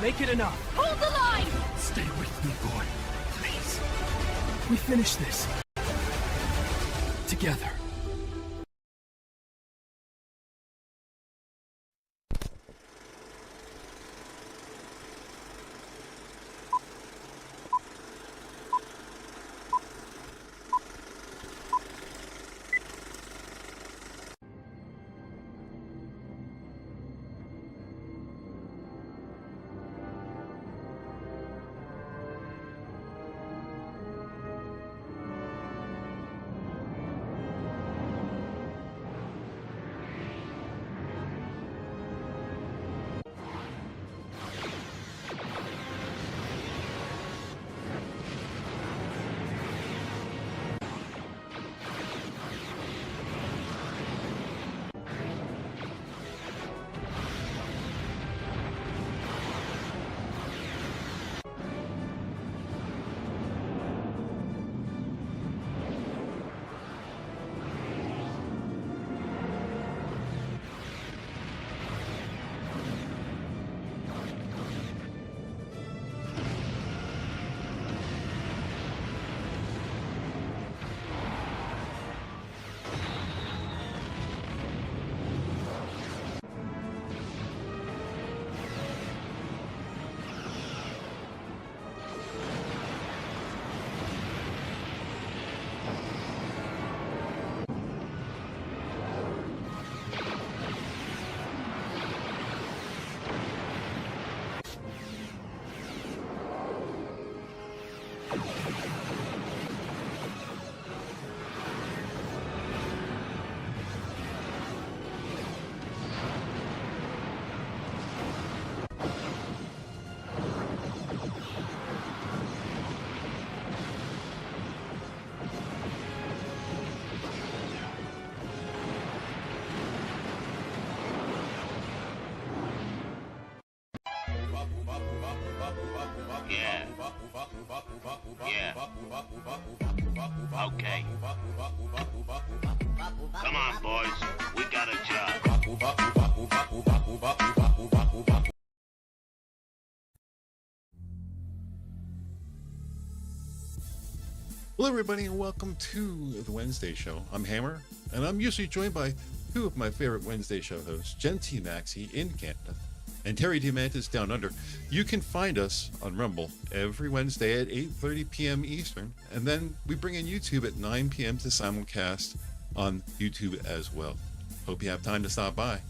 make it enough. Hold the line! Stay with me, boy. Please. We finish this. Together. Okay. Come on, boys. We got a job. Hello, everybody, and welcome to the Wednesday Show. I'm Hammer, and I'm usually joined by two of my favorite Wednesday Show hosts, Jen TMaxi in Canada and Terry Diamantis down under. You can find us on Rumble every Wednesday at 8:30 p.m. Eastern, and then we bring in YouTube at 9 p.m. to simulcast on YouTube as well. Hope you have time to stop by.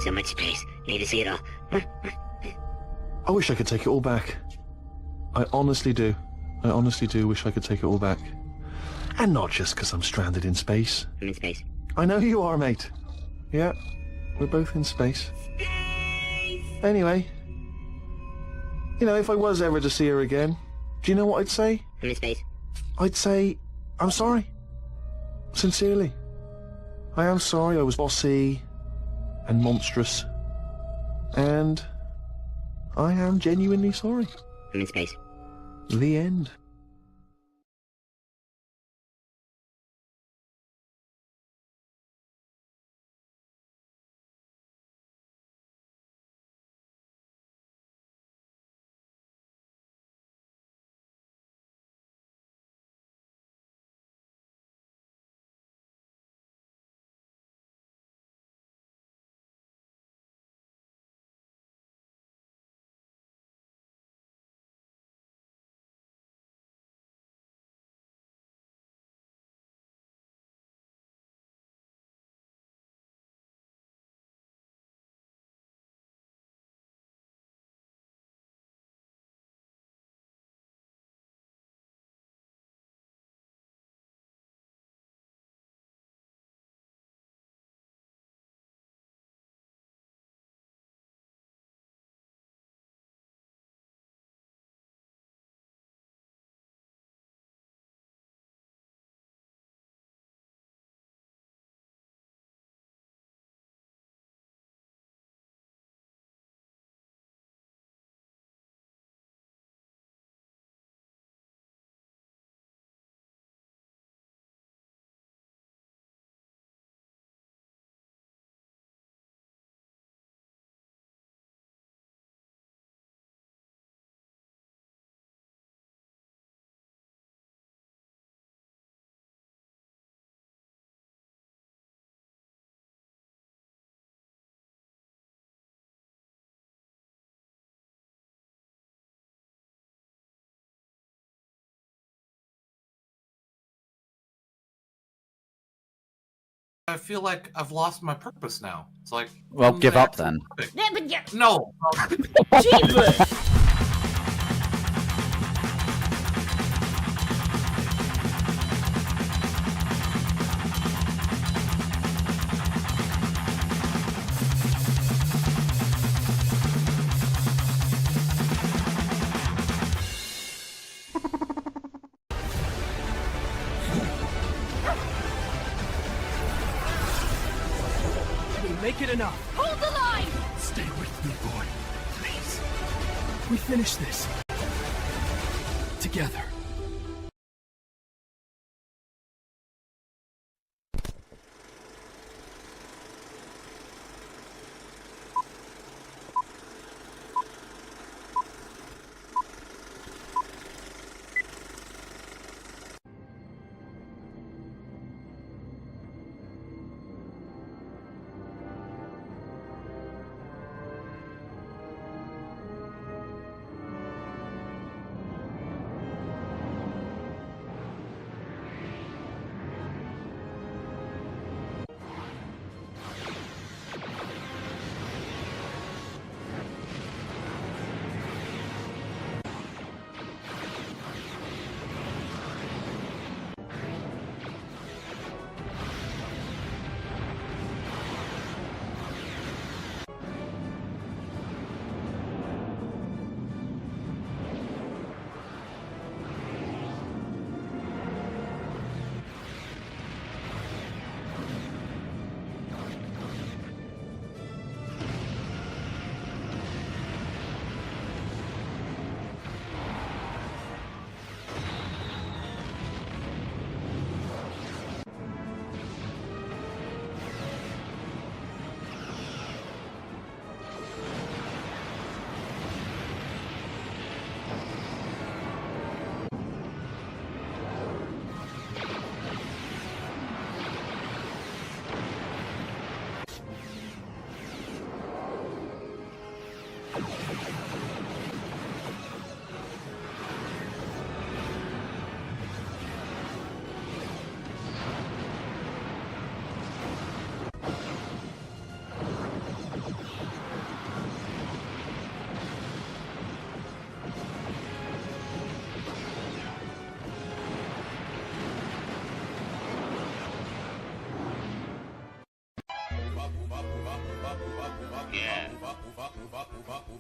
So much space. Need to see it all. I wish I could take it all back. I honestly do. I honestly do wish I could take it all back. And not just because I'm stranded in space. I'm in space. I know you are, mate. Yeah, we're both in space. Anyway, you know, if I was ever to see her again, do you know what I'd say? I'm in space. I'd say, I'm sorry. Sincerely. I am sorry I was bossy and monstrous. And I am genuinely sorry. I'm in space. The end. I feel like I've lost my purpose now. It's like, Well, I'm give the up actual then. Freepik. Yeah, but yeah. No. Jesus! We make it enough. Hold the line! Stay with me, boy. Please. We finish this. Together.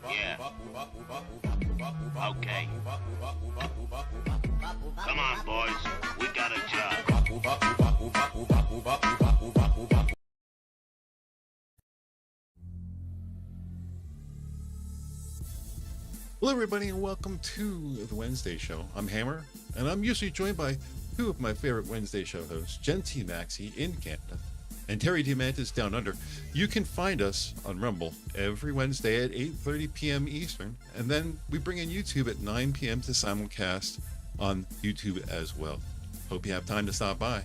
Yeah. Okay. Come on, boys. We got a job. Hello, everybody, and welcome to the Wednesday show. I'm Hammer, and I'm usually joined by two of my favorite Wednesday show hosts, TMaxi in Canada and Terry Diamantis down under. You can find us on Rumble every Wednesday at 8:30 p.m. Eastern, and then we bring in YouTube at 9 p.m. to simulcast on YouTube as well. Hope you have time to stop by.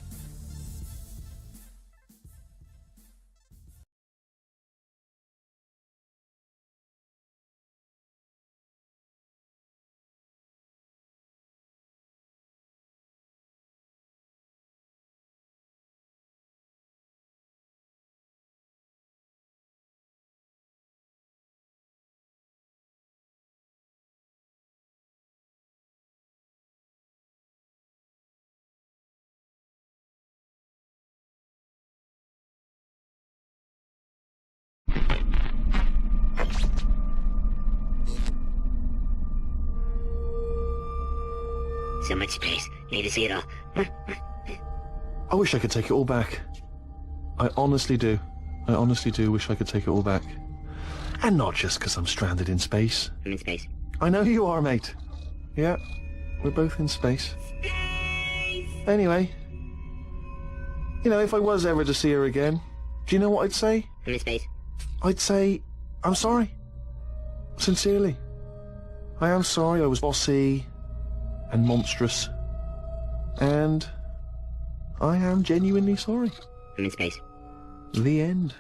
So much space. Need to see it all. I wish I could take it all back. I honestly do. I honestly do wish I could take it all back. And not just because I'm stranded in space. I'm in space. I know you are, mate. Yeah, we're both in space. Anyway, you know, if I was ever to see her again, do you know what I'd say? I'm in space. I'd say, I'm sorry. Sincerely. I am sorry I was bossy and monstrous. And I am genuinely sorry. I'm in space. The end.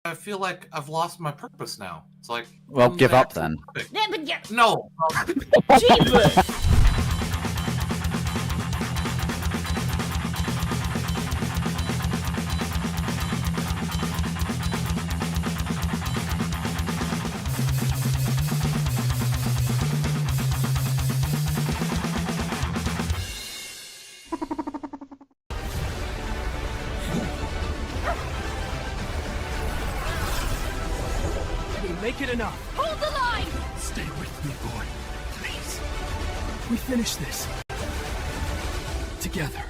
I feel like I've lost my purpose now. It's like, Well, I'm give the up actual then. Freepik. Yeah, but yeah. No. Jeepers! We'll make it enough. Hold the line! Stay with me, boy. Please. We finish this. Together.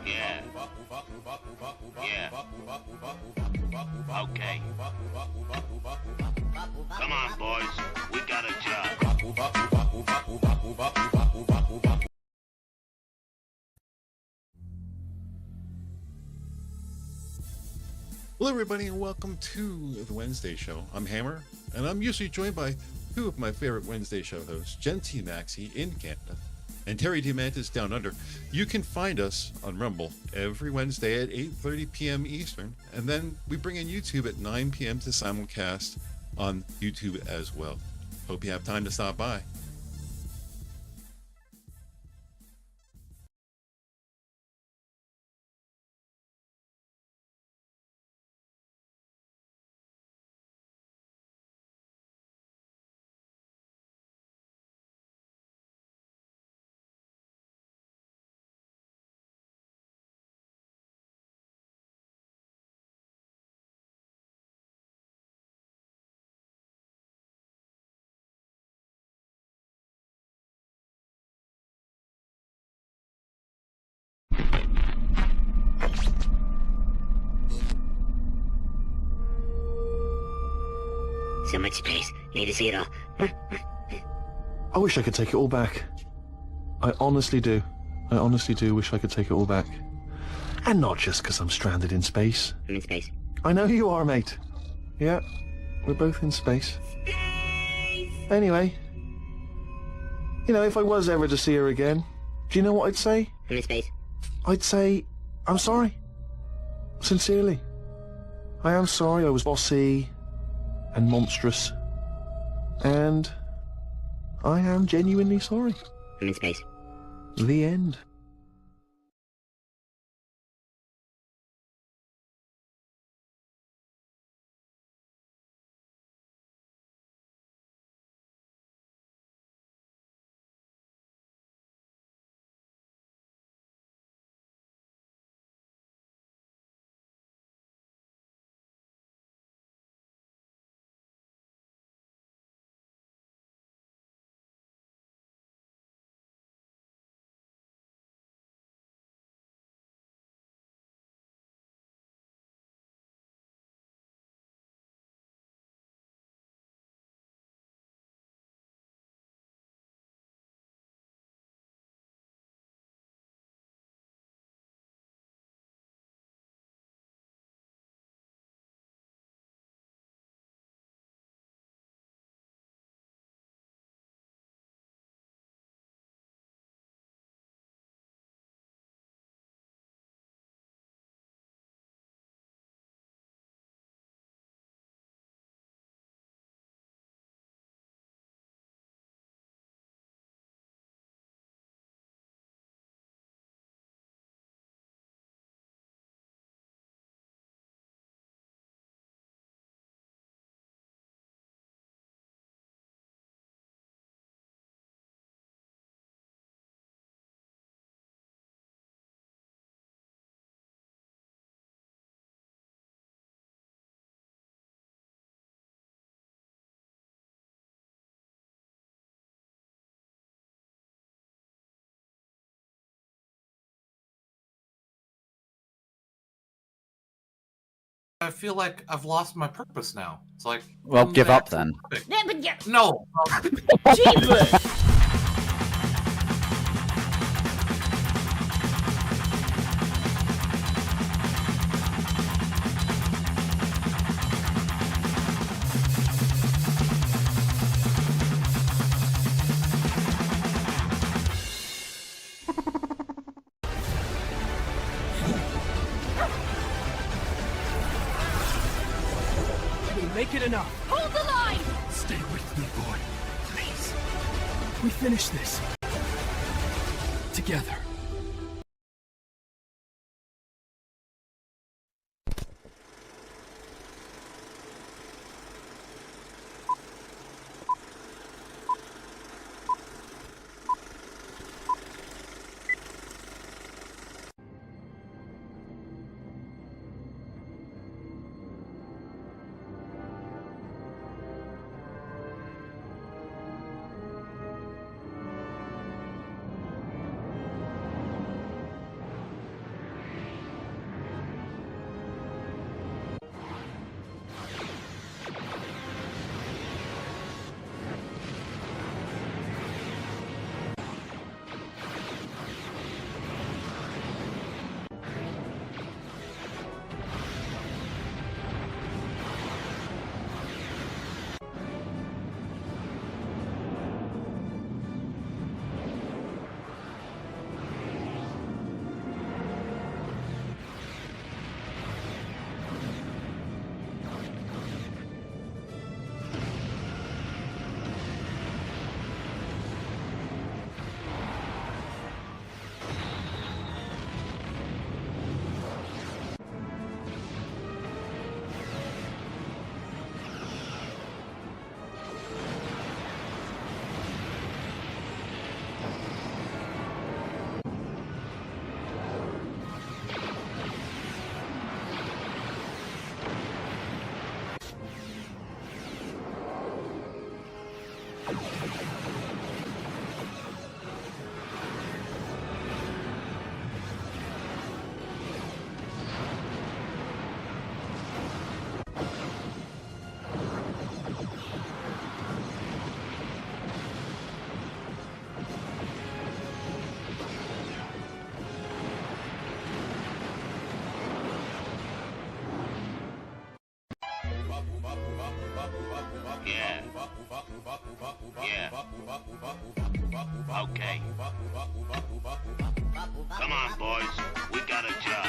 Yeah. Yeah. Okay. Come on, boys. We got a job. Hello, everybody, and welcome to the Wednesday show. I'm Hammer, and I'm usually joined by two of my favorite Wednesday show hosts, TMaxi in Canada and Terry DeMantis down under. You can find us on Rumble every Wednesday at 8:30 p.m. Eastern, and then we bring in YouTube at 9 p.m. to simulcast on YouTube as well. Hope you have time to stop by. So much space. Need to see it all. I wish I could take it all back. I honestly do. I honestly do wish I could take it all back. And not just because I'm stranded in space. I'm in space. I know you are, mate. Yeah, we're both in space. Anyway, you know, if I was ever to see her again, do you know what I'd say? I'm in space. I'd say, I'm sorry. Sincerely. I am sorry I was bossy and monstrous. And I am genuinely sorry. I'm in space. The end. I feel like I've lost my purpose now. It's like, Well, I'm give the up actual then. Freepik. No. Jeepers! We'll make it enough. Hold the line! Stay with me, boy. Please. We finish this. Together. Yeah. Yeah. Okay. Come on, boys. We got a job.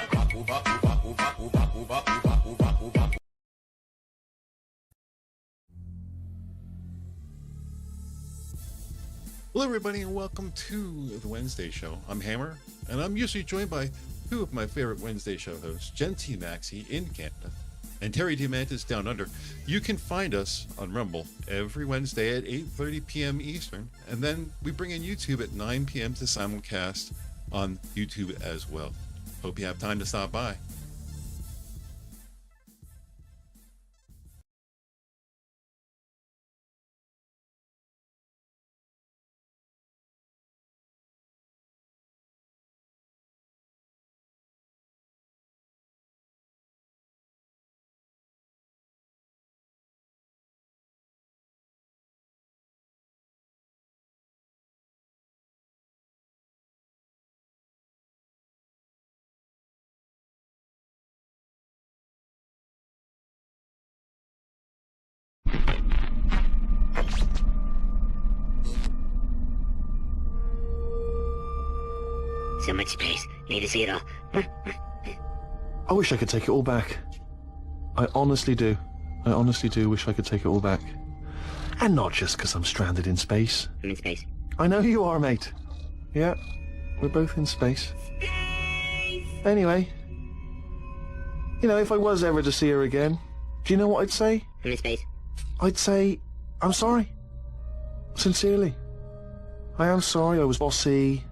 Hello, everybody, and welcome to the Wednesday show. I'm Hammer, and I'm usually joined by two of my favorite Wednesday show hosts, TMaxi in Canada and Terry Diamantis down under. You can find us on Rumble every Wednesday at 8:30 p.m. Eastern, and then we bring in YouTube at 9 p.m. to simulcast on YouTube as well. Hope you have time to stop by. So much space. Need to see it all. I wish I could take it all back. I honestly do. I honestly do wish I could take it all back. And not just because I'm stranded in space. I'm in space. I know you are, mate. Yeah, we're both in space. Anyway, you know, if I was ever to see her again, do you know what I'd say? I'm in space. I'd say, I'm sorry. Sincerely. I am sorry I was bossy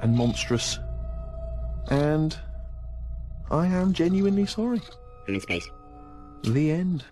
and monstrous. And I am genuinely sorry. I'm in space. The end.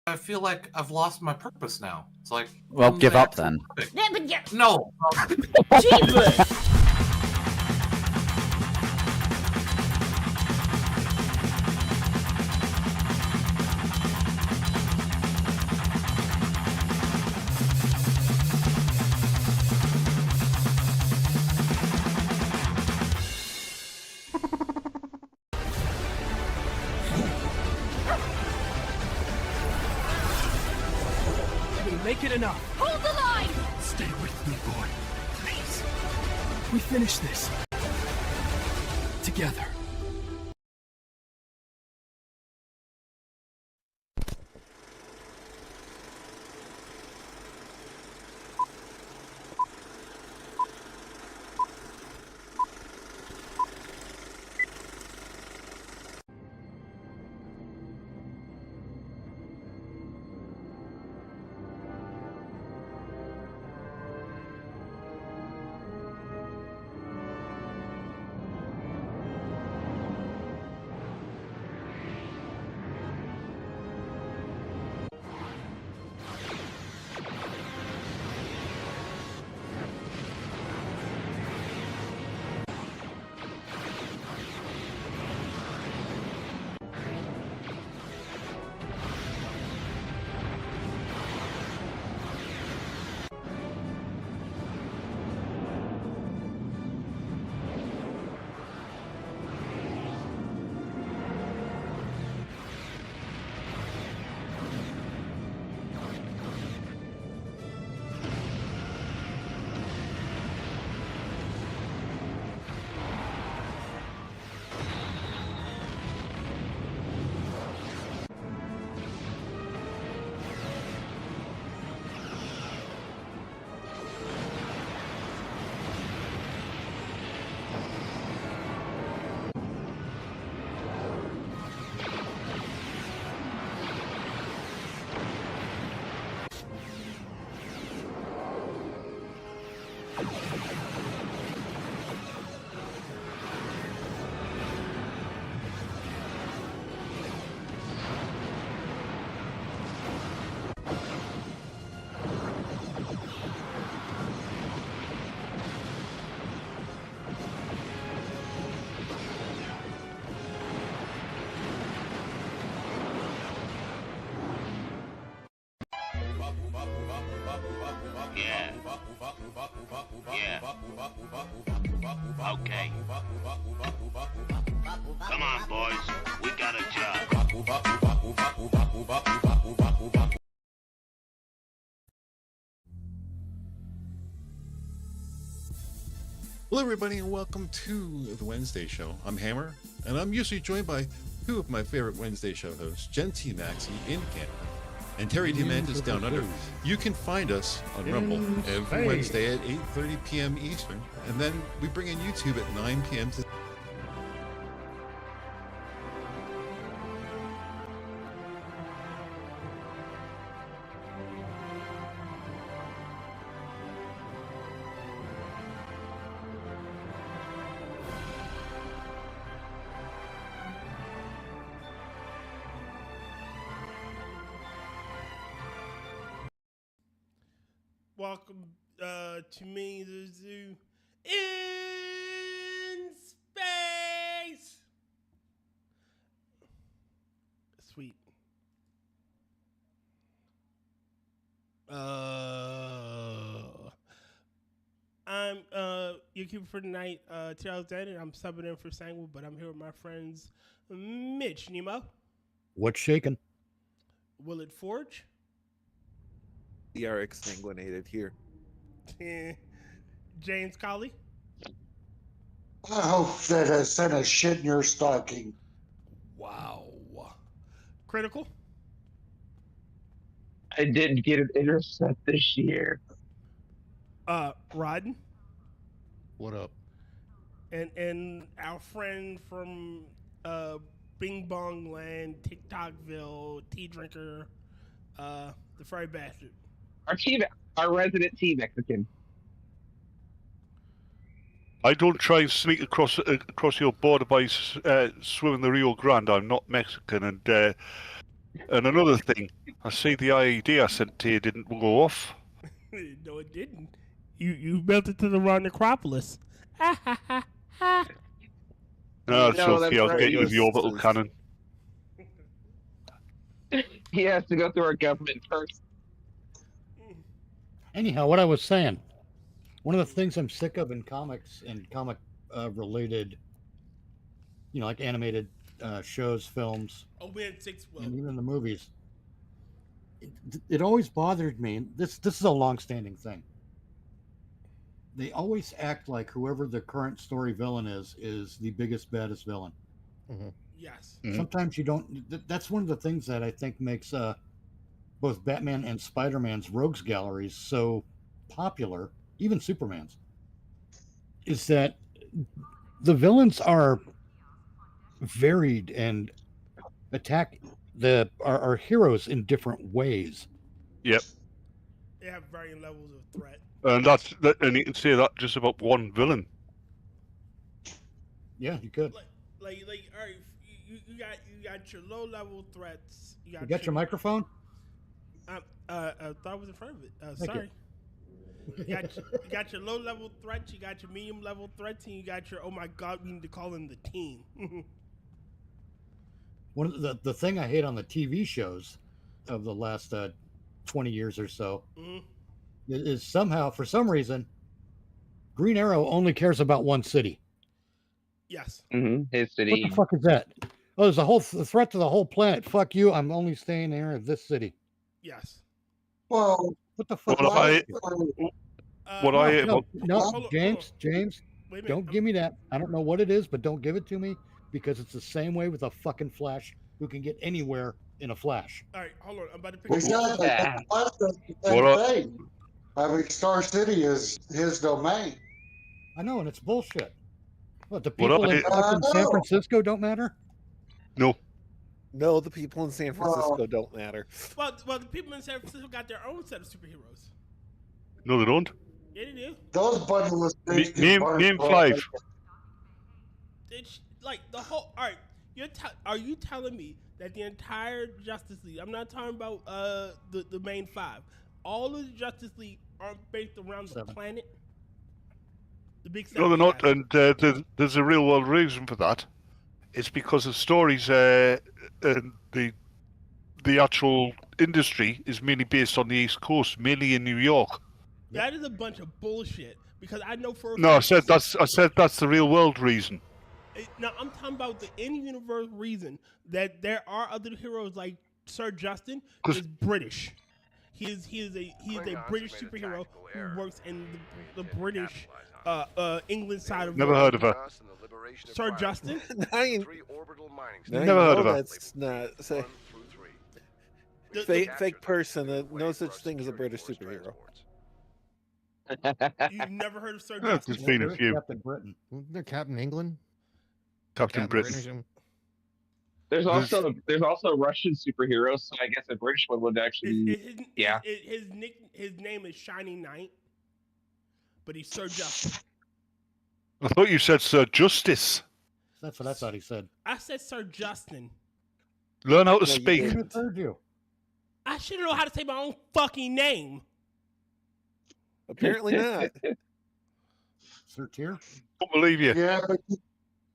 I feel like I've lost my purpose now. It's like, Well, I'm give the up actual then. Freepik. No. Jeepers! We'll make it enough. Hold the line! Stay with me, boy. Please. We finish this. Together. Yeah. Yeah. Okay. Come on, boys. We got a job. Hello, everybody, and welcome to the Wednesday show. I'm Hammer, and I'm usually joined by two of my favorite Wednesday show hosts, TMaxi in Canada and Terry Diamantis down under. You can find us on Rumble every Wednesday at 8:30 p.m. Eastern, and then we bring in YouTube at 9 p.m. to Welcome to me, the zoo in space. Sweet. I'm your keeper for tonight, Tyr Alexander. I'm subbing in for Sanguine, but I'm here with my friends Mitch Nemo. What's shaking? Will it forge? We are exsanguinated here. James Colley. I hope that I sent a shit in your stocking. Wow. Critical. I didn't get an intercept this year. Rodden. What up? And our friend from Bing Bong Land, TikTokville, Tea Drinker, the Furry Bastard. Our resident tea Mexican. I don't try and sneak across your border by swimming the Rio Grande. I'm not Mexican, and And another thing, I see the IED I sent to you didn't go off. No, it didn't. You built it to the Rotncorpse. No, it's No, okay. that's I'll right, get you with the yours orbital is- cannon. He has to go through our government first. Anyhow, what I was saying, one of the things I'm sick of in comics and comic related, like animated shows, films, Oh man, 6 well. and even the movies, it always bothered me. This is a long-standing thing. They always act like whoever the current story villain is the biggest, baddest villain. Yes. Sometimes you don't. That's one of the things that I think makes both Batman and Spider-Man's rogues galleries so popular, even Superman's, is that the villains are varied and attack our heroes in different ways. Yep. They have varying levels of threat. And you can say that just about one villain. Yeah, you could. Like, all right, you got your low level threats. You got your microphone? I thought I was in front of it. Thank Sorry. You got your low level threats. You got your medium level threats, and you got your, oh my god, we need to call in the team. One of the thing I hate on the TV shows of the last 20 years or so is somehow, for some reason, Green Arrow only cares about one city. Yes. His city. What the fuck is that? Oh, there's a whole threat to the whole planet. Fuck you. I'm only staying here in this city. Yes. Well, what the fuck? No, James, Wait, don't give me that. I don't know what it is, but don't give it to me because it's the same way with a fucking Flash who can get anywhere in a flash. All right, hold on. I'm about to pick exactly. That's the same thing. I mean, Star City is his domain. I know, and it's bullshit. What, the people in fucking San Francisco don't matter? No. No, the people in San Francisco don't matter. Well, the people in San Francisco got their own set of superheroes. No, they don't. Yeah, they do. Those bundles. Name 5. It's like the whole. All right, are you telling me that the entire Justice League? I'm not talking about the main 5. All of the Justice League aren't based around the planet. The big. No, they're not, and there's a real world reason for that. It's because the stories and the actual industry is mainly based on the East Coast, mainly in New York. That is a bunch of bullshit. Because I know for a No, I fact- said that's the real world reason. Now I'm talking about the in-universe reason that there are other heroes like Sir Justin is British. He is a British superhero who works in the British England side of. Never heard of her. Sir Justin. Never heard of her. That's not fake person. No such thing as a British superhero. You've never heard of Sir Yeah, Justin? there's been a few. Captain Britain. Wasn't there Captain England? Captain Britain. There's also Russian superheroes, so I guess a British one would actually. His name is Shining Knight, but he's Sir Justin. I thought you said Sir Justice. That's what I thought he said. I said Sir Justin. Learn how to speak. I heard you. I should know how to say my own fucking name. Apparently not. Sir Tyr? Don't believe you. Yeah,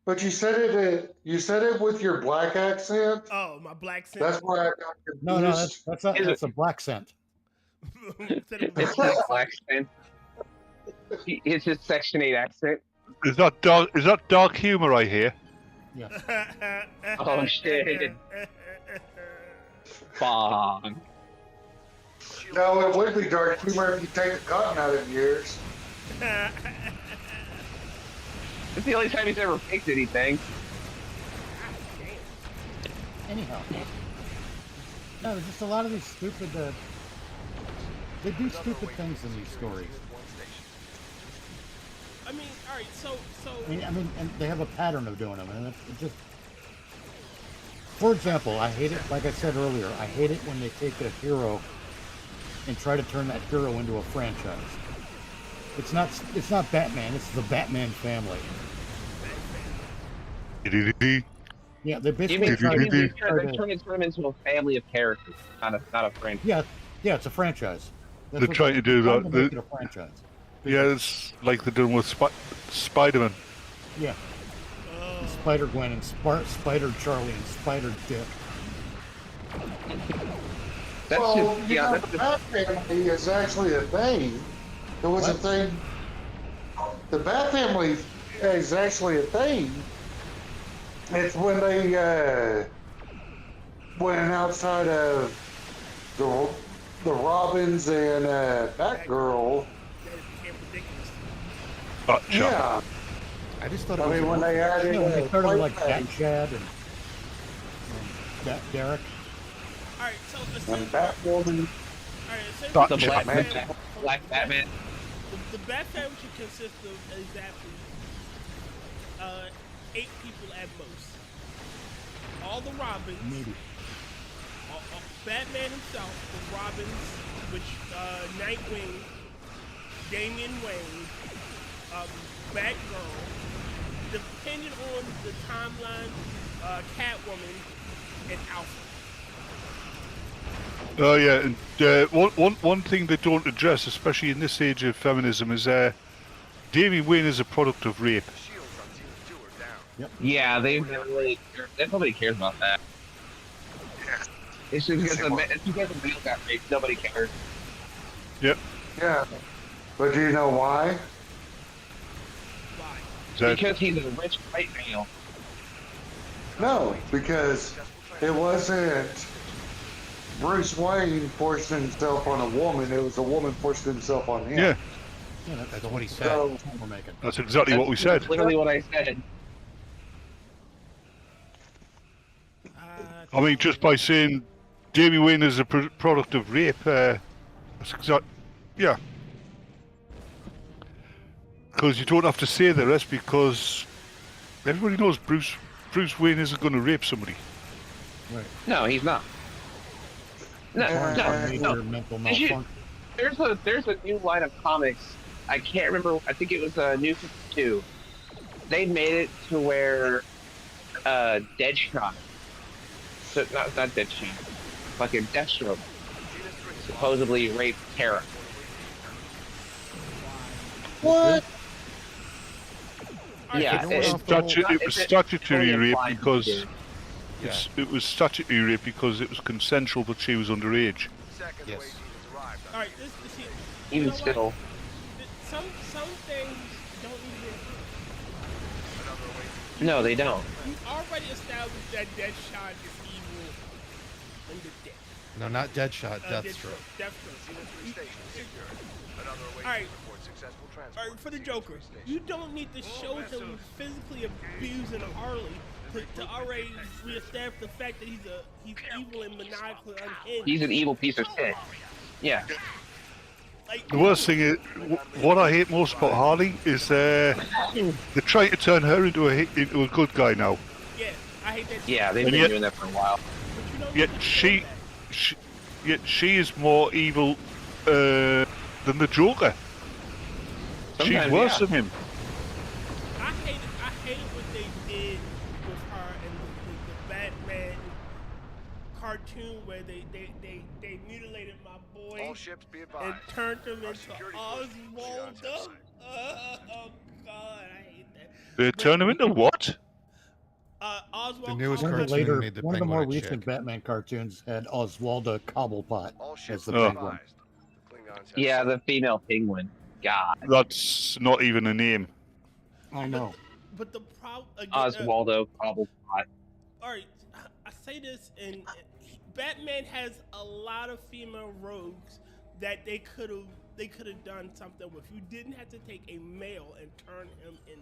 but you said it. You said it with your black accent. Oh, my black accent. That's why I got confused. No, that's a black scent. It's his black accent. It's his Section 8 accent. Is that dark humor I hear? Yeah. Oh shit. Bong. No, it would be dark humor if you take the cotton out of your ears. It's the only time he's ever faked anything. Anyhow. No, there's just a lot of these stupid... they do stupid things in these stories. I mean, all right, so. I mean, and they have a pattern of doing them, and it just. For example, I hate it. Like I said earlier, I hate it when they take a hero and try to turn that hero into a franchise. It's not Batman. It's the Batman family. Yeah, they You basically mean tried they're to. turning them into a family of characters, not a franchise. Yeah, it's a franchise. They're trying to do trying that. to make it a franchise. Yeah, it's like they're doing with Spider-Man. Yeah. Spider-Gwen and Spider-Charlie and Spider-Dick. Well, you know, the Bat Family is actually a thing. There was a thing. The Bat Family is actually a thing. It's when they went outside of the Robins and Batgirl. Yeah. I just thought. I mean, when they added, they started like Bat Chad and Bat Derek. All right, so and Batwoman. All right, the Black Batman. The Bat Family should consist of exactly 8 people at most. All the Robins. Maybe. Batman himself, the Robins, which Nightwing, Damian Wayne, Batgirl, depending on the timeline, Catwoman, and Alpha. Oh yeah, and one thing they don't address, especially in this age of feminism, is Damian Wayne is a product of rape. Yeah, nobody cares about that. It's just because the male got raped, nobody cares. Yep. Yeah. But do you know why? Because he's a rich white male. No, because it wasn't Bruce Wayne forcing himself on a woman, it was a woman forcing himself on him. Yeah. That's what he said. So, We're making. That's exactly what we said. Literally what I said. I mean, just by saying Damian Wayne is a product of rape, that's exact. Yeah. Because you don't have to say the rest, because everybody knows Bruce Wayne isn't going to rape somebody. Right. No, he's not. No. Mental malfunction. There's a new line of comics. I can't remember. I think it was New 52. They made it to where Deadshot. So not Deadshot. Fucking Deathstroke. Supposedly raped Tara. What? Yeah, it was statutory rape because Yeah. it was statutory rape because it was consensual, but she was underage. Yes. All right, Even still. Some things don't even. No, they don't. You already established that Deadshot is evil under death. No, not Deadshot, Deathstroke. Alright, for the Joker, you don't need to show him physically abusing Harley to already reestablish the fact that he's evil and maniacally unhinged. He's an evil piece of shit. Yeah. The worst thing is, what I hate most about Harley is they're trying to turn her into a good guy now. Yeah, I hate that. Yeah, they've been doing that for a while. Yet she is more evil than the Joker. Sometimes, she's worse than him. I hated what they did with her and the Batman cartoon where they mutilated my boy and turned him into Oswaldo. Oh god, I hate that. They turn him into what? Oswald. The newest One of the cartoon later, made the one of the more penguin a recent chick. Batman cartoons had Oswaldo Cobblepot as the Oh. penguin. Yeah, the female penguin. God. That's not even a name. I know. But the problem again, Oswaldo Cobblepot. all right, I say this, and Batman has a lot of female rogues that they could have done something with. You didn't have to take a male and turn him into.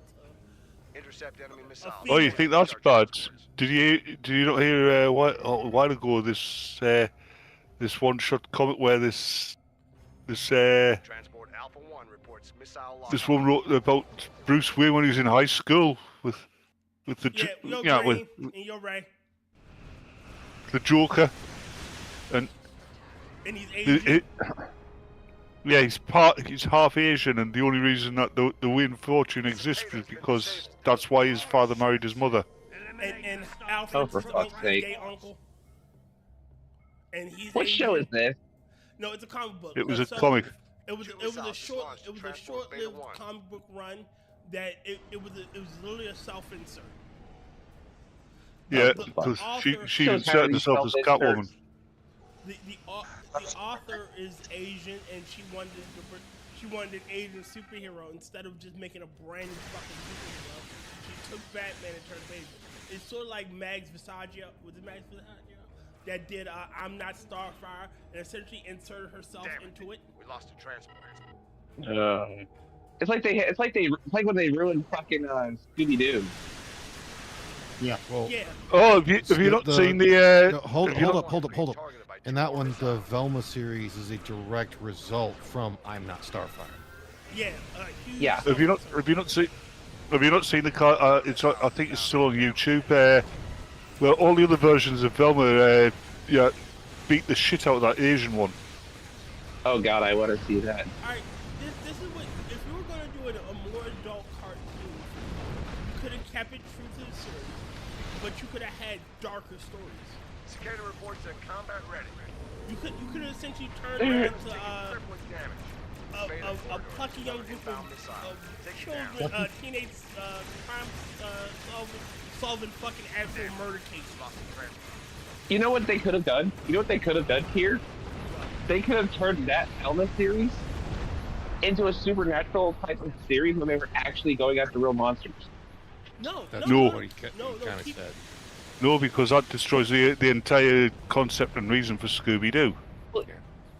Intercept enemy missile. Oh, you think that's bad? Did you not hear a while ago this one-shot comment where this Transport Alpha 1 reports missile this one wrote about Bruce Wayne when he was in high school with the you're right. The Joker, and he's Asian. He's half Asian, and the only reason that the Wayne fortune exists is because that's why his father married his mother. and Alfred's for his fuck's sake. gay uncle. And he's What show is this? No, it's a comic book. It was a So comic. It was a short-lived comic book run that it was literally a self-insert. Yeah, The because author- she inserted herself as Catwoman. The author is Asian, and she wanted an Asian superhero instead of just making a brand new fucking superhero. She took Batman and turned him Asian. It's sort of like Mags Visagio. Was it Mags Visagio? That did I'm Not Starfire and essentially inserted herself into it. We lost the transport. It's like when they ruined fucking Scooby Doo. Yeah. Well, Yeah. Oh, have you not seen the? No, hold up. In that one, the Velma series is a direct result from I'm Not Starfire. Yeah. Huge Yeah. Have you not seen the car? I think it's still on YouTube. Well, all the other versions of Velma, beat the shit out of that Asian one. Oh god, I want to see that. Alright, this is what, if you were going to do a more adult cartoon, you could have kept it true to the series, but you could have had darker stories. Security reports that combat ready. You could have essentially turned it into a plucky young group of children, teenage crime solving fucking actual murder cases. You know what they could have done? Here? They could have turned that Velma series into a supernatural type of series when they were actually going after real monsters. That's No. what he kind of said. No, because that destroys the entire concept and reason for Scooby-Doo.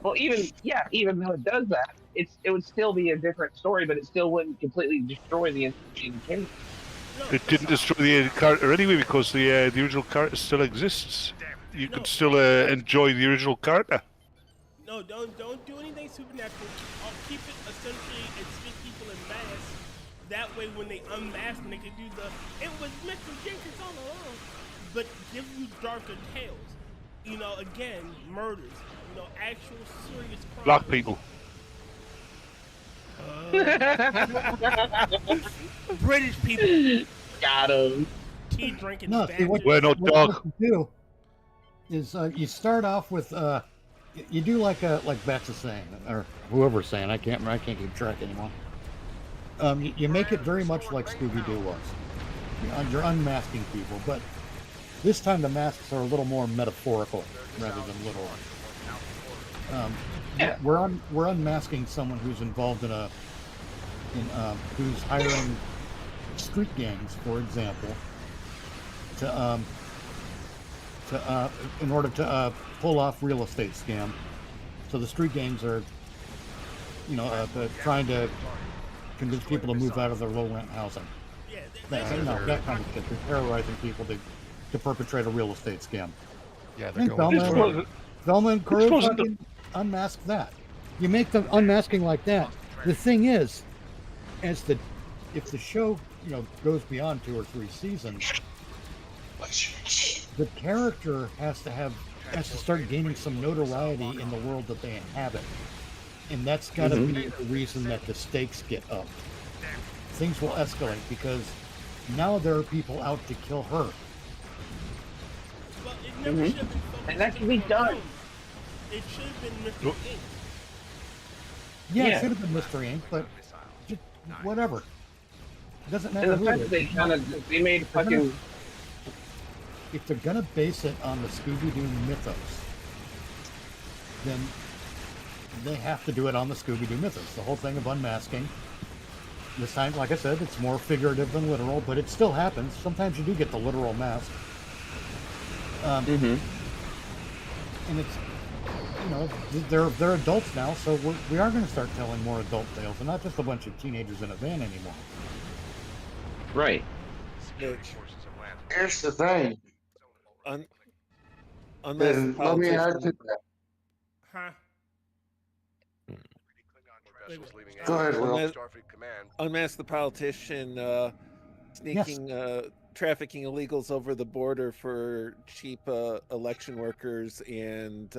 Well, even though it does that, it would still be a different story, but it still wouldn't completely destroy the entire case. It didn't destroy the character anyway because the original character still exists. You could still enjoy the original character. No, don't do anything supernatural. I'll keep it essentially and stick people in masks. That way, when they unmask, and they can do it was Mr. Jenkins all along, but give you darker tales. You know, again, murders. You know, actual serious crimes. Black people. British people. Got him. Tea drinking. No, see, what We're no dog. you do is you start off with you do like Bats is saying, or whoever's saying. I can't keep track anymore. You make it very much like Scooby-Doo was. You're unmasking people, but this time the masks are a little more metaphorical rather than literal. We're unmasking someone who's involved in who's hiring street gangs, for example, in order to pull off real estate scam. So the street gangs are, trying to convince people to move out of their low rent housing. That kind of shit. They're terrorizing people to perpetrate a real estate scam. Yeah, And Velma and Crow fucking unmask that. You make them unmasking like that. The thing is, if the show goes beyond 2 or 3 seasons, the character has to start gaining some notoriety in the world that they inhabit, and that's got to be the reason that the stakes get up. Things will escalate because now there are people out to kill her. Well, it never should have been focused And that can be done. It should have been Mr. Inc. Yeah, it should have been Mystery Inc., but just whatever. It doesn't matter. And the fact that they made fucking. If they're gonna base it on the Scooby-Doo mythos, then they have to do it on the Scooby-Doo mythos. The whole thing of unmasking. This time, like I said, it's more figurative than literal, but it still happens. Sometimes you do get the literal mask. And it's, they're adults now, so we are going to start telling more adult tales, and not just a bunch of teenagers in a van anymore. Right. Here's the thing. Unless Then let me add to that. Huh? Go ahead, Will. Unmask the politician sneaking, trafficking illegals over the border for cheap election workers and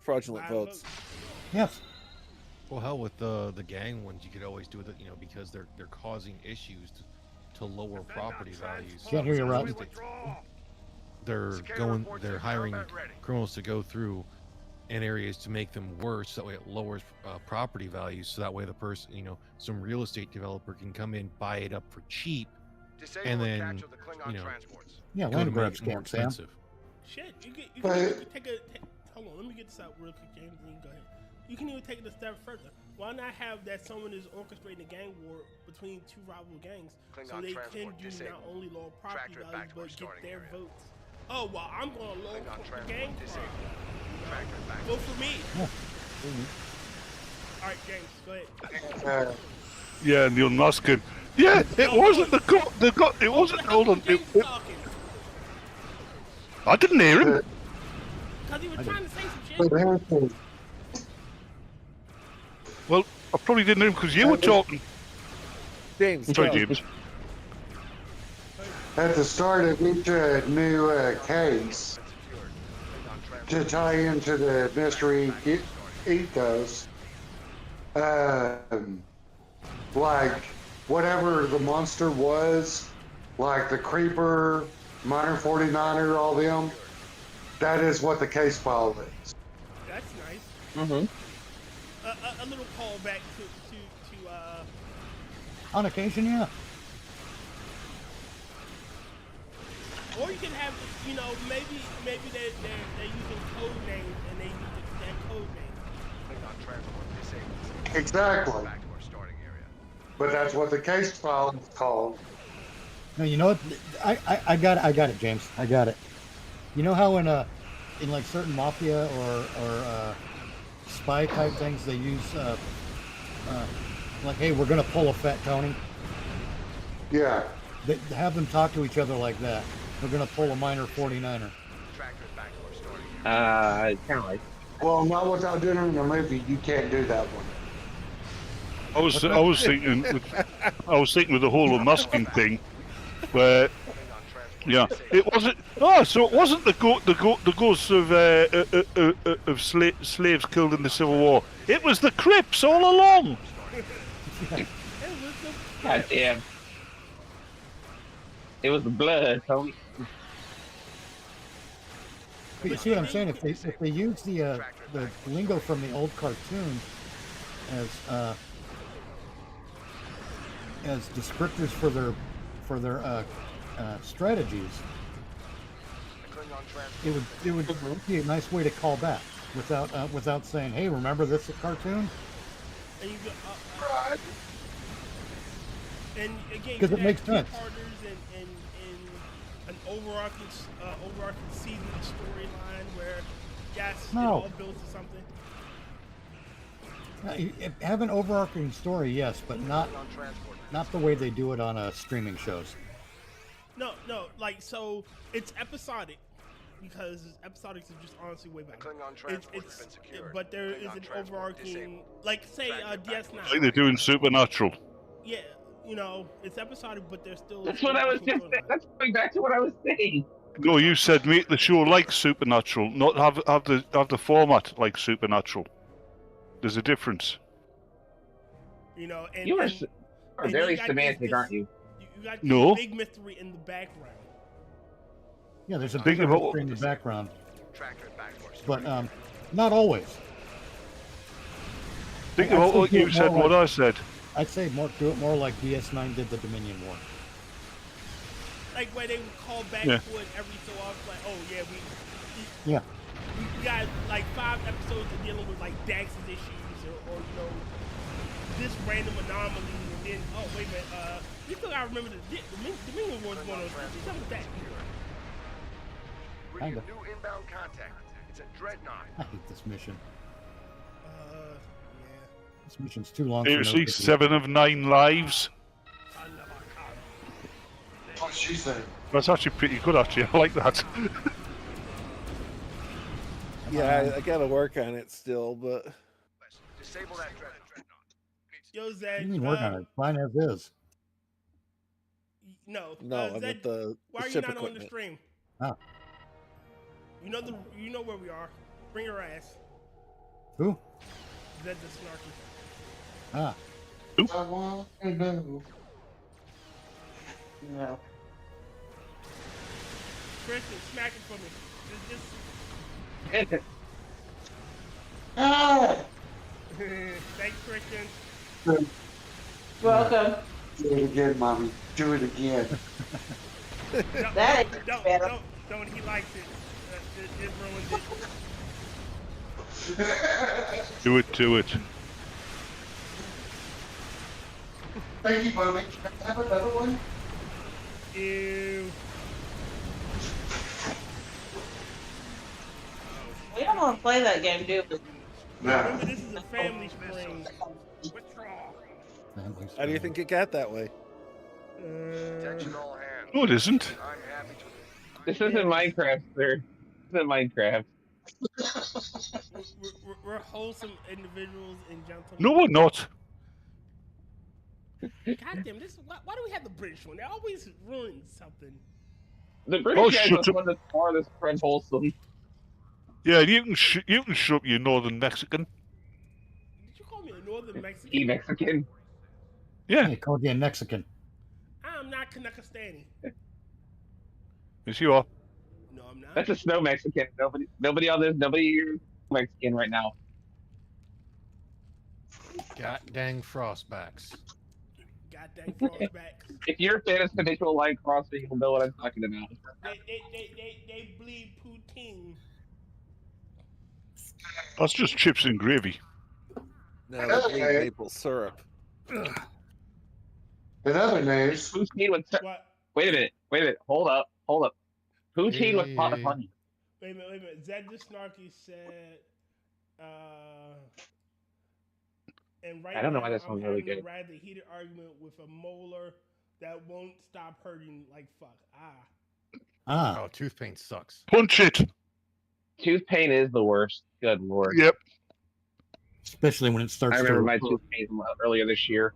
fraudulent votes. Yes. Well, hell, with the gang ones, you could always do it, because they're causing issues to lower property values. Can't hear you, Rob. They're hiring criminals to go through in areas to make them worse. That way it lowers property values. So that way the person, some real estate developer can come in, buy it up for cheap, and then, yeah, go to land make grabs it more scam, Sam. expensive. Shit, you can take hold on, let me get this out real quick, James, and you go ahead. You can even take it a step further. Why not have that someone is orchestrating a gang war between two rival gangs, so they can do not only lower property values, but get their votes? Oh, well, I'm going to lower the gang. Vote for me. All right, James, go ahead. Yeah, and the unmasking. Yeah, it wasn't it wasn't. Hold on. I didn't hear him. Because he was trying to say some shit. Well, I probably didn't hear him because you were talking. James. Sorry, James. At the start of each new case, to tie into the mystery ethos, like whatever the monster was, like the Creeper, Minor 49er, all them, that is what the case file is. That's nice. Mm-hmm. A little callback to On occasion, yeah. or you can have, maybe they're using code names and they use that code name. Exactly. But that's what the case file is called. No, you know what? I got it, James. I got it. You know how in like certain mafia or spy type things they use like, hey, we're gonna pull a Fat Tony. Yeah. They have them talk to each other like that. We're gonna pull a Minor 49er. Kind of like. Well, not without doing it in a movie. You can't do that one. I was thinking with the whole unmasking thing, where, yeah, it wasn't. Oh, so it wasn't the ghosts of slaves killed in the Civil War. It was the Crips all along. God damn. It was the blood, homie. But you see what I'm saying? If they use the lingo from the old cartoon as descriptors for their strategies, it would be a nice way to call back without saying, hey, remember this cartoon? And you go, and again, because it makes sense. And an overarching season storyline where it all builds to something. Have an overarching story, yes, but not the way they do it on streaming shows. No, like, so it's episodic because episodics is just honestly way better. But there is an overarching, like, say DS9. Like they're doing Supernatural. Yeah, it's episodic, but there's still. That's what I was just saying. That's going back to what I was saying. No, you said make the show like Supernatural, not have the format like Supernatural. There's a difference. And you are and very you got semantic, aren't you? You got this big mystery in the background. Yeah, there's a big mystery in the background, but not always. Think about what you said, what I said. I'd say do it more like DS9 did the Dominion War. Like where they would call back to it every so often, like, oh yeah, we got like 5 episodes of dealing with like Dax's issues or this random anomaly, and then wait a minute, you still gotta remember the Dominion War is one of those. What's up with that? Reading a new inbound contact. It's a dreadnought. I hate this mission. This mission's too long. Seriously, 7 of 9 lives. What's she saying? That's actually pretty good, actually. I like that. Yeah, I gotta work on it still, but. Disable that dreadnought. Yo, Zed. You mean work on it? Fine as is. No, I Zed, meant the why are you ship not equipment. on the stream? Ah. You know where we are. Bring your ass. Who? Zed the Snarky. Ah. I want to know. No. Christian, smack it for me. Just... Ah! Thanks, Christian. Welcome. Do it again, mommy. Do it again. That ain't better. Don't, he likes it. It ruined it. Do it. Thank you, mommy. Can I have another one? Ew. We don't want to play that game, do we? Remember, this is a family spring. How do you think it got that way? No, it isn't. This isn't Minecraft, sir. This isn't Minecraft. We're wholesome individuals and gentlemen. No, we're not. Goddamn, why do we have the British one? They always ruin something. The British guys are the one that's farthest from wholesome. Yeah, you can shut up, you northern Mexican. Did you call me a northern Mexican? Mexican. Yeah. They called you a Mexican. I'm not Kanakastani. Yes, you are. No, I'm not. That's a snow Mexican. Nobody on this. Nobody here is Mexican right now. God dang frostbacks. God dang frostbacks. If you're a fan of habitual line crossing, you'll know what I'm talking about. They bleed poutine. That's just chips and gravy. No, that's maple syrup. In other news, poutine with Wait a minute. Hold up. Poutine with pot of honey. Wait a minute. Zed the Snarky said, and right I don't know now, why that sounds really good. I'm having a rather heated argument with a molar that won't stop hurting like fuck. Oh, tooth pain sucks. Punch it. Tooth pain is the worst. Good lord. Yep. Especially when it starts. I remember my tooth pain from earlier this year.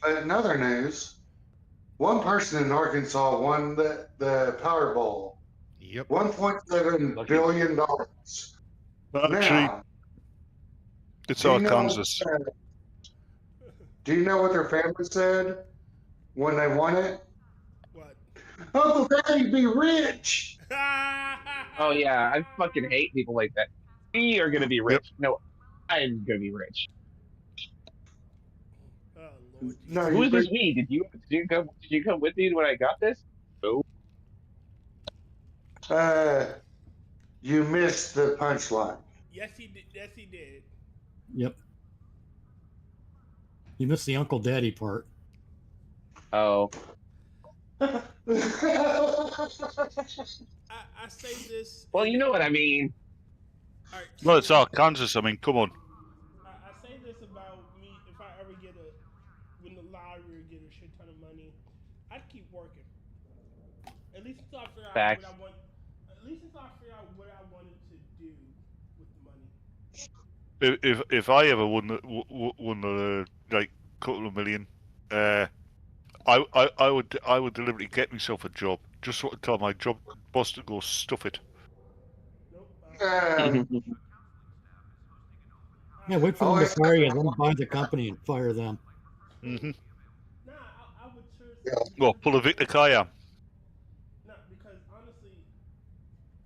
But in other news, one person in Arkansas won the Powerball. Yep. $1.7 billion. Actually, it's Arkansas. Do you know what their family said when they won it? What? Uncle Daddy, be rich. Oh yeah, I fucking hate people like that. We are gonna be rich. No, I'm gonna be rich. No, who is this we? Did you come with me when I got this? No. You missed the punchline. Yes, he did. Yes, he did. Yep. You missed the Uncle Daddy part. Oh. I say this. Well, you know what I mean. All right, Well, it's Arkansas. I mean, come on. I say this about me. If I ever win the lottery or get a shit ton of money, I'd keep working. At least until I figure out Facts. what I want. At least until I figure out what I wanted to do with the money. If I ever won the like couple of million, I would deliberately get myself a job. Just sort of tell my job boss to go stuff it. Yeah, wait for them to fire you, then buy the company and fire them. Mm-hmm. Nah, I would seriously. Well, pull a Victor Kaya. No, because honestly,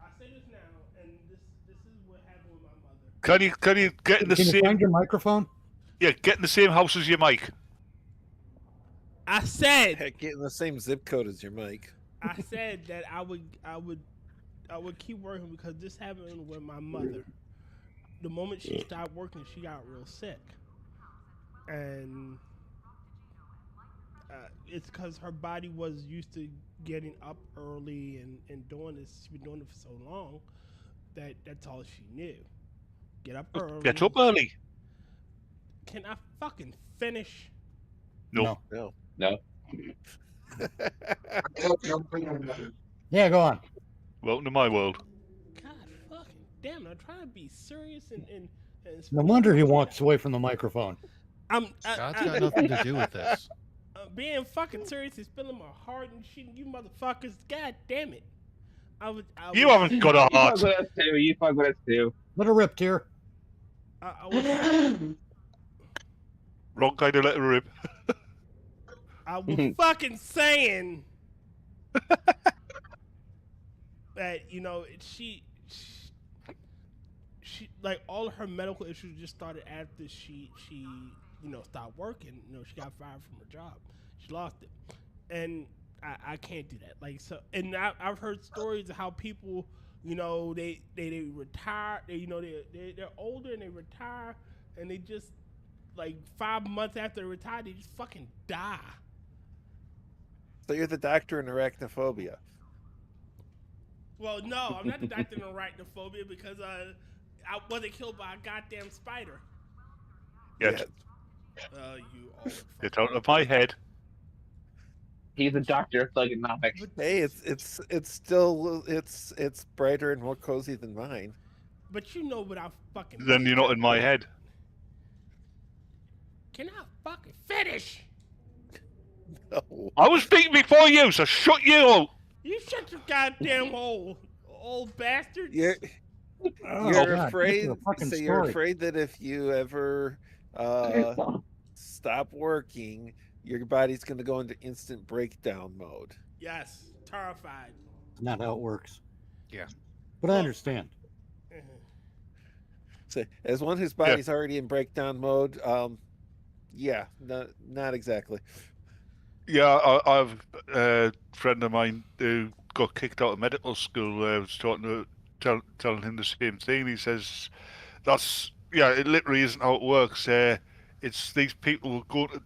I say this now, and this is what happened with my mother. Can you get in the Can you same? find your microphone? Yeah, get in the same house as your mic. I said. Heck, get in the same zip code as your mic. I said that I would keep working because this happened with my mother. The moment she stopped working, she got real sick, and it's because her body was used to getting up early and doing this. She's been doing it for so long that that's all she knew. Get up early. Get up early. Can I fucking finish? No. Yeah, go on. Welcome to my world. God fucking damn! I'm trying to be serious and No wonder he walks away from the microphone. God's got nothing to do with this. Being fucking serious is spilling my heart and shit. You motherfuckers, god damn it! You haven't got a heart. You fuck with us too. Let her rip, Tyr. Wrong kind of let her rip. I was fucking saying that, you know, she like all of her medical issues just started after she you know, stopped working. You know, she got fired from her job. She lost it. And I can't do that. Like, so, and I've heard stories of how people, you know, they retire, you know, they're older and they retire and they just, like 5 months after they retire, they just fucking die. So you're the doctor in arachnophobia. Well, no, I'm not the doctor in arachnophobia because I wasn't killed by a goddamn spider. Yet. You all. Get out of my head. He's a doctor of thugonomics. Hey, it's still it's brighter and more cozy than mine. But you know what I fucking. Then you're not in my head. Can I fucking finish? No. I was speaking before you, so shut you out. You shut your goddamn hole, old bastard. You're God, afraid. that's a fucking So you're story. afraid that if you ever stop working, your body's going to go into instant breakdown mode. Yes, terrified. Not how it works. Yeah. But I understand. So, as one whose body's already in breakdown mode, yeah, not exactly. Yeah, I've a friend of mine who got kicked out of medical school. I was talking to telling him the same thing. He says, it literally isn't how it works. It's these people who go to,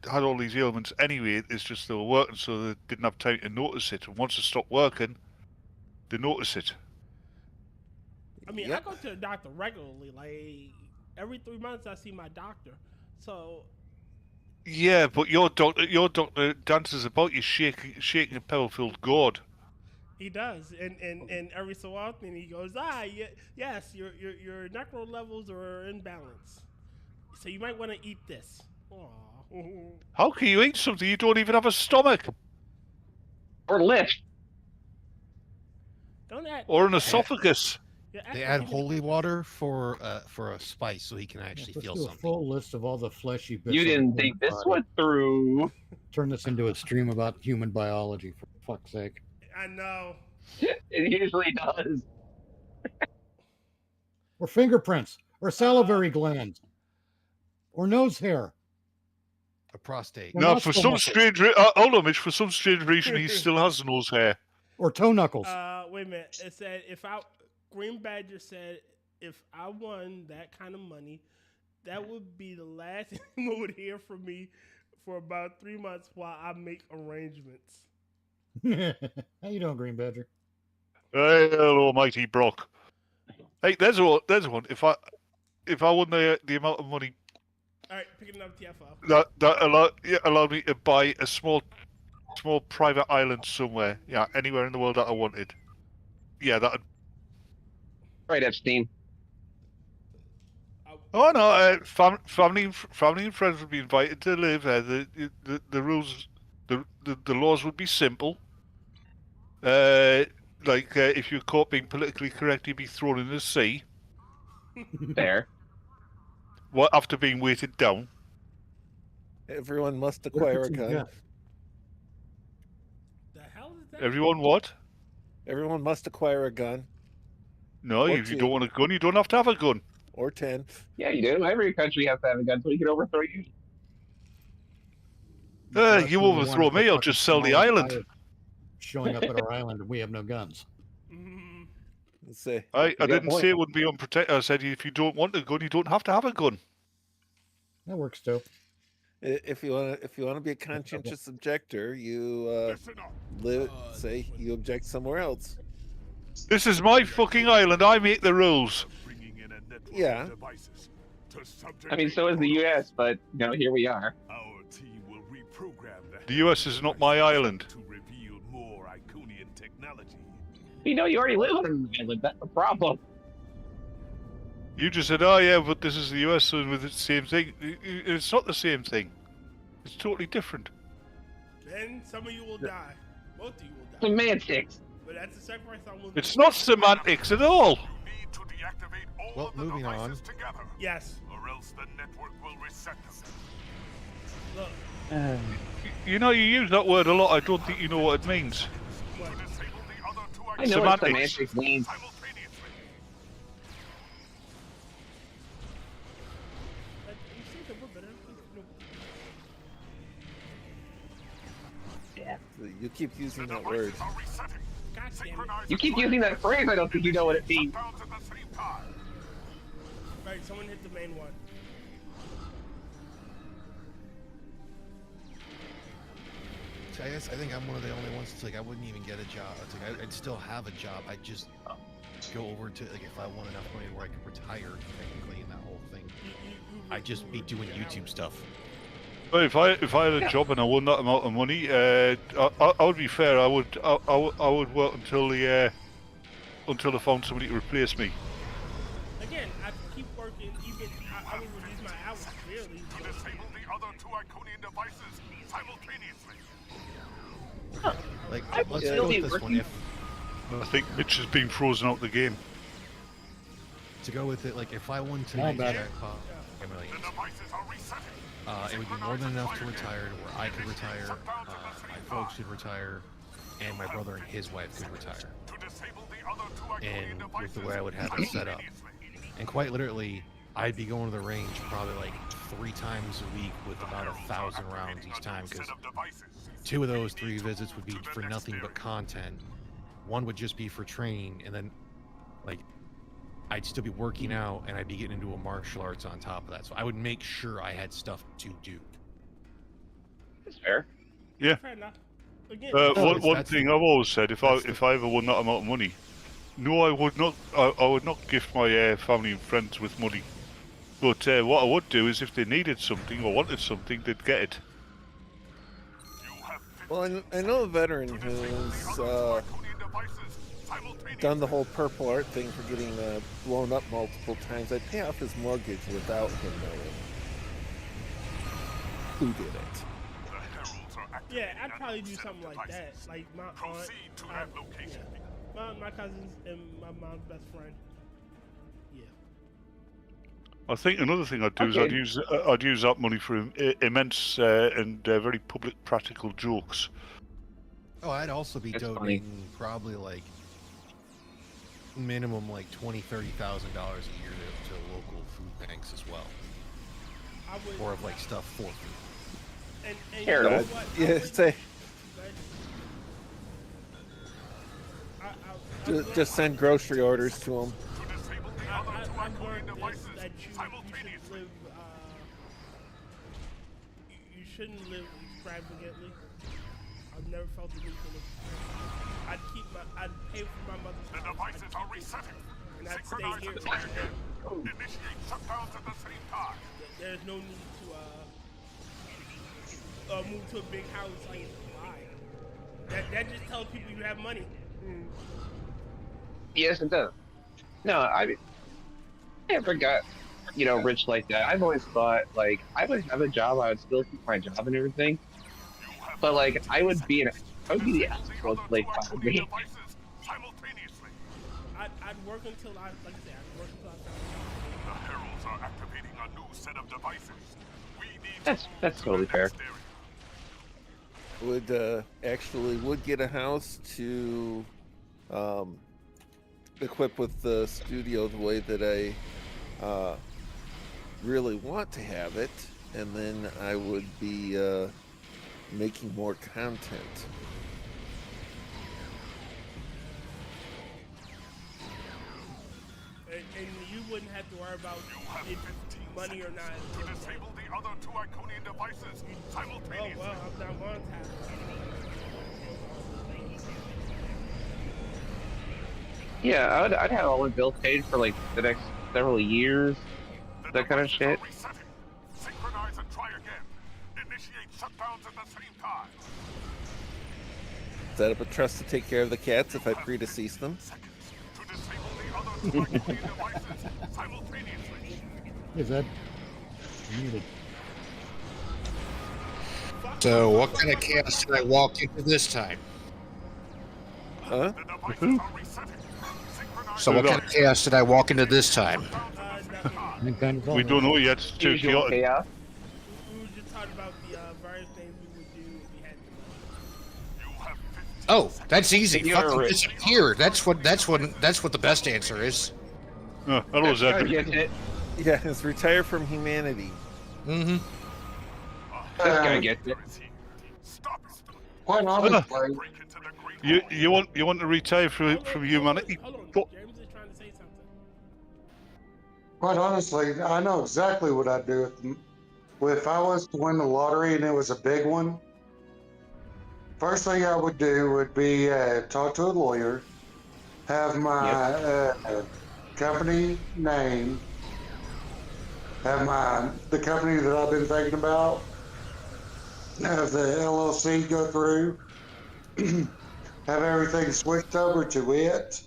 had all these ailments anyway. It's just they were working, so they didn't have time to notice it. And once they stop working, they notice it. I mean, I go to the doctor regularly. Like every 3 months, I see my doctor. So. Yeah, but your doctor dances about you shaking a pebble-filled gourd. He does, and every so often he goes, yes, your necro levels are in balance, so you might want to eat this. Aww. How can you eat something you don't even have a stomach? Or lift. Don't act. Or an esophagus. They add holy water for a spice so he can actually feel do a something. full list of all the fleshy bits. You of the didn't human think this body. one through. Turn this into a stream about human biology, for fuck's sake. I know. It usually does. Or fingerprints, or salivary glands, or nose hair. A prostate. No, for some strange hold on, Mitch. For some strange reason, he still has nose hair. Or toe knuckles. Wait a minute. It said Green Badger said if I won that kind of money, that would be the last anyone would hear from me for about 3 months while I make arrangements. How you doing, Green Badger? Hey, hello, mighty Brock. Hey, there's one. If I won the amount of money All right, picking up TFO. that allowed me to buy a small private island somewhere, anywhere in the world that I wanted. Yeah, that'd. Right, Epstein. Oh no, family and friends would be invited to live there. The rules, the laws would be simple. If you're caught being politically correct, you'd be thrown in the sea. There. What after being weighted down? Everyone must acquire a gun. The hell is that? Everyone what? Everyone must acquire a gun. No, Or if you two. don't want a gun, you don't have to have a gun. Or 10. Yeah, you do. Every country has to have a gun so we can overthrow you. You overthrow me, I'll just sell the island. Showing up at our island and we have no guns. Let's say. I didn't say it wouldn't be unprotected. I said if you don't want a gun, you don't have to have a gun. That works too. If you want to be a conscientious objector, you you object somewhere else. This is my fucking island. I make the rules. Yeah. I mean, so is the U.S., but here we are. Our team will reprogram The U.S. is not my island. to reveal more Iconian technology. You already live on an island. That's the problem. You just said, oh yeah, but this is the US, so with the same thing. It's not the same thing. It's totally different. Then some of you will die. Both of you will die. Semantics. But that's the sacrifice I'm willing It's to not semantics at all. Well, moving on. Yes. Or else the network will reset them. Look, You know, you use that word a lot. I don't think you know what it means. I know what semantics means. Yeah. You keep using that word. God damn it. You keep using that phrase. I don't think you know what it means. Right, someone hit the main one. So I think I'm one of the only ones. It's like I wouldn't even get a job. It's like I'd still have a job. I'd just go over to like if I want enough money where I could retire technically in that whole thing. I'd just be doing YouTube stuff. But if I had a job and I won that amount of money, I would be fair. I would work until I found somebody to replace me. Again, I keep working. Even I would reduce my hours severely. To disable the other two Iconian devices simultaneously. Like, I would let's still go be with this one. working. I think Mitch has been frozen out the game. To go with it, like if I won to Not make bad. jackpot millions, The devices are resetting. it would be more than enough to retire to where I could retire, my folks should retire, and my brother and his wife could retire. To disable the other two Iconian And devices with the way I would have it set up, and quite literally, I'd be going to the range probably like 3 times a week with about 1,000 rounds each time, because 2 of those 3 visits would be for nothing but content. 1 would just be for training, and then like I'd still be working out and I'd be getting into a martial arts on top of that. So I would make sure I had stuff to do. That's fair. Yeah. Fair enough. Again, One thing I've always said: if I ever won that amount of money, no, I would not. I would not gift my family and friends with money. But what I would do is, if they needed something or wanted something, they'd get it. Well, I know a veteran who's done the whole purple art thing for getting blown up multiple times. I'd pay off his mortgage without him knowing who did it. yeah, I'd probably do something like that. Like my aunt, my cousins, and my mom's best friend. Yeah. I think another thing I'd do is I'd use that money for immense and very public practical jokes. Oh, I'd also be That's donating funny. probably like minimum like $20,000-$30,000 a year to local food banks as well, I would, or of like stuff for food. and Fair you know enough. what? Yeah, say I just send grocery orders to him. I've learned this, that you should live, you shouldn't live extravagantly. I've never felt the need to live extravagantly. I'd pay for my mother's house. Devices are resetting. And I'd stay Synchronize here. and try again. Initiate shutdowns at the same time. There's no need to move to a big house like why? That just tells people you have money. Yes, it does. No, I never got, rich like that. I've always thought, like, I would have a job, I would still keep my job and everything. But, like, I would be the asshole like probably. I'd work until I, like I said, I'd work until I found The heralds are activating a new set of devices. We need That's totally fair. Would get a house to equip with the studio the way that I really want to have it, and then I would be making more content. and you wouldn't have to worry about if money or not. to disable the other two Iconian devices simultaneously. Oh well, I'm not going to have Yeah, I'd have all my bills paid for like the next several years, that kind of shit. Synchronize and try again. Initiate shutdowns at the same time. Set up a trust to take care of the cats if I predecease them. To disable the other two Iconian devices simultaneously. Is that muted? So, what kind of chaos did I walk into this time? Huh? So, what kind of chaos did I walk into this time? We don't know yet. It's too chaotic. We were just talked about the various things we would do if we had the money. Oh, that's easy. You're Fucking rich. disappear. That's what the best answer is. Hello, Zed. Yeah, it's retire from humanity. Mm-hmm. This guy gets it. Quite honestly, You want to retire from humanity? quite honestly, I know exactly what I'd do if I was to win the lottery and it was a big one. First thing I would do would be talk to a lawyer, have my company name, have the company that I've been thinking about, have the LLC go through, have everything switched over to it,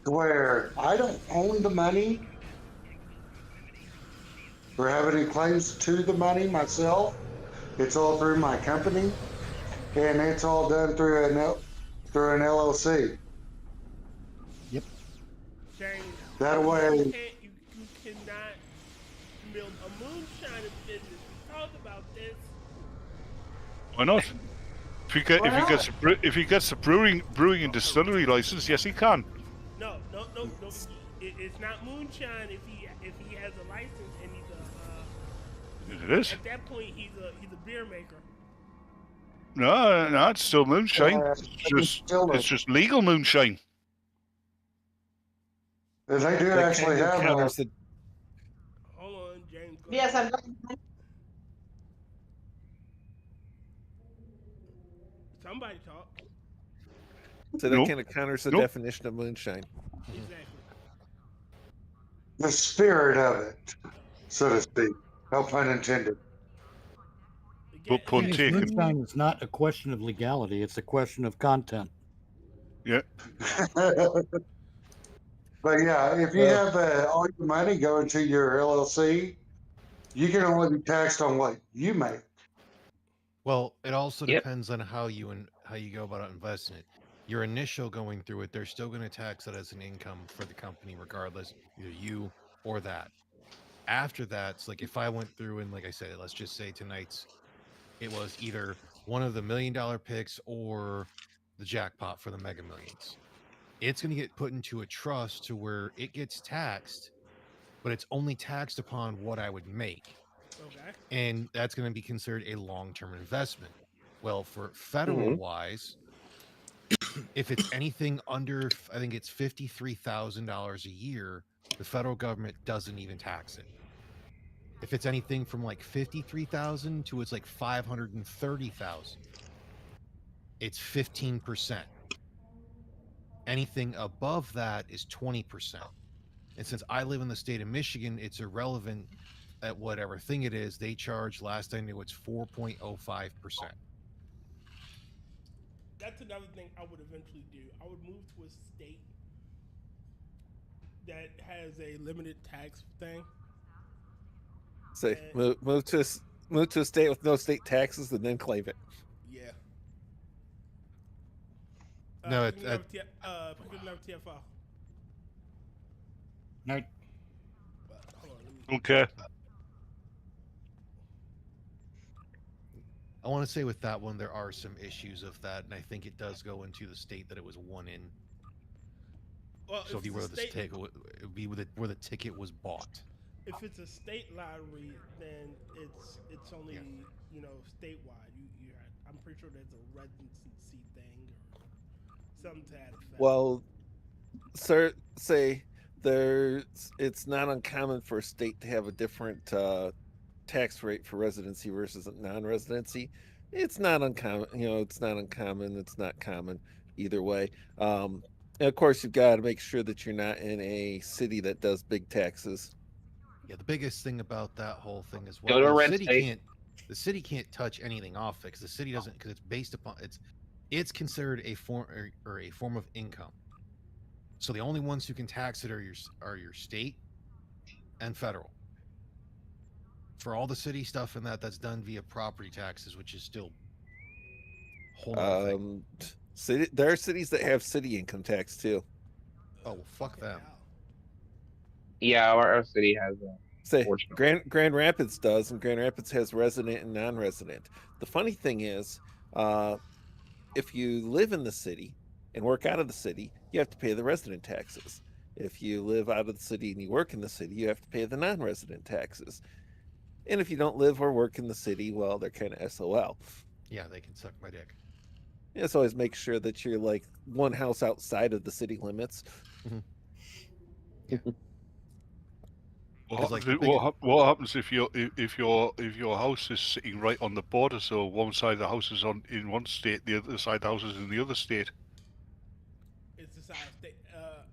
to where I don't own the money or have any claims to the money myself. It's all through my company, and it's all done through an LLC. Yep. James, That way. you cannot build a moonshine business. We talked about this. Why not? If he gets a brewing and distillery license, yes, he can. No. It's not moonshine if he has a license and he's It is. At that point, he's a beer maker. No, it's still moonshine. It's just legal moonshine. They do That actually kind of have counters the Hold on, James. Yes, I'm. Somebody talk. So that kind of counters the definition of moonshine. Exactly. the spirit of it, so to speak. No pun intended. But pun taken. Moonshine is not a question of legality; it's a question of content. Yeah. But yeah, if you have all your money going to your LLC, you can only be taxed on what you make. Well, it also depends on how you go about investing it. Your initial going through it, they're still going to tax it as an income for the company, regardless, either you or that. After that, it's like if I went through and, like I said, let's just say tonight's, it was either one of the $1 million picks or the jackpot for the Mega Millions. It's going to get put into a trust to where it gets taxed, but it's only taxed upon what I would make. Okay. And that's going to be considered a long-term investment. Well, for federal wise, if it's anything under, I think it's $53,000 a year, the federal government doesn't even tax it. If it's anything from like 53,000 to it's like 530,000, it's 15%. Anything above that is 20%. And since I live in the state of Michigan, it's irrelevant at whatever thing it is. They charge, last I knew, it's 4.05%. That's another thing I would eventually do. I would move to a state that has a limited tax thing. Say move to a state with no state taxes and then claim it. Yeah. No, it's TFR. Right. Okay. I want to say with that one, there are some issues of that, and I think it does go into the state that it was won in. Well, so if you were the ticket, it would be where the ticket was bought. If it's a state lottery, then it's only statewide. I'm pretty sure there's a residency thing or something to that effect. Well, sir, it's not uncommon for a state to have a different tax rate for residency versus non-residency. It's not uncommon, it's not uncommon. It's not common either way. And of course, you've got to make sure that you're not in a city that does big taxes. Yeah, the biggest thing about that whole thing is the city can't touch anything off it because the city doesn't, because it's based upon it's considered a form or a form of income. So the only ones who can tax it are your state and federal. For all the city stuff and that's done via property taxes, which is still a whole other thing. There are cities that have city income tax too. Oh, well, fuck them. Yeah, our city has that. Say Grand Rapids does, and Grand Rapids has resident and non-resident. The funny thing is, if you live in the city and work out of the city, you have to pay the resident taxes. If you live out of the city and you work in the city, you have to pay the non-resident taxes. And if you don't live or work in the city, well, they're kind of SOL. Yeah, they can suck my dick. Yeah, so always make sure that you're like one house outside of the city limits. What happens if your house is sitting right on the border? So one side of the house is in one state, the other side of the house is in the other state. It's the side state.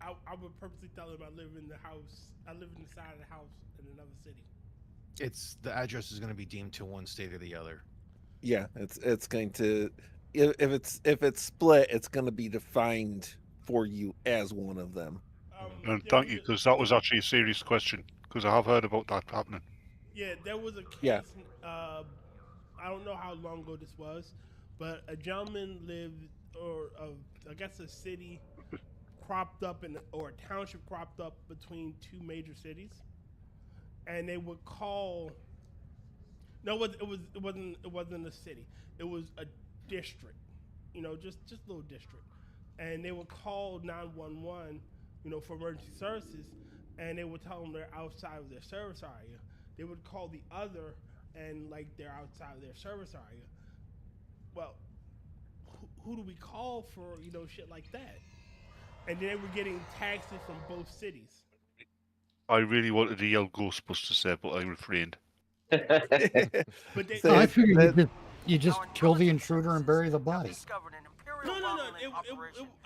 I would purposely tell him I live in the house. I live in the side of the house in another city. It's the address is going to be deemed to one state or the other. Yeah, it's going to if it's split, it's going to be defined for you as one of them. And thank you, because that was actually a serious question. Because I have heard about that happening. Yeah, there was a case. Yeah. I don't know how long ago this was, but a gentleman lived, or I guess a city cropped up or a township cropped up between two major cities, and they would call. No, it wasn't a city. It was a district, just a little district, and they would call 911, for emergency services, and they would tell them they're outside of their service area. They would call the other, and like they're outside of their service area. Well, who do we call for shit like that? And they were getting taxes from both cities. I really wanted to yell Ghostbusters there, but I refrained. But I figured you just kill the intruder and bury the body. No.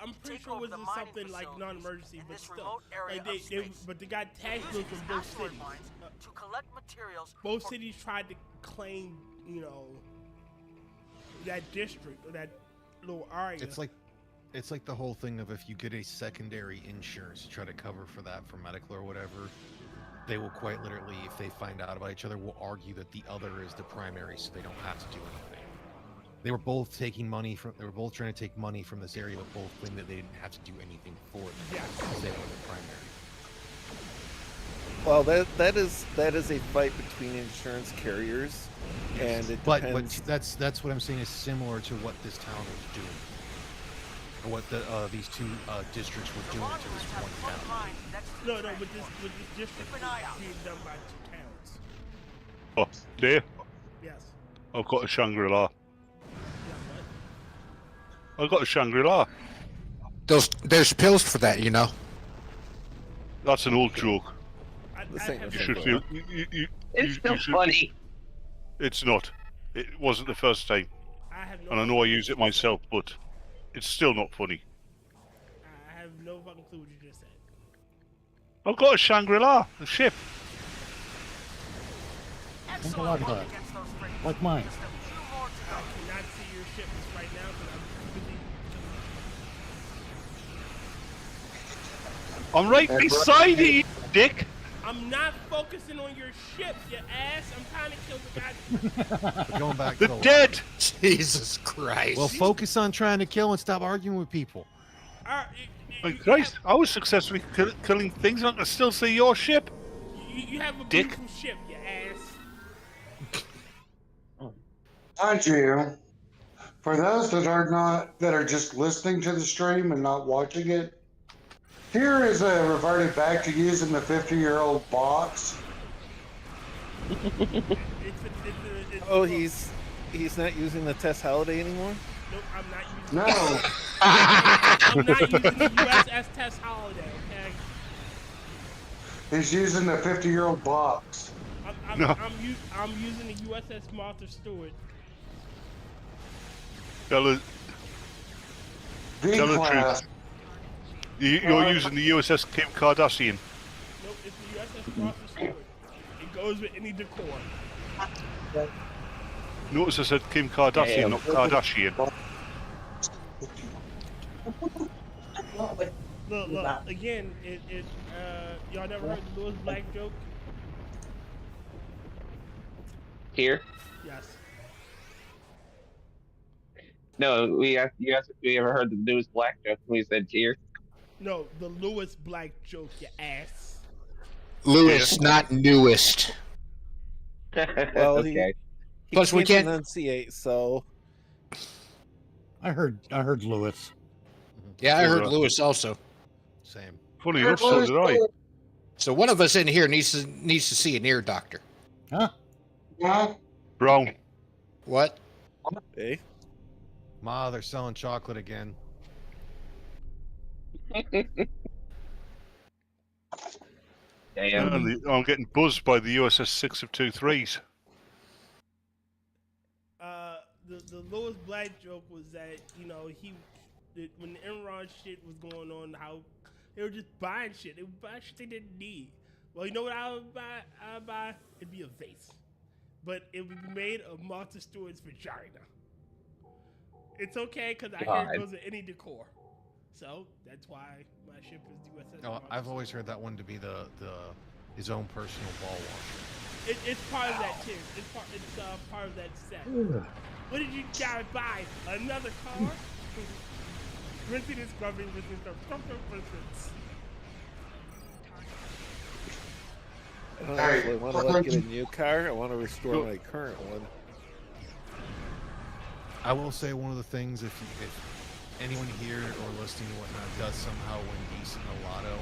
I'm pretty sure it was something like non-emergency, but still, but they got tax bills from both cities. Both cities tried to claim, that district or that little area. It's like the whole thing of if you get a secondary insurance to try to cover for that for medical or whatever, they will quite literally, if they find out about each other, will argue that the other is the primary, so they don't have to do anything. They were both taking money from. They were both trying to take money from this area, but both claimed that they didn't have to do anything for them because they were the primary. Well, that is a fight between insurance carriers, and it depends. But that's what I'm saying is similar to what this town was doing, or what these two districts were doing to this one town. No, but this district is being done by two towns. Oh, Dave? Yes. I've got a Shangri-La. I've got a Shangri-La. There's pills for that, That's an old joke. You should feel. It's still funny. It's not. It wasn't the first time. And I know I use it myself, but it's still not funny. I have no fucking clue what you just said. I've got a Shangri-La, a ship. Think a lot about it. Like mine. I cannot see your ship right now, but I'm right beside you, dick. I'm not focusing on your ship, you ass. I'm trying to kill the guy. We're going back The to dead. Jesus Christ. Well, focus on trying to kill and stop arguing with people. My Christ, I was successfully killing things. I can still see your ship. You have a dick. beautiful ship, you ass. Mind you, for those that are just listening to the stream and not watching it, here is reverted back to using the 50-year-old box. Oh, he's not using the Tess Holiday anymore? Nope, I'm not using No. I'm not using the USS Tess Holiday, okay? He's using the 50-year-old box. I'm using the USS Martha Stewart. Tell the truth. You're using the USS Kim Kardashian. Nope, it's the USS Martha Stewart. It goes with any decor. Notice I said Kim Kardashian, not Kardashian. Look, again, y'all never heard the Lewis Black joke? Here? Yes. No, you asked if we ever heard the Lewis Black joke when we said here. No, the Lewis Black joke, you ass. Lewis, not newest. Well, Okay. he Plus, we can't enunciate, so I heard Lewis. Yeah, I heard Lewis also. Same. Funny enough, so did I. So one of us in here needs to see an ear doctor. Huh? Yeah. Brown. What? Hey. Ma, they're selling chocolate again. And I'm getting buzzed by the USS 6 of 2 3s. The Lois Black joke was that when the Enron shit was going on, how they were just buying shit. They would buy shit they didn't need. Well, you know what I would buy? I'd buy it'd be a vase, but it would be made of Martha Stewart's vagina. It's okay because I hear it goes with any decor, so that's why my ship is the USS. Oh, I've always heard that one to be his own personal ball washer. It's part of that too. It's part of that set. What did you gotta buy? Another car? Rinsing and scrubbing with I don't actually want to get a new car. I want to restore my current one. I will say one of the things, if anyone here or listening or whatnot does somehow win decent in the lotto,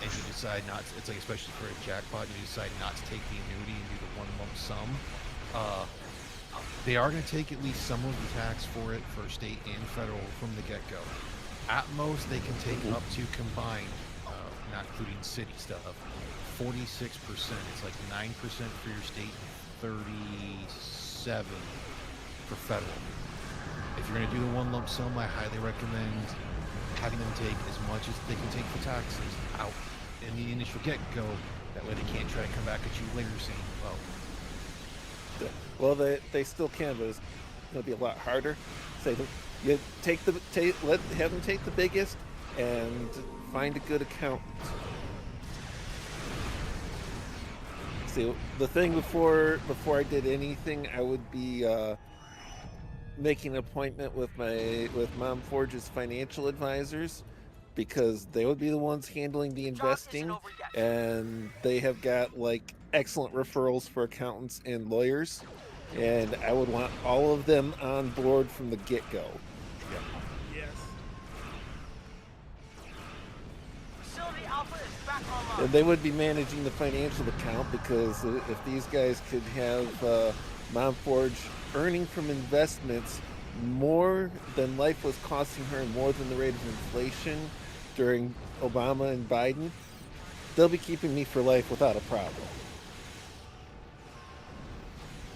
and you decide not to, it's like especially for a jackpot, you decide not to take the annuity and do the one lump sum, they are going to take at least some of the tax for it for state and federal from the get-go. At most, they can take up to combined, not including city stuff, 46%. It's like 9% for your state, 37 for federal. If you're going to do the one lump sum, I highly recommend having them take as much as they can take for taxes out in the initial get-go. That way they can't try to come back at you later saying, well, they still can, but it's going to be a lot harder. Say you have them take the biggest and find a good accountant. See, the thing before I did anything, I would be making an appointment with Mom Forge's financial advisors, because they would be the ones handling the investing, and they have got like excellent referrals for accountants and lawyers, and I would want all of them on board from the get-go. Yes. And they would be managing the financial account, because if these guys could have Mom Forge earning from investments more than life was costing her, and more than the rate of inflation during Obama and Biden, they'll be keeping me for life without a problem.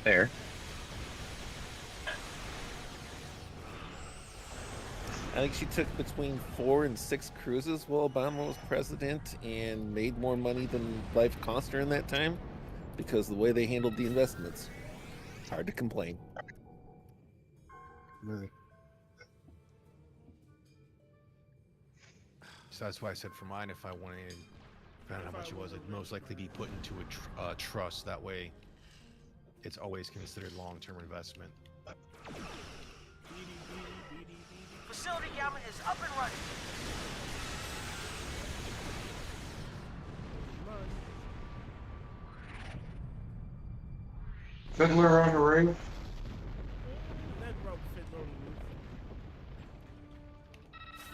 There. I think she took between 4 and 6 cruises while Obama was president, and made more money than life cost her in that time, because of the way they handled the investments. Hard to complain. Very. So that's why I said for mine, if I wanted, depending on how much it was, it'd most likely be put into a trust. That way, it's always considered long-term investment. Facility Gamma is up and running. Fiddler on the roof.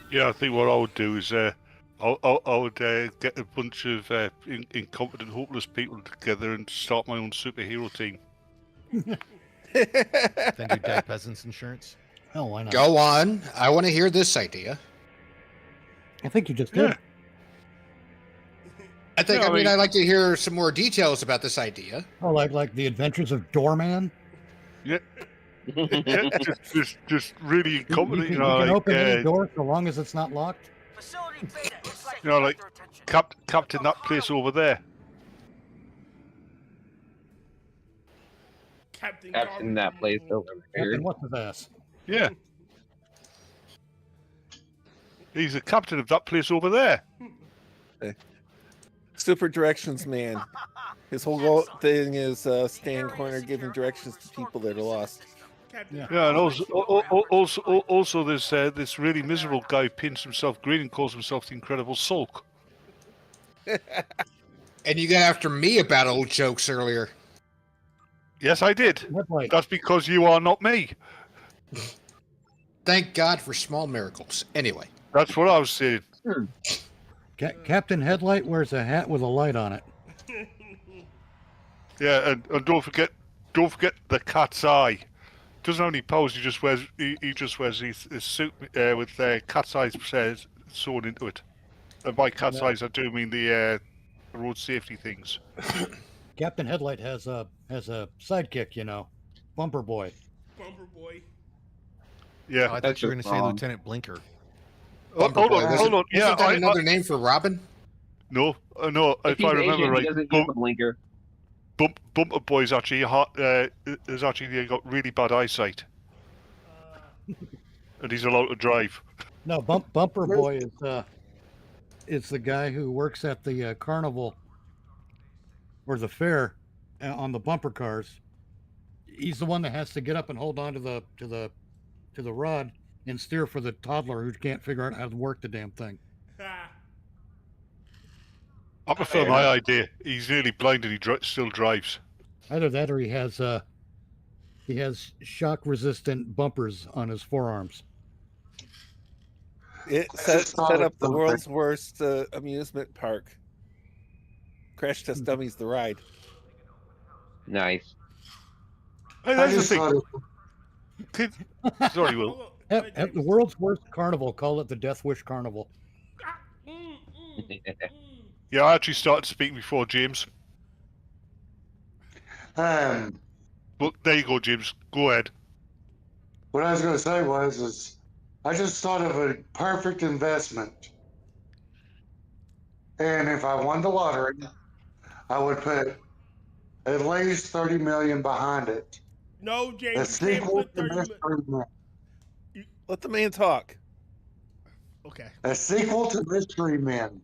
Yeah, I think what I would do is I would get a bunch of incompetent, hopeless people together and start my own superhero team. Then do dead peasants insurance. Hell, why not? Go on. I want to hear this idea. I think you just did. I think. Yeah, I mean, I'd like to hear some more details about this idea. Oh, like the Adventures of Doorman. Yeah. just really incompetent. You can open any door so long as it's not locked. Facility Beta is like Like captain that place over there. Captain that place over there. Captain what's his ass? Yeah. He's the captain of that place over there. Super directions man. His whole thing is staying corner, giving directions to people that are lost. Yeah, and also there's this really miserable guy who paints himself green and calls himself the Incredible Sulk. And you got after me about old jokes earlier. Yes, I did. That's because you are not me. Thank God for small miracles. Anyway. That's what I was saying. Captain Headlight wears a hat with a light on it. Yeah, and don't forget the cat's eye. Doesn't have any powers. He just wears his suit with cat's eyes sewn into it. And by cat's eyes, I do mean the road safety things. Captain Headlight has a sidekick, you know, Bumper Boy. Bumper Boy. Yeah, Oh, I thought you were going to say Lieutenant Blinker. Bumper hold Boy. on, hold on. Yeah, Isn't that another name for Robin? No, no. If I remember right, Blinker. Bumper Boy is actually got really bad eyesight, and he's allowed to drive. No, Bumper Boy is the guy who works at the carnival or the fair on the bumper cars. He's the one that has to get up and hold on to the rod and steer for the toddler who can't figure out how to work the damn thing. I prefer my idea. He's nearly blind and he still drives. Either that or he has shock resistant bumpers on his forearms. It set up the world's worst amusement park. Crash Test Dummies the ride. Nice. Hey, that's the thing. Sorry, Will. At the world's worst carnival, call it the Death Wish Carnival. Yeah, I actually started speaking before James. But there you go, James. Go ahead. what I was going to say is I just thought of a perfect investment. And if I won the lottery, I would put at least 30 million behind it. No, James. A sequel to Mystery Men. Let the man talk. Okay. A sequel to Mystery Men.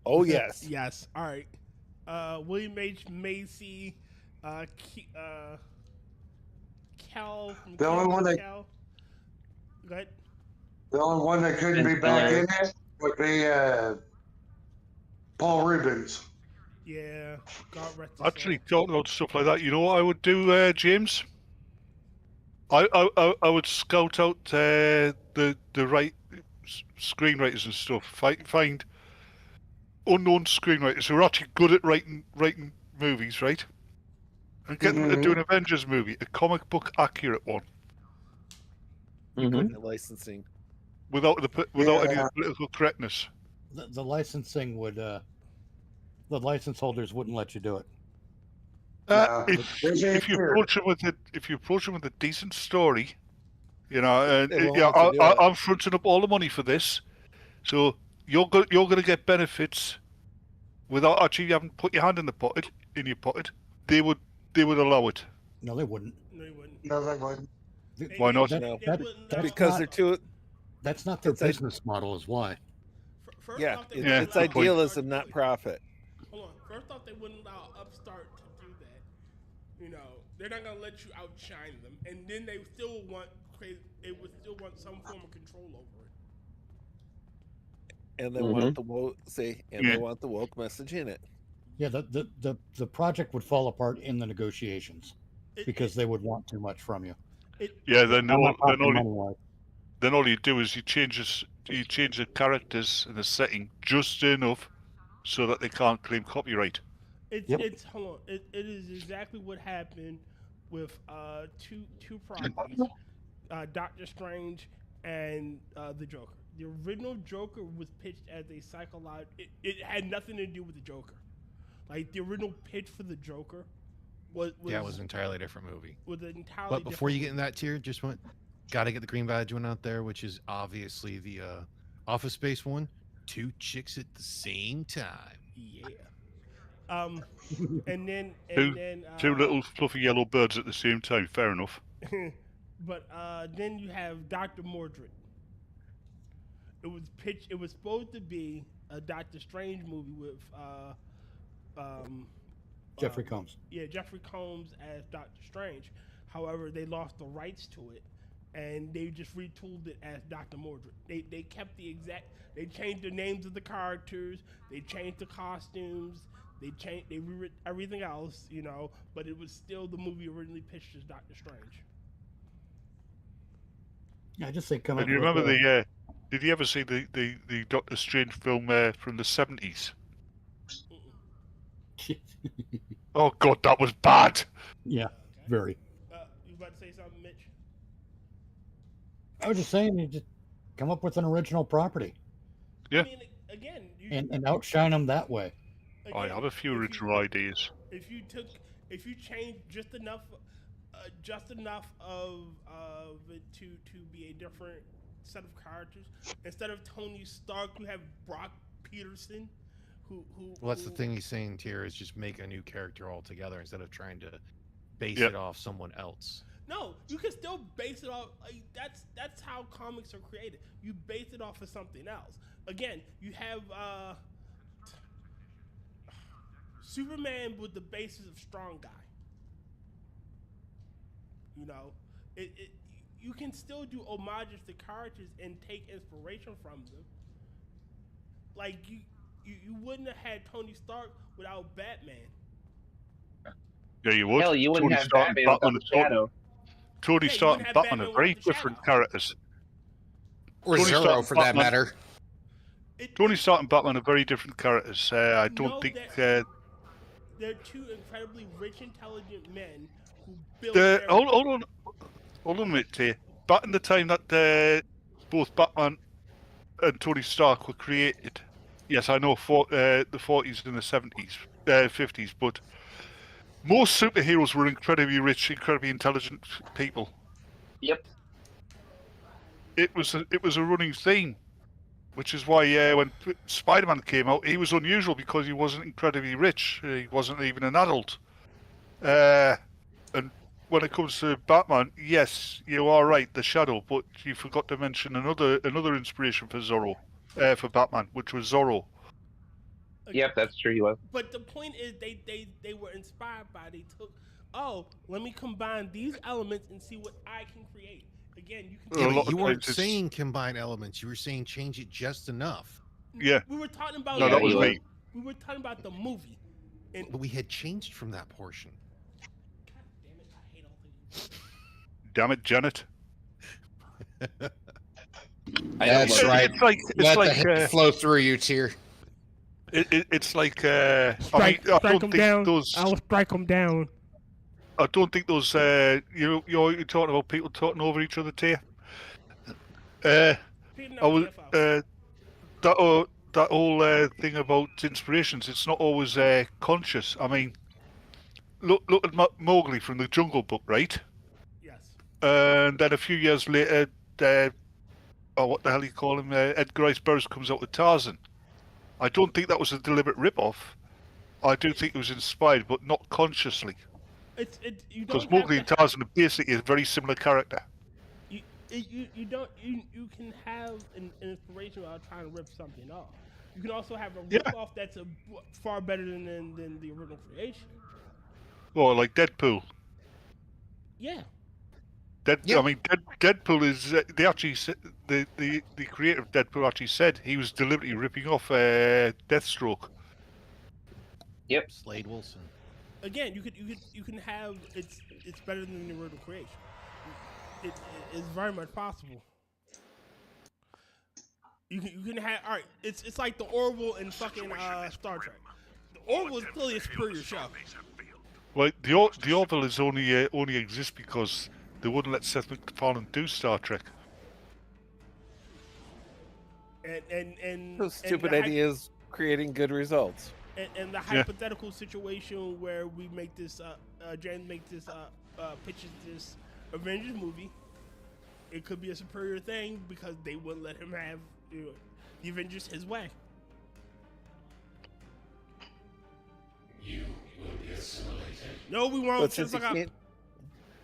Oh yes. Yes. All right. William H. Macy, Cal. The only one that Go ahead. the only one that couldn't be back in it would be Paul Rubens. Yeah. God rest his Actually, talking about stuff like that, you know what I would do, James? I would scout out the right screenwriters and stuff. Find unknown screenwriters who are actually good at writing movies, right? And get them to do an Avengers movie, a comic book accurate one. Licensing. Without any political correctness. The licensing would the license holders wouldn't let you do it. If you approach them with a decent story, you know, and They won't yeah, let you do it. I'm fronting up all the money for this, so you're going to get benefits without actually having put your hand in your pocket. They would allow it. No, they wouldn't. No, they wouldn't. No, they wouldn't. Why not? Because they're too. That's not their business model, is why. Yeah, it's idealism, not profit. Hold on. First off, they wouldn't allow Upstart to do that. You know, they're not gonna let you outshine them, and then they still want some form of control over it. And they want the woke they want the woke message in it. Yeah, the project would fall apart in the negotiations because they would want too much from you. Then all you do is you change the characters and the setting just enough so that they can't claim copyright. It's hold on. It is exactly what happened with two properties, Doctor Strange and the Joker. The original Joker was pitched as a psychological. It had nothing to do with the Joker. Like the original pitch for the Joker was it was an entirely different movie. But before you get in that tier, got to get the green badge one out there, which is obviously the Office Space one. 2 chicks at the same time. Yeah. And then two little fluffy yellow birds at the same time. Fair enough. But then you have Dr. Mordred. It was supposed to be a Doctor Strange movie with Jeffrey Combs. Yeah, Jeffrey Combs as Doctor Strange. However, they lost the rights to it, and they just retooled it as Dr. Mordred. They kept the exact. They changed the names of the characters. They changed the costumes. They rewrote everything else, you know. But it was still the movie originally pitched as Doctor Strange. Yeah, I just say come. And you remember the? Did you ever see the Doctor Strange film from the 70s? Oh God, that was bad. Yeah, very. You about to say something, Mitch? I was just saying, you just come up with an original property. Yeah. I mean, again, and outshine them that way. I have a few original ideas. If you changed just enough of it to be a different set of characters, instead of Tony Stark, you have Brock Peterson, who. Well, that's the thing he's saying here is just make a new character altogether instead of trying to base it off someone else. No, you can still base it off. Like, that's how comics are created. You base it off of something else. Again, you have Superman with the basis of strong guy. You know, you can still do homages to characters and take inspiration from them. Like you wouldn't have had Tony Stark without Batman. Yeah, you would. Hell, you wouldn't have Batman without the Shadow. Tony Stark and Batman are very different characters. Or Zorro, for that matter. Tony Stark and Batman are very different characters. I don't think... they're two incredibly rich, intelligent men who built... Hold on a minute here. Back in the time that both Batman and Tony Stark were created, yes, I know the 40s and the 70s, 50s, but most superheroes were incredibly rich, incredibly intelligent people. Yep. It was a running theme, which is why when Spider-Man came out, he was unusual because he wasn't incredibly rich. He wasn't even an adult. And when it comes to Batman, yes, you are right, the Shadow, but you forgot to mention another inspiration for Zorro, for Batman, which was Zorro. Yep, that's true. He was. But the point is, they were inspired by. They took, let me combine these elements and see what I can create. Again, you can. Yeah, you weren't saying combine elements. You were saying change it just enough. Yeah. We were talking about. No, that was me. We were talking about the movie. But we had changed from that portion. God damn it! I hate all things. Damn it, Janet. That's right. Let the hate flow through you, Tyr. It's like strike them down. I'll strike them down. I don't think those you're talking about people talking over each other, Tyr. That whole thing about inspirations, it's not always conscious. I mean, look at Mowgli from the Jungle Book, right? Yes. And then a few years later, what the hell you call him? Edgar Rice Burroughs comes out with Tarzan. I don't think that was a deliberate rip-off. I do think it was inspired, but not consciously. Because Mowgli and Tarzan are basically a very similar character. You can have an inspiration without trying to rip something off. You can also have a rip-off that's far better than the original creation. Well, like Deadpool. Yeah. I mean, Deadpool is they actually the creator of Deadpool actually said he was deliberately ripping off Deathstroke. Yep. Slade Wilson. Again, you can have it's better than the original creation. It is very much possible. You can have It's like the Orville in fucking Star Trek. The Orville is clearly a superior show. Well, the Orville is only exists because they wouldn't let Seth MacFarlane do Star Trek. And those stupid ideas creating good results. And the hypothetical situation where we make this, James pitches this Avengers movie, it could be a superior thing because they wouldn't let him have the Avengers his way. You will be assimilated. No, we won't. But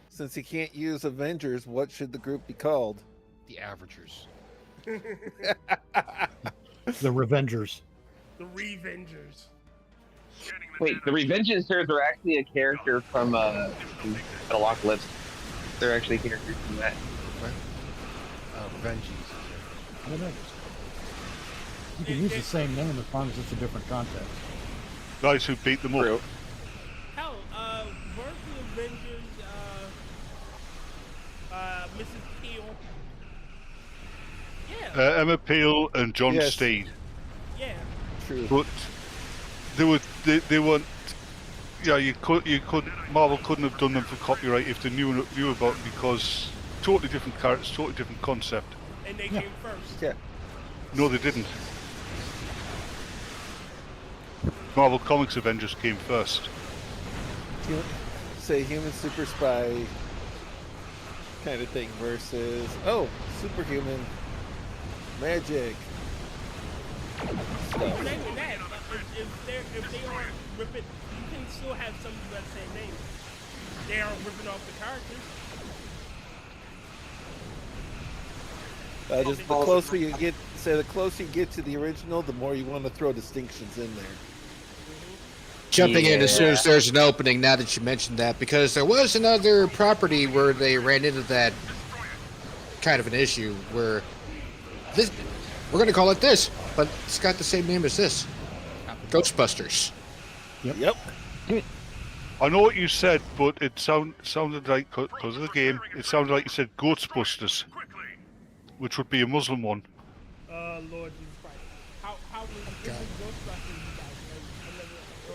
since he can't use Avengers, what should the group be called? The Averagers. The Revengers. The Revengers. Wait, the Revengers are actually a character from Metalocalypse. They're actually characters from that. Revengees. You can use the same name as long as it's a different context. Guys who beat them up. Hell, weren't the Avengers, Mrs. Peel? Yeah. Emma Peel and John Yes. Steed. Yeah. True. But they weren't. Yeah, you couldn't. Marvel couldn't have done them for copyright if they knew about it, because totally different characters, totally different concept. And they came first. Yeah. No, they didn't. Marvel Comics Avengers came first. Say human super spy kind of thing versus superhuman magic. Not even that. If they aren't ripping, you can still have some of that same name. They aren't ripping off the characters. Just the closer you get, the closer you get to the original, the more you want to throw distinctions in there. Jumping in as soon as there's an opening, now that you mentioned that, because there was another property where they ran into that kind of an issue where this, we're going to call it this, but it's got the same name as this, Ghostbusters. Yep. I know what you said, but it sounded like, because of the game, it sounded like you said Ghostbusters, which would be a Muslim one. Lord Jesus Christ. How was this Ghostbusters?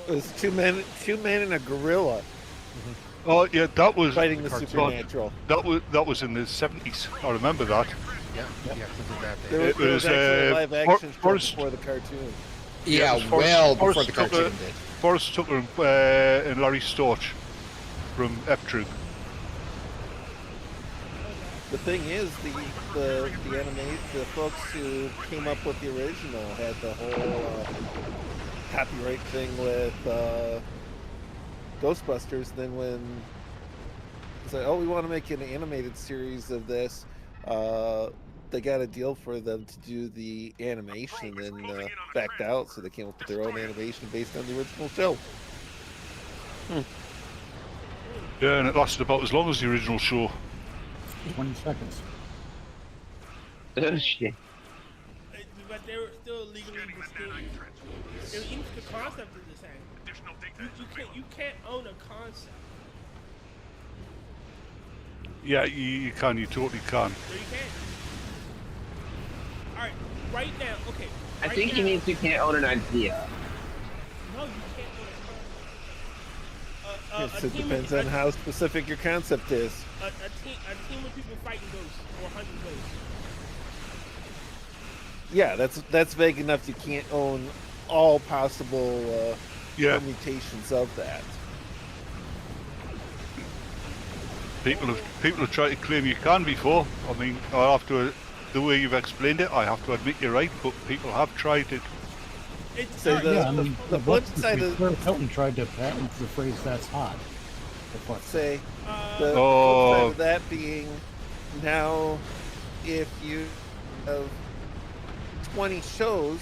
It was two men and a gorilla. Oh yeah, that was fighting the supernatural. That was in the 70s. I remember that. Yeah. There was actually a live action show before the cartoon. Yeah, well before the cartoon did. Forrest Tucker and Larry Storch from F-Troop. The thing is, the folks who came up with the original had the whole copyright thing with Ghostbusters. Then when it's like, we want to make an animated series of this, they got a deal for them to do the animation and backed out, so they came up with their own animation based on the original show. Yeah, and it lasted about as long as the original show. 20 seconds. Oh shit. But they were still legally distinct. Even the concept is the same. You can't own a concept. Yeah, you can. You totally can. No, you can't. All right, right now, okay. I think he means you can't own an idea. No, you can't own a concept. It depends on how specific your concept is. A team of people fighting ghosts or hunting ghosts. Yeah, that's vague enough. You can't own all possible permutations of that. People have tried to claim you can before. I mean, I have to. The way you've explained it, I have to admit you're right. But people have tried it. The flip side of Hilton tried to patent the phrase "that's hot." the flip side of that being, now if you have 20 shows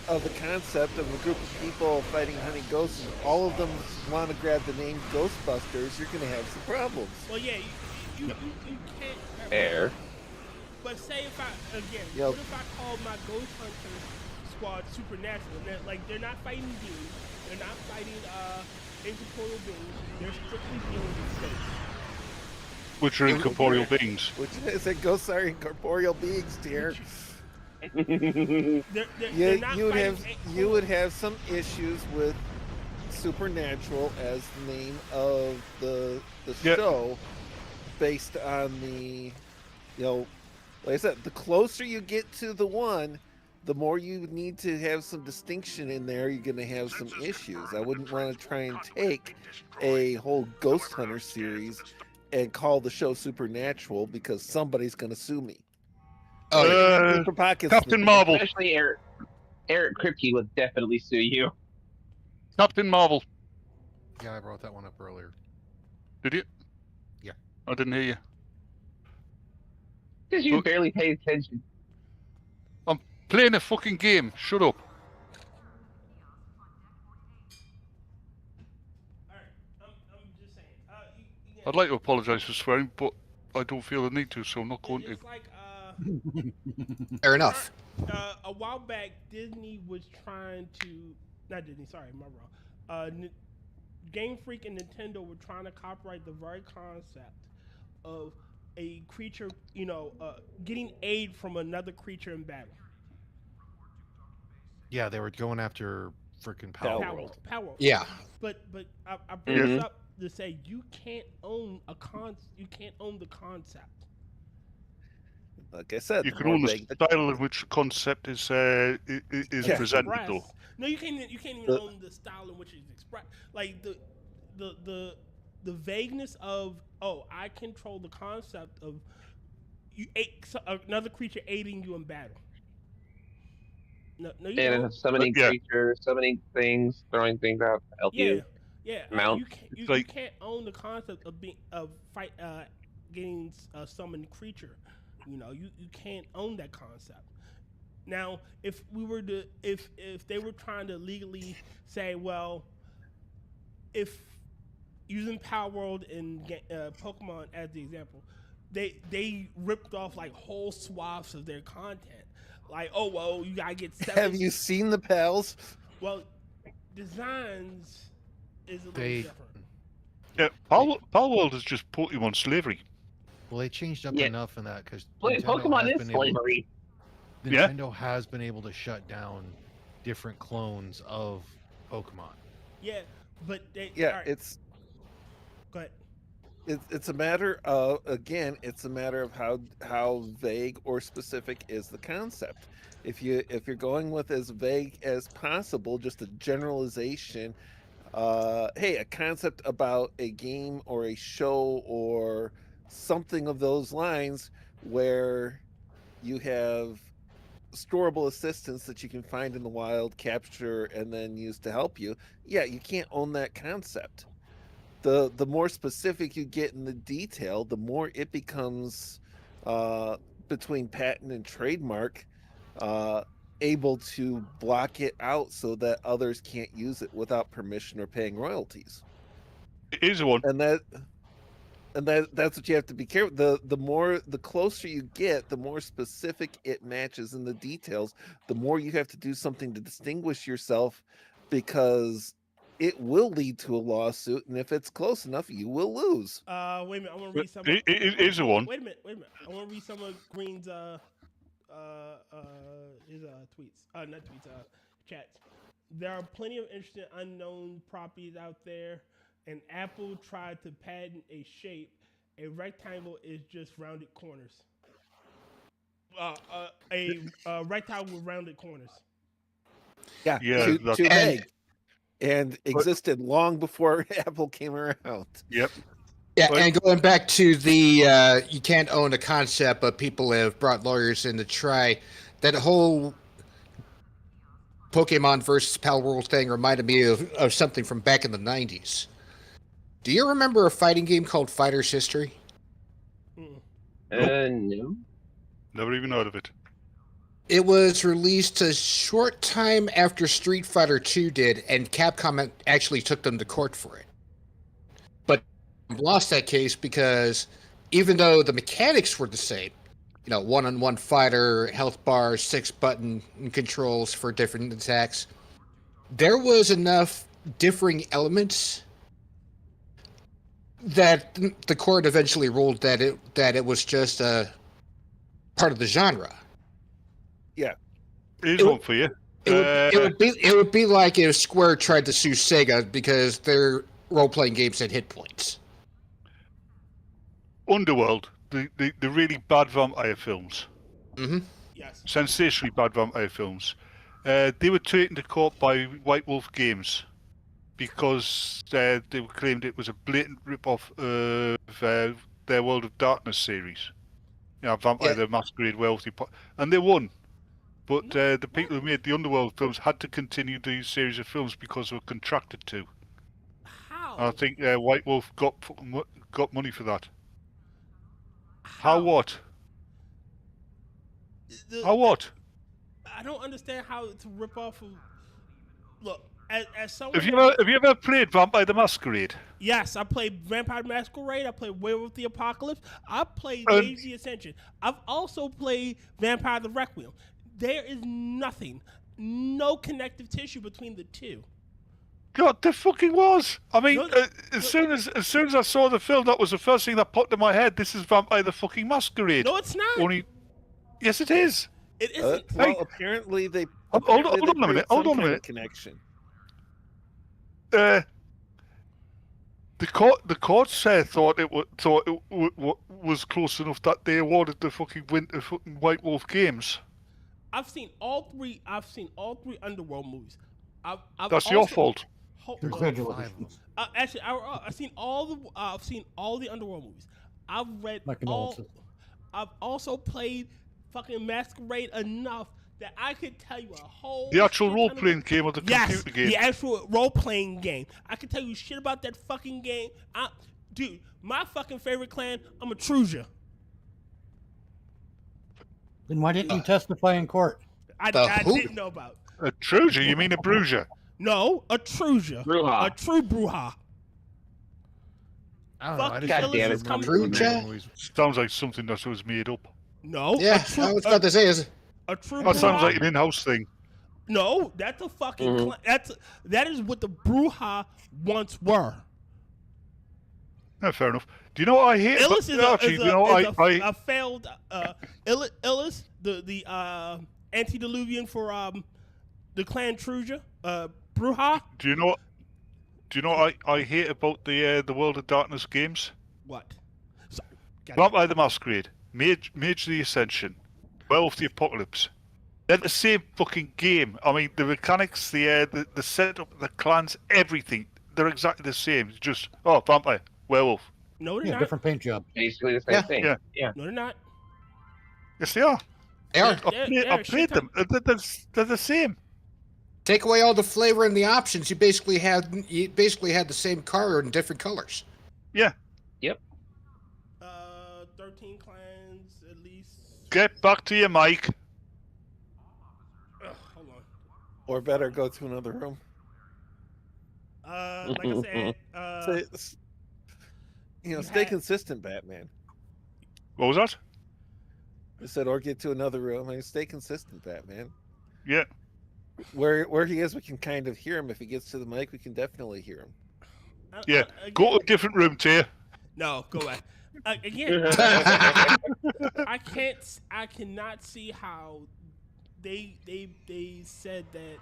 of the concept of a group of people fighting hunting ghosts, and all of them want to grab the name Ghostbusters, you're going to have some problems. Well, yeah, you can't. Air. But say if I what if I call my Ghost Hunter squad supernatural? They're not fighting demons, they're not fighting incorporeal beings. They're strictly dealing with space. Which are incorporeal beings. Which is that ghosts are incorporeal beings, dear. You would have some issues with supernatural as the name of the show, based on the, like I said, the closer you get to the one, the more you need to have some distinction in there. You're going to have some issues. I wouldn't want to try and take a whole Ghost Hunter series and call the show Supernatural, because somebody's going to sue me. Captain Marvel. Especially Eric Kripke would definitely sue you. Captain Marvel. Yeah, I brought that one up earlier. Did you? Yeah. I didn't hear you. Because you barely pay attention. I'm playing a fucking game. Shut up. I'd like to apologise for swearing, but I don't feel the need to, so I'm not going to. It's like Fair enough. A while back, Disney was trying to not Disney. Sorry, am I wrong? Game Freak and Nintendo were trying to copyright the very concept of a creature, getting aid from another creature in battle. Yeah, they were going after freaking Power World. Yeah. But I bring this up to say you can't own you can't own the concept. Like I said, you can own the style in which the concept is presented, though. No, you can't even own the style in which it's expressed. Like the vagueness of I control the concept of another creature aiding you in battle. No, you don't. Summoning creatures, summoning things, throwing things out to help you. Yeah, mount. You can't own the concept of getting a summoned creature. You can't own that concept. Now, if they were trying to legally say, well, if using Power World and Pokemon as the example, they ripped off like whole swaths of their content. Like, oh well, you gotta get 7. Have you seen the pals? Well, designs is a little different. Yeah, Power World is just Pokemon slavery. Well, they changed up enough in that because Pokemon is slavery. Nintendo has been able to shut down different clones of Pokemon. Yeah, but it's. Go ahead. It's a matter of it's a matter of how vague or specific is the concept. If you're going with as vague as possible, just a generalization, a concept about a game or a show or something of those lines where you have storable assistants that you can find in the wild, capture, and then use to help you. Yeah, you can't own that concept. The more specific you get in the detail, the more it becomes between patent and trademark able to block it out so that others can't use it without permission or paying royalties. It is one. And that's what you have to be careful. The closer you get, the more specific it matches in the details, the more you have to do something to distinguish yourself, because it will lead to a lawsuit, and if it's close enough, you will lose. Wait a minute, I want to read some. It is a one. Wait a minute. I want to read some of Green's his tweets. Not tweets. Chats. There are plenty of interesting unknown properties out there, and Apple tried to patent a shape. A rectangle is just rounded corners. A rectangle with rounded corners. Yeah, too vague. And existed long before Apple came around. Yep. Yeah, and going back to the you can't own a concept, but people have brought lawyers in to try that whole Pokemon versus Pal World thing reminded me of something from back in the 90s. Do you remember a fighting game called Fighter's History? No. Never even heard of it. It was released a short time after Street Fighter II did, and Capcom actually took them to court for it. But lost that case because even though the mechanics were the same, one-on-one fighter, health bars, 6-button controls for different attacks, there was enough differing elements that the court eventually ruled that it was just a part of the genre. Yeah, here's one for you. It would be like if Square tried to sue Sega because their role-playing games had hit points. Underworld, the really bad vampire films. Mm-hmm. Yes. Sensationally bad vampire films. They were taken to court by White Wolf Games because they claimed it was a blatant rip-off of their World of Darkness series. Vampire the Masquerade Wealthy, and they won. But the people who made the Underworld films had to continue the series of films because they were contracted to. How? And I think White Wolf got money for that. How what? How what? I don't understand how to rip off of. Look, as someone. Have you ever played Vampire the Masquerade? Yes, I played Vampire the Masquerade. I played Werewolf the Apocalypse. I played Age of the Ascension. I've also played Vampire the Requiem. There is nothing, no connective tissue between the two. God, there fucking was. I mean, as soon as I saw the film, that was the first thing that popped in my head. This is Vampire the fucking Masquerade. No, it's not. Yes, it is. It isn't. Well, apparently they. Hold on a minute. Hold on a minute. Connection. The courts thought it was close enough that they awarded the fucking win to fucking White Wolf Games. I've seen all three Underworld movies. That's your fault. Congratulations. Actually, I've seen all the Underworld movies. I've read all. I've also played fucking Masquerade enough that I could tell you a whole. The actual role-playing game or the computer game? The actual role-playing game. I could tell you shit about that fucking game. Dude, my fucking favorite clan, I'm a Truja. Then why didn't you testify in court? I didn't know about. A Truja? You mean a Bruiser? No, a Truja. Bruja. A true Bruja. I don't know. I God damn it, Truja? Sounds like something that was made up. No. Yeah, I was about to say is. A true. That sounds like an in-house thing. No, that's a fucking. That is what the Bruja once were. Yeah, fair enough. Do you know what I hate? Illis is I a failed Illis, the antediluvian for the clan Truja, Bruja. Do you know what I hate about the World of Darkness games? What? Vampire the Masquerade, Mage the Ascension, Werewolf the Apocalypse. They're the same fucking game. I mean, the mechanics, the setup, the clans, everything. They're exactly the same. It's just vampire, werewolf. No, they're not. Different paint job. Basically the same thing. Yeah. No, they're not. Yes, they are. They are. I played them. They're the same. Take away all the flavor and the options. You basically had the same car in different colors. Yeah. Yep. 13 clans at least. Get back to your mic. Hold on. Or better, go to another room. Like I said, stay consistent, Batman. What was that? I said, or get to another room. I mean, stay consistent, Batman. Yeah. Where he is, we can kind of hear him. If he gets to the mic, we can definitely hear him. Yeah. Go to a different room, Tyr. No, go back. Again, I cannot see how they said that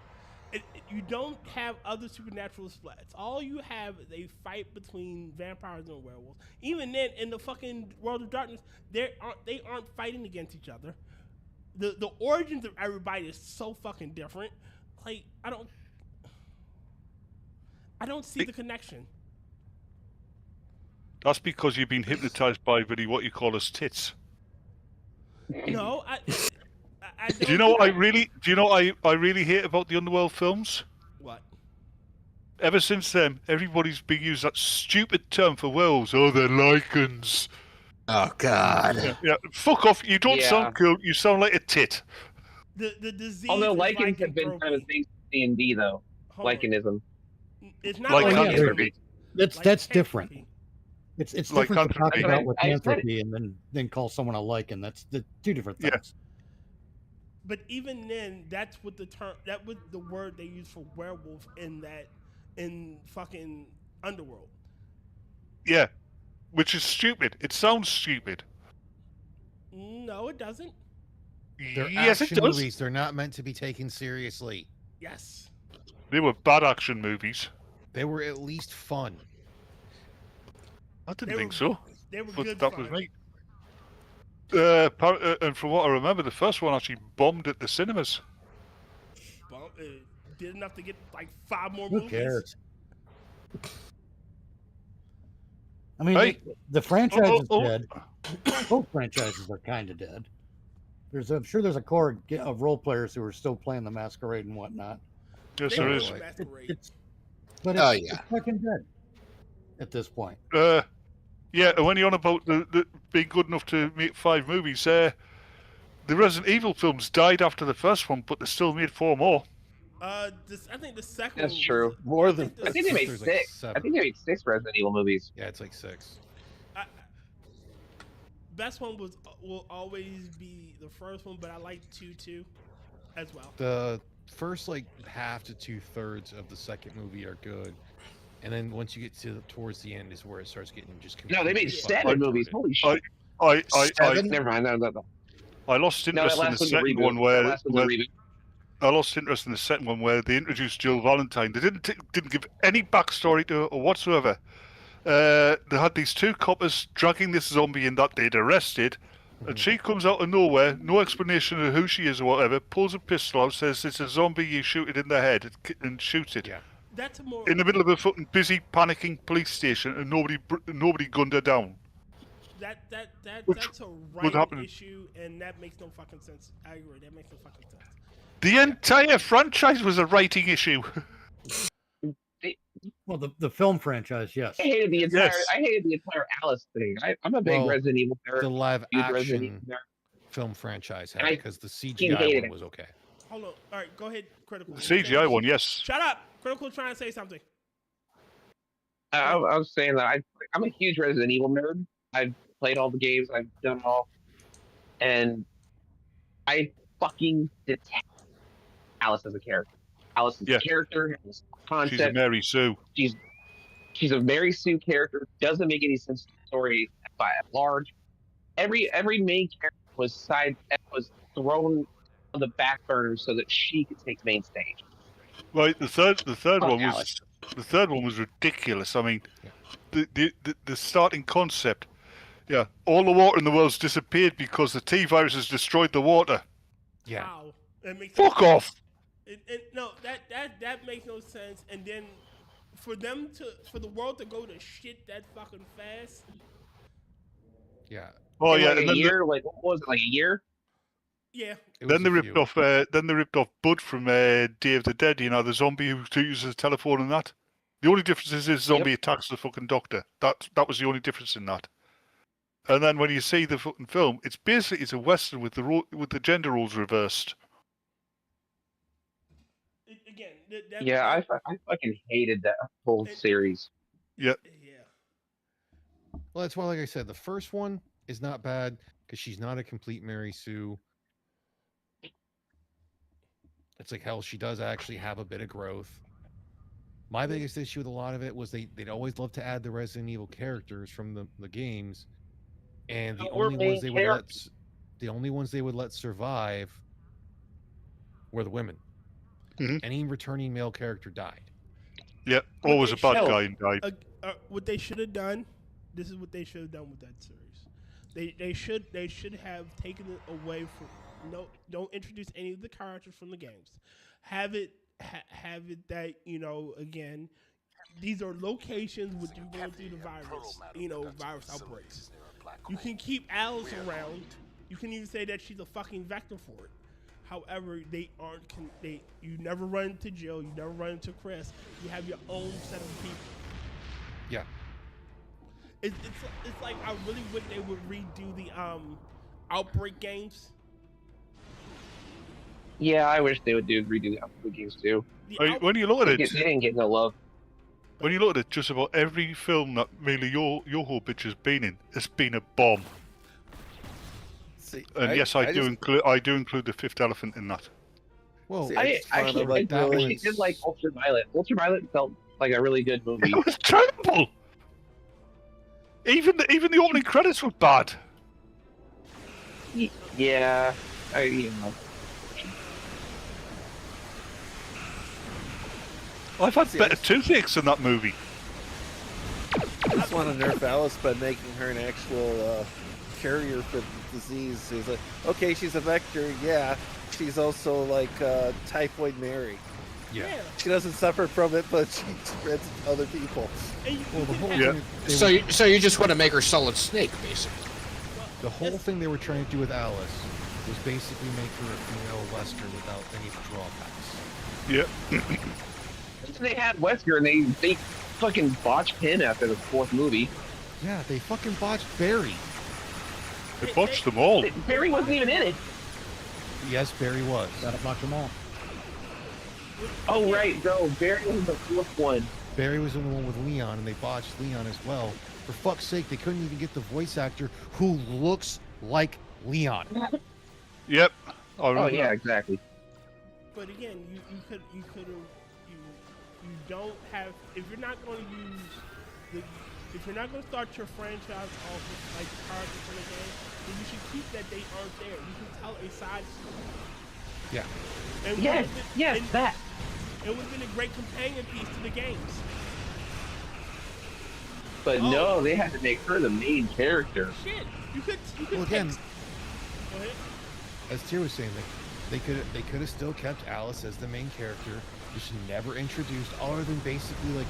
you don't have other supernatural splats. All you have is a fight between vampires and werewolves. Even then, in the fucking World of Darkness, they aren't fighting against each other. The origins of everybody is so fucking different. Like I don't see the connection. That's because you've been hypnotized by what you call as tits. No, I do you know what I really hate about the Underworld films? What? Ever since then, everybody's been using that stupid term for werewolves. Oh, they're lichens. Oh God. Yeah, fuck off. You don't sound cool. You sound like a tit. The disease. Although lichens have been kind of things in D&D though. Lichenism. It's not lycanthropy. That's different. It's different to talk Lycanthropy. about lycanthropy and then call someone a lichen. That's the two different things. Yeah. But even then, that's what that was the word they used for werewolf in fucking Underworld. Yeah, which is stupid. It sounds stupid. No, it doesn't. They're Yes, it action does. movies. They're not meant to be taken seriously. Yes. They were bad action movies. They were at least fun. I didn't think so. They were But good that fun. was right. And from what I remember, the first one actually bombed at the cinemas. Did enough to get like 5 more Who movies. cares? I mean, the franchise is dead. Both franchises are kind of dead. I'm sure there's a core of role players who are still playing the Masquerade and whatnot. Yes, there is. It's fucking dead at this point. Yeah, and when you're on about the being good enough to make 5 movies, the Resident Evil films died after the first one, but they still made 4 more. I think the second. That's one true. was- More than I think they made There's 6. like I think they made 6 Resident Evil movies. Yeah, it's like 6. Best one will always be the first one, but I like 2 too, as well. The first like half to 2/3 of the second movie are good, and then once you get to towards the end is where it starts getting just. No, they made completely 7 movies. Holy shit! Never mind. No. I lost interest in the second one where I lost interest in the second one where they introduced Jill Valentine. They didn't give any backstory to her or whatsoever. They had these 2 coppers dragging this zombie in that they'd arrested, and she comes out of nowhere, no explanation of who she is or whatever, pulls a pistol out, says it's a zombie, you shoot it in the head, and shoots it. Yeah. That's more in the middle of a fucking busy, panicking police station, and nobody gunned her down. That's a would right happen. issue, and that makes no fucking sense. I agree. That makes no fucking sense. The entire franchise was a writing issue. Well, the film franchise, yes. I hated the entire Alice thing. I'm a big Resident Evil nerd. The live Huge Resident action Evil nerd. film franchise had And I it because the hated CGI one it. was okay. Hold on. All right, go ahead, Critical. The CGI one, yes. Shut up. Critical trying to say something. I was saying that I'm a huge Resident Evil nerd. I've played all the games. I've done it all. And I fucking detest Alice as a character. Alice's character, his concept. She's a Mary Sue. She's a Mary Sue character. Doesn't make any sense to the story by at large. Every main character was thrown on the back burner so that she could take the main stage. Right, the third one Alice. was the third one was ridiculous. I mean, the starting concept, all the water in the world's disappeared because the T virus has destroyed the water. Yeah. Wow. That makes Fuck off. No, that makes no sense. And then for the world to go to shit that fucking fast. Yeah. Oh In yeah, like and a then year. Like what was it? Like a year? Yeah. Then they ripped off. Then they ripped off Bud from Day of the Dead. You know, the zombie who uses a telephone and that. The only difference is this zombie attacks the fucking doctor. That was the only difference in that. And then when you see the fucking film, it's a western with the gender roles reversed. I fucking hated that whole series. Yeah. Well, that's why, like I said, the first one is not bad because she's not a complete Mary Sue. It's like, hell, she does actually have a bit of growth. My biggest issue with a lot of it was they'd always love to add the Resident Evil characters from the games, and the only ones they would let survive were the women. Mm-hmm. Any returning male character died. Yeah, always a bad guy and died. What they should have done. This is what they should have done with that series. They should have taken it away from don't introduce any of the characters from the games. Have it that again, these are locations where you're going through the virus, virus outbreaks. You can keep Alice around. You can even say that she's a fucking vector for it. However, they aren't. You never run into Jill. You never run into Chris. You have your own set of people. Yeah. It's like I really wish they would redo the Outbreak games. Yeah, I wish they would redo the Outbreak games too. When you look at it, they didn't get no love. When you look at it, just about every film that Mila Jovovich bitch has been in has been a bomb. See, and I do include the Fifth Elephant in that. Well, I actually did like Ultraviolet. Ultraviolet felt like a really good movie. It was terrible. Even the opening credits were bad. Yeah, I've had better toothaches in that movie. I just want to nerf Alice by making her an actual carrier for the disease. She's like, okay, she's a vector, yeah. She's also like Typhoid Mary. Yeah. She doesn't suffer from it, but she spreads it to other people. Well, the whole thing, So you just want to make her Solid Snake, basically. The whole thing they were trying to do with Alice was basically make her a female Wesker without any drawbacks. Yep. They had Wesker and they fucking botched him after the fourth movie. Yeah, they fucking botched Barry. They botched them all. Barry wasn't even in it. Yes, Barry was. Gotta botch them all. Oh right, no, Barry was the fourth one. Barry was in the one with Leon, and they botched Leon as well. For fuck's sake, they couldn't even get the voice actor who looks like Leon. Yep. Oh yeah, exactly. But again, you don't have, if you're not going to use if you're not going to start your franchise off with like characters in the game, then you should keep that they aren't there. You can tell a side story. Yeah. And Yes, that. It would have been a great companion piece to the games. But no, they had to make her the main character. Shit, you could Well, again, Go ahead. as Tyr was saying, they could have still kept Alice as the main character. Just never introduced, other than basically like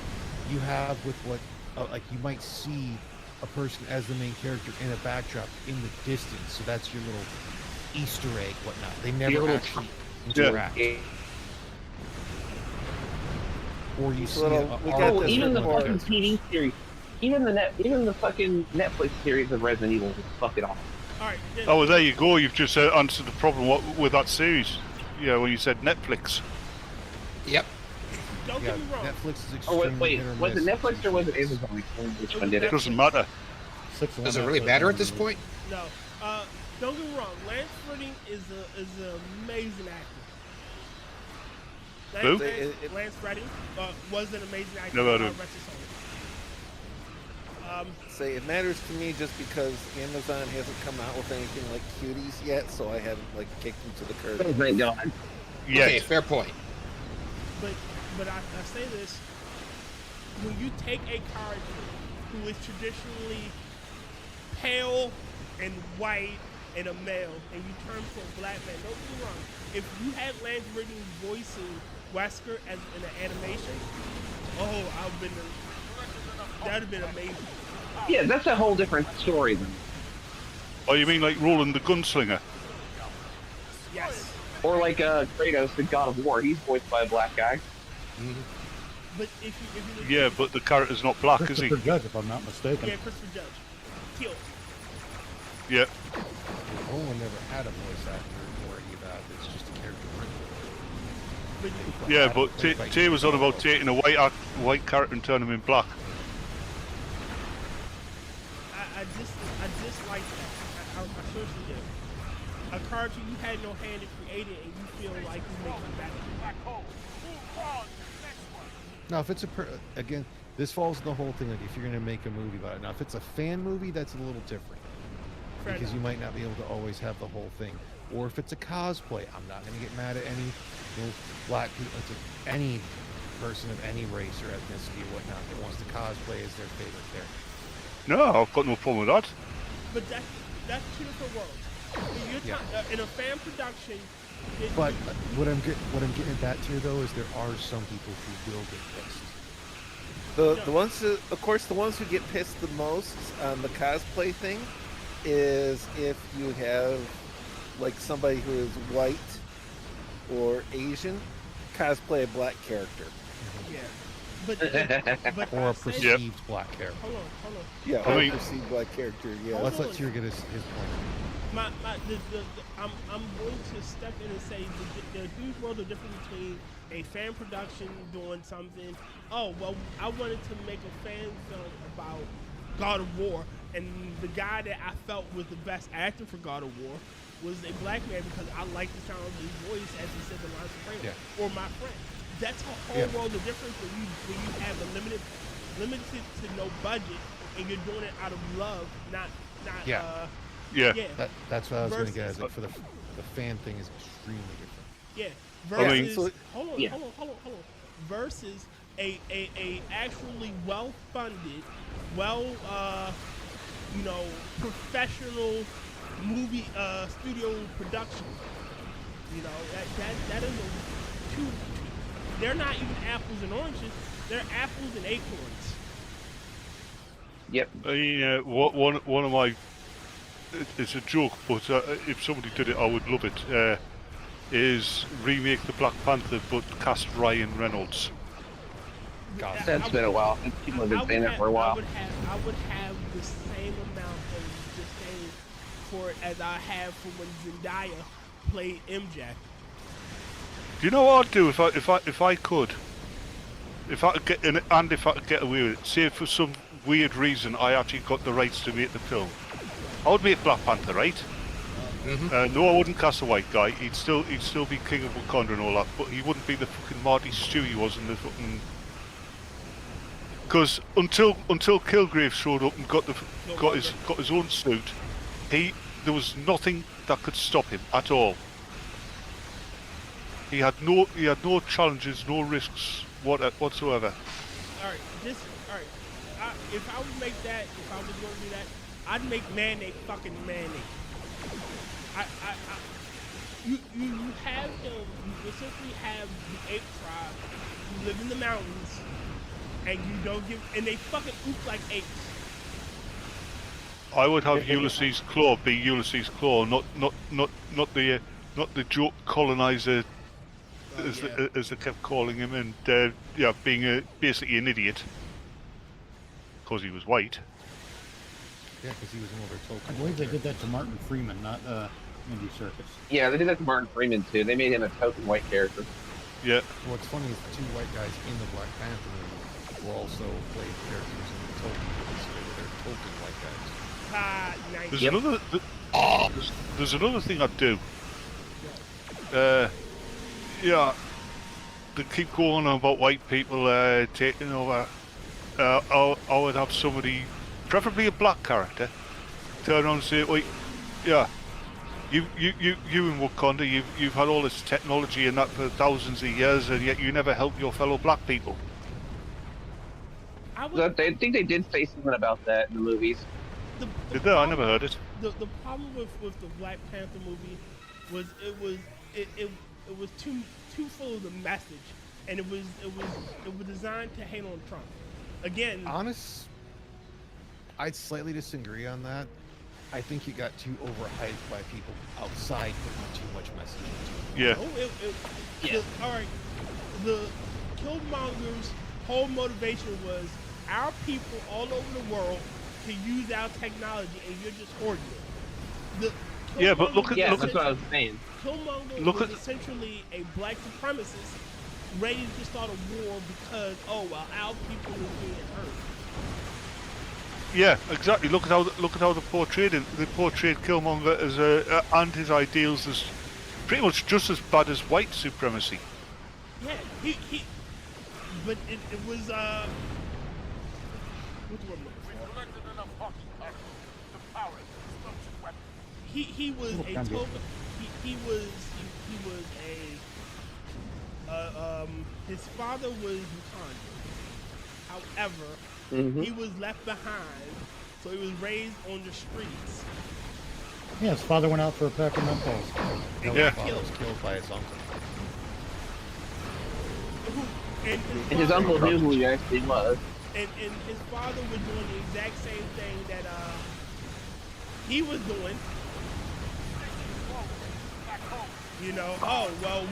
you have with what like you might see a person as the main character in a backdrop in the distance. So that's your little Easter egg, whatnot. They never actually interact. Or you see even the fucking TV series, even the fucking Netflix series of Resident Evil was fucking awesome. Alright. Oh, well, there you go. You've just answered the problem with that series. Yeah, when you said Netflix. Yep. Don't get me wrong. Netflix is Oh extremely wait, hit or was it miss. Netflix or was it Amazon? Which one did it? Doesn't matter. Does it really matter at this point? No. Don't get me wrong. Lance Freding is an amazing actor. Who? Lance Freding was an amazing actor. Never heard of him. Say it matters to me just because Amazon hasn't come out with anything like Cuties yet, so I haven't like kicked them to the curb. Oh, thank God. Okay, fair point. But I say this: when you take a character who is traditionally pale and white and a male, and you turn to a black man, don't get me wrong. If you had Lance Freding voicing Wesker as in an animation, that'd have been amazing. Yeah, that's a whole different story then. Oh, you mean like Roland the Gunslinger? Yes. Or like Kratos, the God of War. He's voiced by a black guy. But if you Yeah, but the character's not black, is he? Christopher Judge, if I'm not mistaken. Yeah, Christopher Judge. Killed. Yeah. Roland never had a voice actor or any of that. It's just a character. Yeah, but Tyr was on about taking a white character and turning him in black. I dislike that. I seriously do. A character you had no hand in creating, and you feel like you make it back. Now, if it's again, this falls in the whole thing. Like, if you're going to make a movie about it, now if it's a fan movie, that's a little different because you might not be able to always have the whole thing. Or if it's a cosplay, I'm not going to get mad at any black people, any person of any race or ethnicity or whatnot that wants to cosplay as their favorite character. No, I've got no problem with that. But that's two different worlds. In a fan production. But what I'm getting at that too, though, is there are some people who will get pissed. The ones who, of course, the ones who get pissed the most on the cosplay thing is if you have like somebody who is white or Asian cosplay a black character. Yeah. But or a perceived black character. Hold on. Yeah, or a perceived black character. Yeah. Let's let Tyr get his point. I'm going to step in and say the huge world of difference between a fan production doing something. Oh well, I wanted to make a fan film about God of War, and the guy that I felt was the best actor for God of War was a black man because I liked the sound of his voice as he said the lines of Kratos or my friend. That's a whole world of difference when you have a limited to no budget and you're doing it out of love, not. That's what I was going to get at. For the fan thing is extremely different. Yeah. Versus, hold on. Versus a actually well-funded, professional movie studio production. You know that is a two. They're not even apples and oranges. They're apples and acorns. Yep. One of my, it's a joke, but if somebody did it, I would love it. Is remake the Black Panther, but cast Ryan Reynolds. That's been a while. People have been saying that for a while. I would have the same amount of disdain for it as I have for when Zendaya played MJ. Do you know what I'd do if I could get in, and if I could get away with it? Say for some weird reason I actually got the rights to make the film. I would make Black Panther, right? No, I wouldn't cast a white guy. He'd still be King of Wakanda and all that, but he wouldn't be the fucking Marty Stew he was in the fucking. Because until Kilgrave showed up and got his own suit, there was nothing that could stop him at all. He had no challenges, no risks whatsoever. Alright, if I would make that, if I was going to do that, I'd make mayonnaise fucking mayonnaise. You have him, you essentially have the ape tribe who live in the mountains, and you don't give, and they fucking oop like apes. I would have Ulysses Claw be Ulysses Claw, not the joke colonizer, as they kept calling him, and being basically an idiot because he was white. Yeah, because he was an older Tolkien. I believe they did that to Martin Freeman, not Andy Serkis. Yeah, they did that to Martin Freeman too. They made him a token white character. Yeah. What's funny is the two white guys in the Black Panther movie were also played characters in the Tolkien movies, so they're Tolkien white guys. Nice. There's another thing I'd do. They keep going on about white people taking over. I would have somebody, preferably a black character, turn around and say, "Wait, yeah, you in Wakanda, you've had all this technology and that for thousands of years, and yet you never helped your fellow black people." I think they did say something about that in the movies. Did they? I never heard it. The problem with the Black Panther movie was it was too full of the message, and it was designed to hate on Trump. Again, I'd slightly disagree on that. I think it got too overhyped by people outside putting too much message into it. Yeah. Alright, the Killmonger's whole motivation was our people all over the world to use our technology, and you're just hoarding it. But look at that's what I was saying. Killmonger was essentially a black supremacist ready to start a war because our people are being hurt. Yeah, exactly. Look at how they portrayed him. They portrayed Killmonger as and his ideals as pretty much just as bad as white supremacy. Yeah, he but it was what's the word I'm looking for? He was a total. He was his father was Wakanda. However, he was left behind, so he was raised on the streets. Yeah, his father went out for a pack of Mentos. He was killed by his uncle. And his uncle knew who he actually was. And his father was doing the exact same thing that he was doing. You know,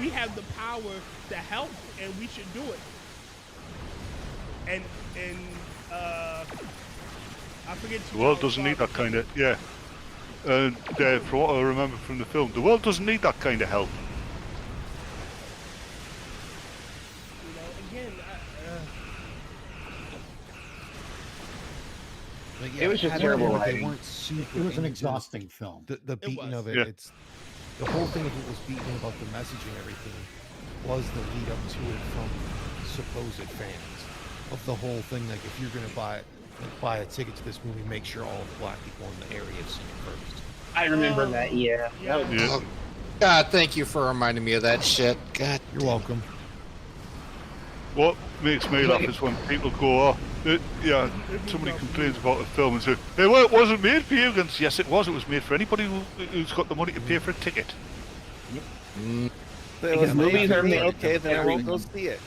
we have the power to help, and we should do it. And I forget. The world doesn't need that kind of And from what I remember from the film, the world doesn't need that kind of help. You know, again, it was just terrible. They weren't super. It was an exhausting film. The beating of it. It's the whole thing of it was beating about the messaging and everything was the lead up to it from supposed fans of the whole thing. Like, if you're gonna buy a ticket to this movie, make sure all the black people in the area have seen it first. I remember that. Yeah. That was Oh, God, thank you for reminding me of that shit. God, you're welcome. What makes me laugh is when people go, somebody complains about a film and say, "Hey, well, it wasn't made for you." And yes, it was. It was made for anybody who's got the money to pay for a ticket. Those movies are made. Okay, then I won't go see it.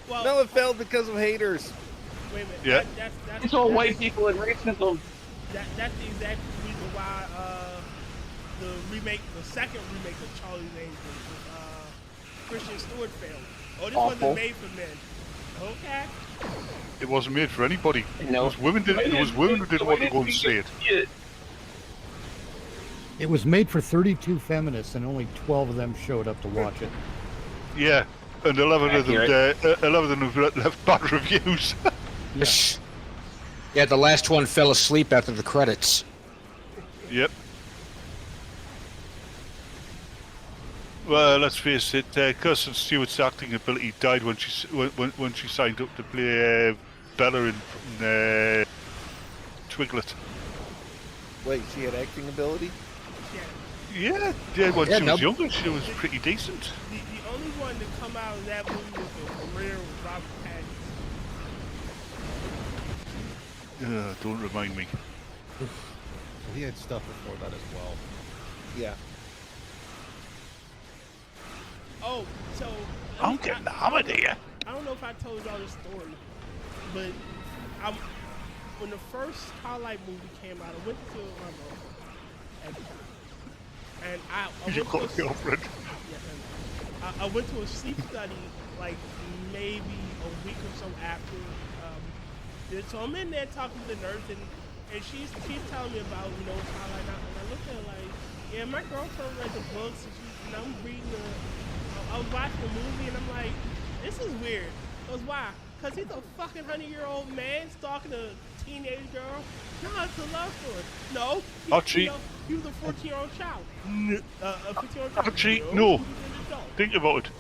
Well, No, it failed because of haters. wait a minute. Yeah. That's it's all white people and racism. That's the exact reason why the second remake of Charlie's Angels with Christian Stewart failed. Oh, this wasn't made for men. Okay. It wasn't made for anybody. No. It was women who didn't want to go and see it. It was made for 32 feminists, and only 12 of them showed up to watch it. Yeah, and 11 of them, Accurate. 11 of them have left bad reviews. Yeah, the last one fell asleep after the credits. Yep. Well, let's face it. Kirsten Stewart's acting ability died when she signed up to play Bella in Twiglet. Wait, she had acting ability? Yeah, when she was younger, she was pretty decent. The only one to come out of that movie was a career with Robert Pattinson. Don't remind me. He had stuff before that as well. Yeah. Oh, so I'm getting hammered here. I don't know if I told y'all this story, but when the first Twilight movie came out, I went to and I You got a girlfriend. I went to a sleep study like maybe a week or so after. So I'm in there talking to the nurse, and she's telling me about Twilight, and I looked at her like, yeah, my girlfriend read the books, and I'm reading I was watching the movie, and I'm like, this is weird. Because why? Because he's a fucking 100-year-old man stalking a teenage girl? No, it's a love story. No, he was a 14-year-old child. A 15-year-old child. Actually, no. no. He was an adult. Think about it.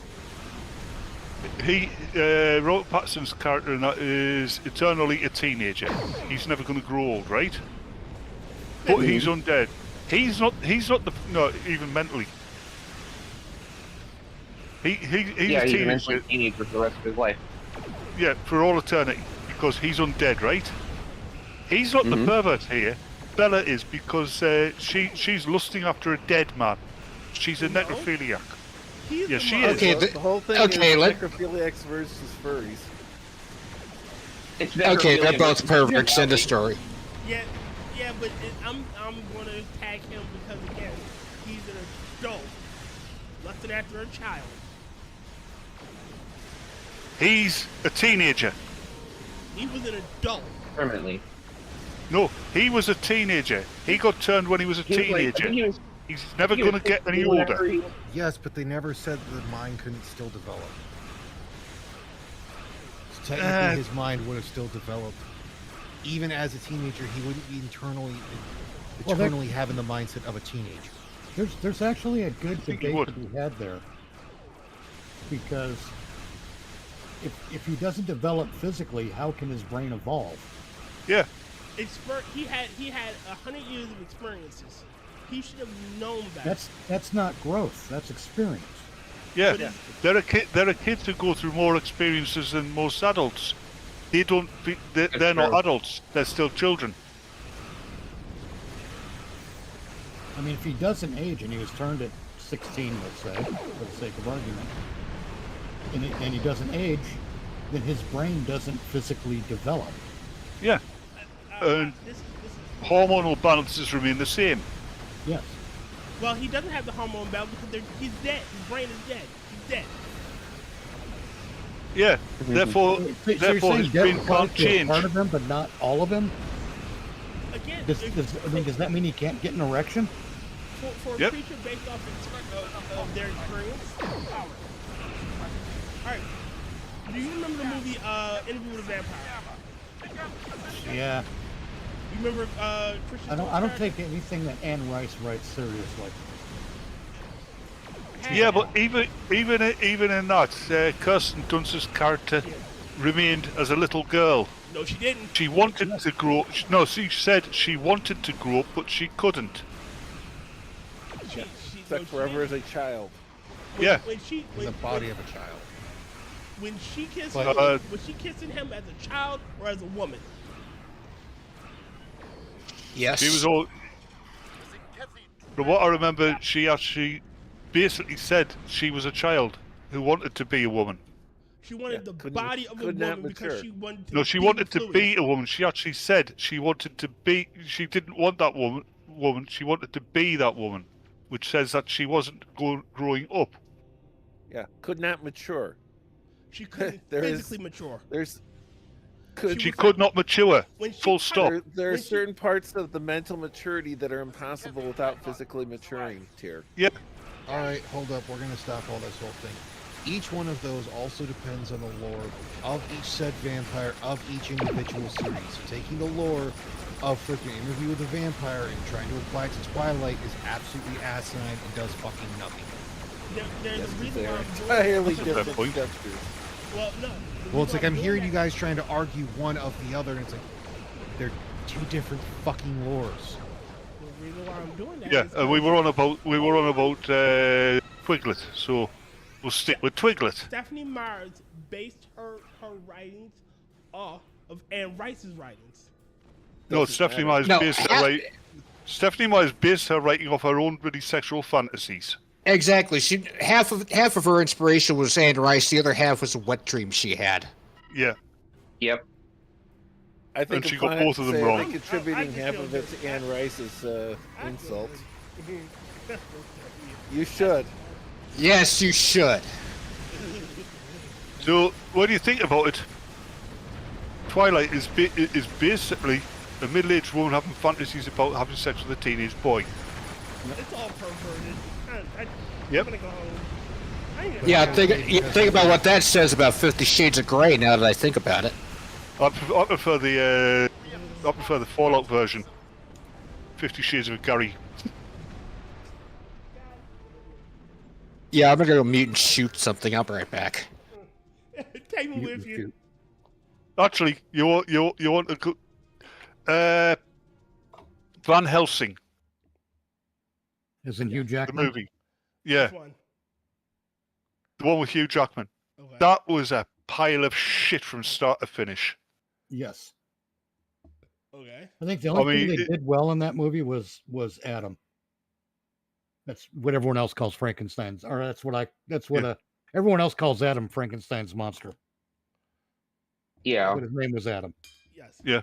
Robert Pattinson's character in that is eternally a teenager. He's never going to grow old, right? But he's undead. He's not even mentally. He's a teenager. Teenager for the rest of his life. Yeah, for all eternity, because he's undead, right? He's not the pervert here. Bella is, because she's lusting after a dead man. She's a necrophiliac. Yeah, she is. Okay, the whole thing is necrophiliacs versus furries. Okay, they're both perverts in the story. Yeah, but I'm going to tag him because, again, he's an adult lusting after a child. He's a teenager. He was an adult. Permanently. No, he was a teenager. He got turned when he was a teenager. He's never going to get any older. Yes, but they never said the mind couldn't still develop. So technically, his mind would have still developed. Even as a teenager, he wouldn't be eternally having the mindset of a teenager. There's actually a good debate to be had there, because if he doesn't develop physically, how can his brain evolve? Yeah. He had 100 years of experiences. He should have known better. That's not growth. That's experience. Yeah. There are kids who go through more experiences than most adults. They're not adults. They're still children. I mean, if he doesn't age, and he was turned at 16, let's say, for the sake of argument, and he doesn't age, then his brain doesn't physically develop. Yeah. Hormonal balances remain the same. Yes. Well, he doesn't have the hormone balance because he's dead. His brain is dead. He's dead. Yeah. Therefore his brain can't change. Part of him, but not all of him. Again, does that mean he can't get an erection? For a creature based off of their experience. All right. Do you remember the movie Interview with a Vampire? Yeah. You remember Christian? I don't take anything that Anne Rice writes seriously. Yeah, but even in that, Kirsten Dunst's character remained as a little girl. No, she didn't. She wanted to grow. No, she said she wanted to grow up, but she couldn't. Except forever as a child. In the body of a child. When she kissed him, was she kissing him as a child or as a woman? Yes. She was all. From what I remember, she actually basically said she was a child who wanted to be a woman. She wanted the body of a woman because she wanted to. No, she wanted to be a woman. She actually said she wanted to be. She didn't want that woman. She wanted to be that woman, which says that she wasn't growing up. Yeah, could not mature. She couldn't physically mature. She could not mature. Full stop. There are certain parts of the mental maturity that are impossible without physically maturing, Tyr. Yep. All right, hold up. We're going to stop all this whole thing. Each one of those also depends on the lore of each said vampire of each individual series. So taking the lore of freaking Interview with the Vampire and trying to apply it to Twilight is absolutely asinine and does fucking nothing. There's a reason why I'm doing entirely it. different textures. Well, no. Well, it's like I'm hearing you guys trying to argue one of the other, and it's like they're two different fucking lores. The reason why I'm doing that Yeah, is we were on about Twiglet, so we'll stick with Twiglet. Stephanie Myers based her writings off of Anne Rice's writings. No, Stephanie Myers based her writing off her own bloody sexual fantasies. Exactly. She half of her inspiration was Anne Rice. The other half was a wet dream she had. Yeah. Yep. I think And she got both of them wrong. I think attributing half of it to Anne Rice is insult. You should. Yes, you should. So, what do you think about it? Twilight is basically a middle-aged woman having fantasies about having sex with a teenage boy. It's all perverted. Yep. I'm gonna go home. Yeah, think about what that says about 50 Shades of Grey. Now that I think about it, I prefer the Fallout version. 50 Shades of Gary. yeah, I'm gonna go mute and shoot something. I'll be right back. Take me with you. Actually, you want to go? Van Helsing. Isn't Hugh The Jackman? movie. Yeah. Which one? The one with Hugh Jackman. Okay. That was a pile of shit from start to finish. Yes. Okay. I think the only thing they did well in that movie was Adam. That's what everyone else calls Frankenstein's, or everyone else calls Adam Frankenstein's monster. Yeah. But his name was Adam. Yes. Yeah.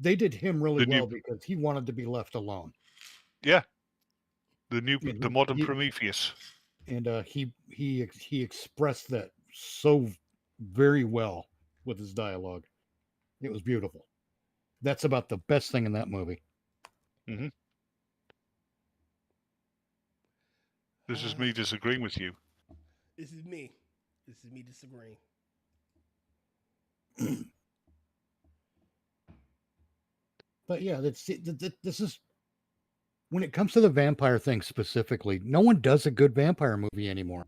They did him really well because he wanted to be left alone. Yeah. The modern Prometheus. And he expressed that so very well with his dialogue. It was beautiful. That's about the best thing in that movie. Mm-hmm. This is me disagreeing with you. This is me disagreeing. But yeah, this is when it comes to the vampire thing specifically, no one does a good vampire movie anymore.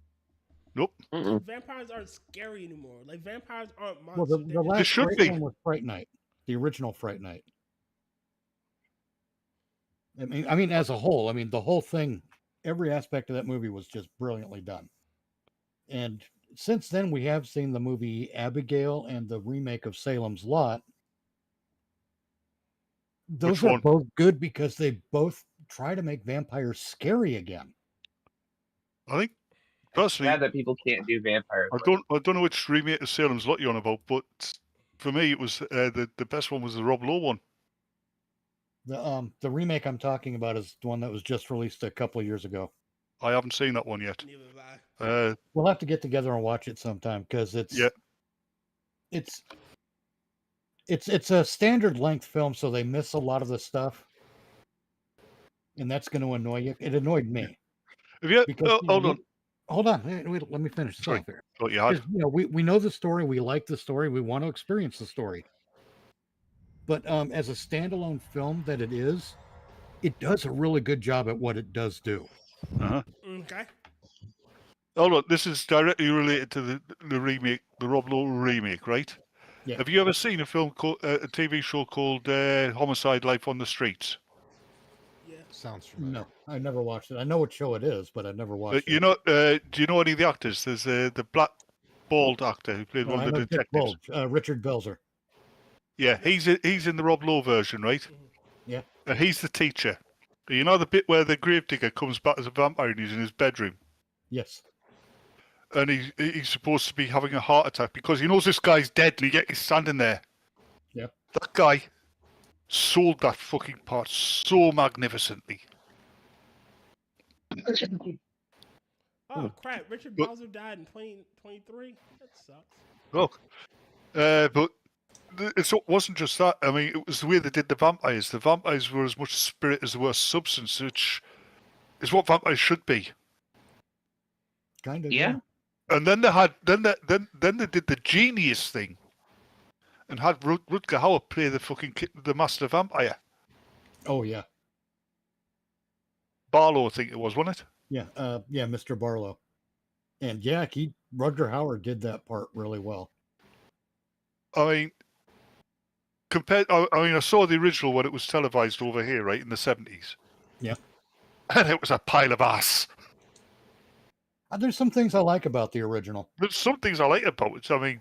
Nope. Vampires aren't scary anymore. Like vampires aren't Well, monsters. the last great one was Fright Night, the original Fright Night. I mean, as a whole, the whole thing, every aspect of that movie was just brilliantly done. And since then, we have seen the movie Abigail and the remake of Salem's Lot. Those are both good because they both try to make vampires scary again. I think personally, Glad that people can't do vampires. I don't know which remake of Salem's Lot you're on about, but for me, it was the best one was the Rob Lowe one. The remake I'm talking about is the one that was just released a couple of years ago. I haven't seen that one yet. We'll have to get together and watch it sometime because it's a standard length film, so they miss a lot of the stuff, and that's going to annoy you. It annoyed me. Have you? Because, hold on. Wait, let me finish. Sorry. We know the story. We like the story. We want to experience the story. But as a standalone film that it is, it does a really good job at what it does do. Uh-huh. Okay. Oh look, this is directly related to the remake, the Rob Lowe remake, right? Yeah. Have you ever seen a film called a TV show called Homicide: Life on the Streets? Yeah. Sounds familiar. No, I never watched it. I know what show it is, but I never watched You it. know, do you know any of the actors? There's the black bald actor who played one I of the know Dick detectives. Bulge, Richard Belzer. Yeah, he's in the Rob Lowe version, right? Yeah. He's the teacher. You know the bit where the gravedigger comes back as a vampire and he's in his bedroom? Yes. And he's supposed to be having a heart attack because he knows this guy's deadly, yet he's standing there. Yeah. That guy sold that fucking part so magnificently. Oh crap! Richard Belzer died in 2023. That sucks. Look, but it wasn't just that. I mean, it was the way they did the vampires. The vampires were as much spirit as they were substance, which is what vampires should be. Kind of. Yeah. And then they did the genius thing, and had Rutger Hauer play the master vampire. Oh yeah. Barlow, I think it was, wasn't it? Yeah, Mr. Barlow. And yeah, Rutger Hauer did that part really well. I mean, I saw the original when it was televised over here, right, in the 70s. Yeah. And it was a pile of ass. There's some things I like about the original. There's some things I like about it. I mean,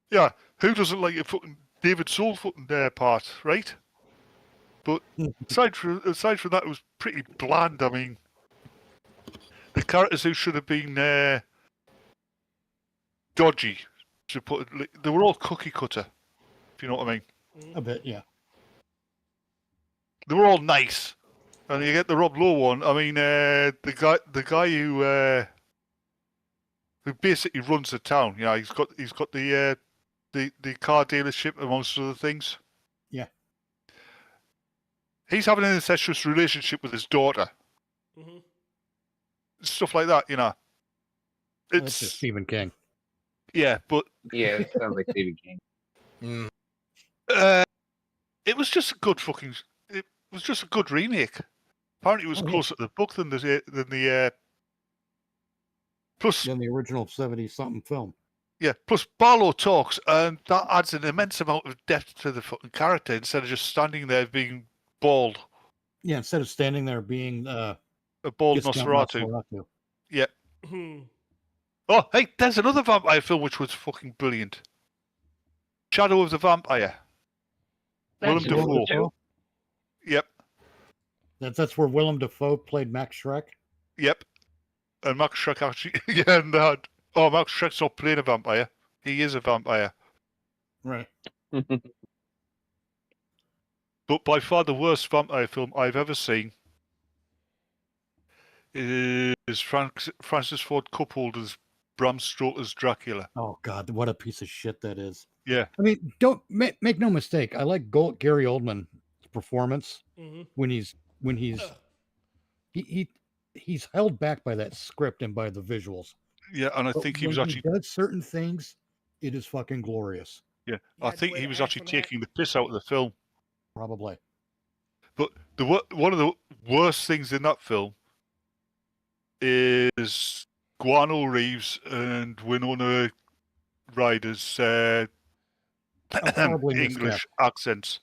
yeah, who doesn't like a fucking David Soul part, right? But aside from that, it was pretty bland. I mean, the characters who should have been dodgy, to put it, they were all cookie cutter, if you know what I mean. A bit, yeah. They were all nice, and you get the Rob Lowe one. I mean, the guy who basically runs the town. You know, he's got the car dealership amongst other things. Yeah. He's having an incestuous relationship with his daughter. Mm-hmm. Stuff like that, you know. It's just Stephen King. Yeah, but yeah, it sounds like Stephen King. It was just a good fucking. It was just a good remake. Apparently, it was closer to the book than the. Plus, than the original 70-something film. Yeah, plus Barlow talks, and that adds an immense amount of depth to the fucking character instead of just standing there being bald. Yeah, instead of standing there being a bald Nosferatu. Yeah. Oh, hey, there's another vampire film which was fucking brilliant. Shadow of the Vampire. Willem Dafoe. Yep. That's where Willem Dafoe played Max Schreck. Yep. And Max Schreck actually, Max Schreck's not playing a vampire. He is a vampire. Right. But by far the worst vampire film I've ever seen is Francis Ford Coppola's Bram Stoker's Dracula. Oh God, what a piece of shit that is. Yeah. I mean, don't make no mistake. I like Gary Oldman's performance when he's held back by that script and by the visuals. Yeah, and I think he was actually does certain things. It is fucking glorious. Yeah, I think he was actually taking the piss out of the film. Probably. But one of the worst things in that film is Guano Reeves and Winona Ryder's English accents.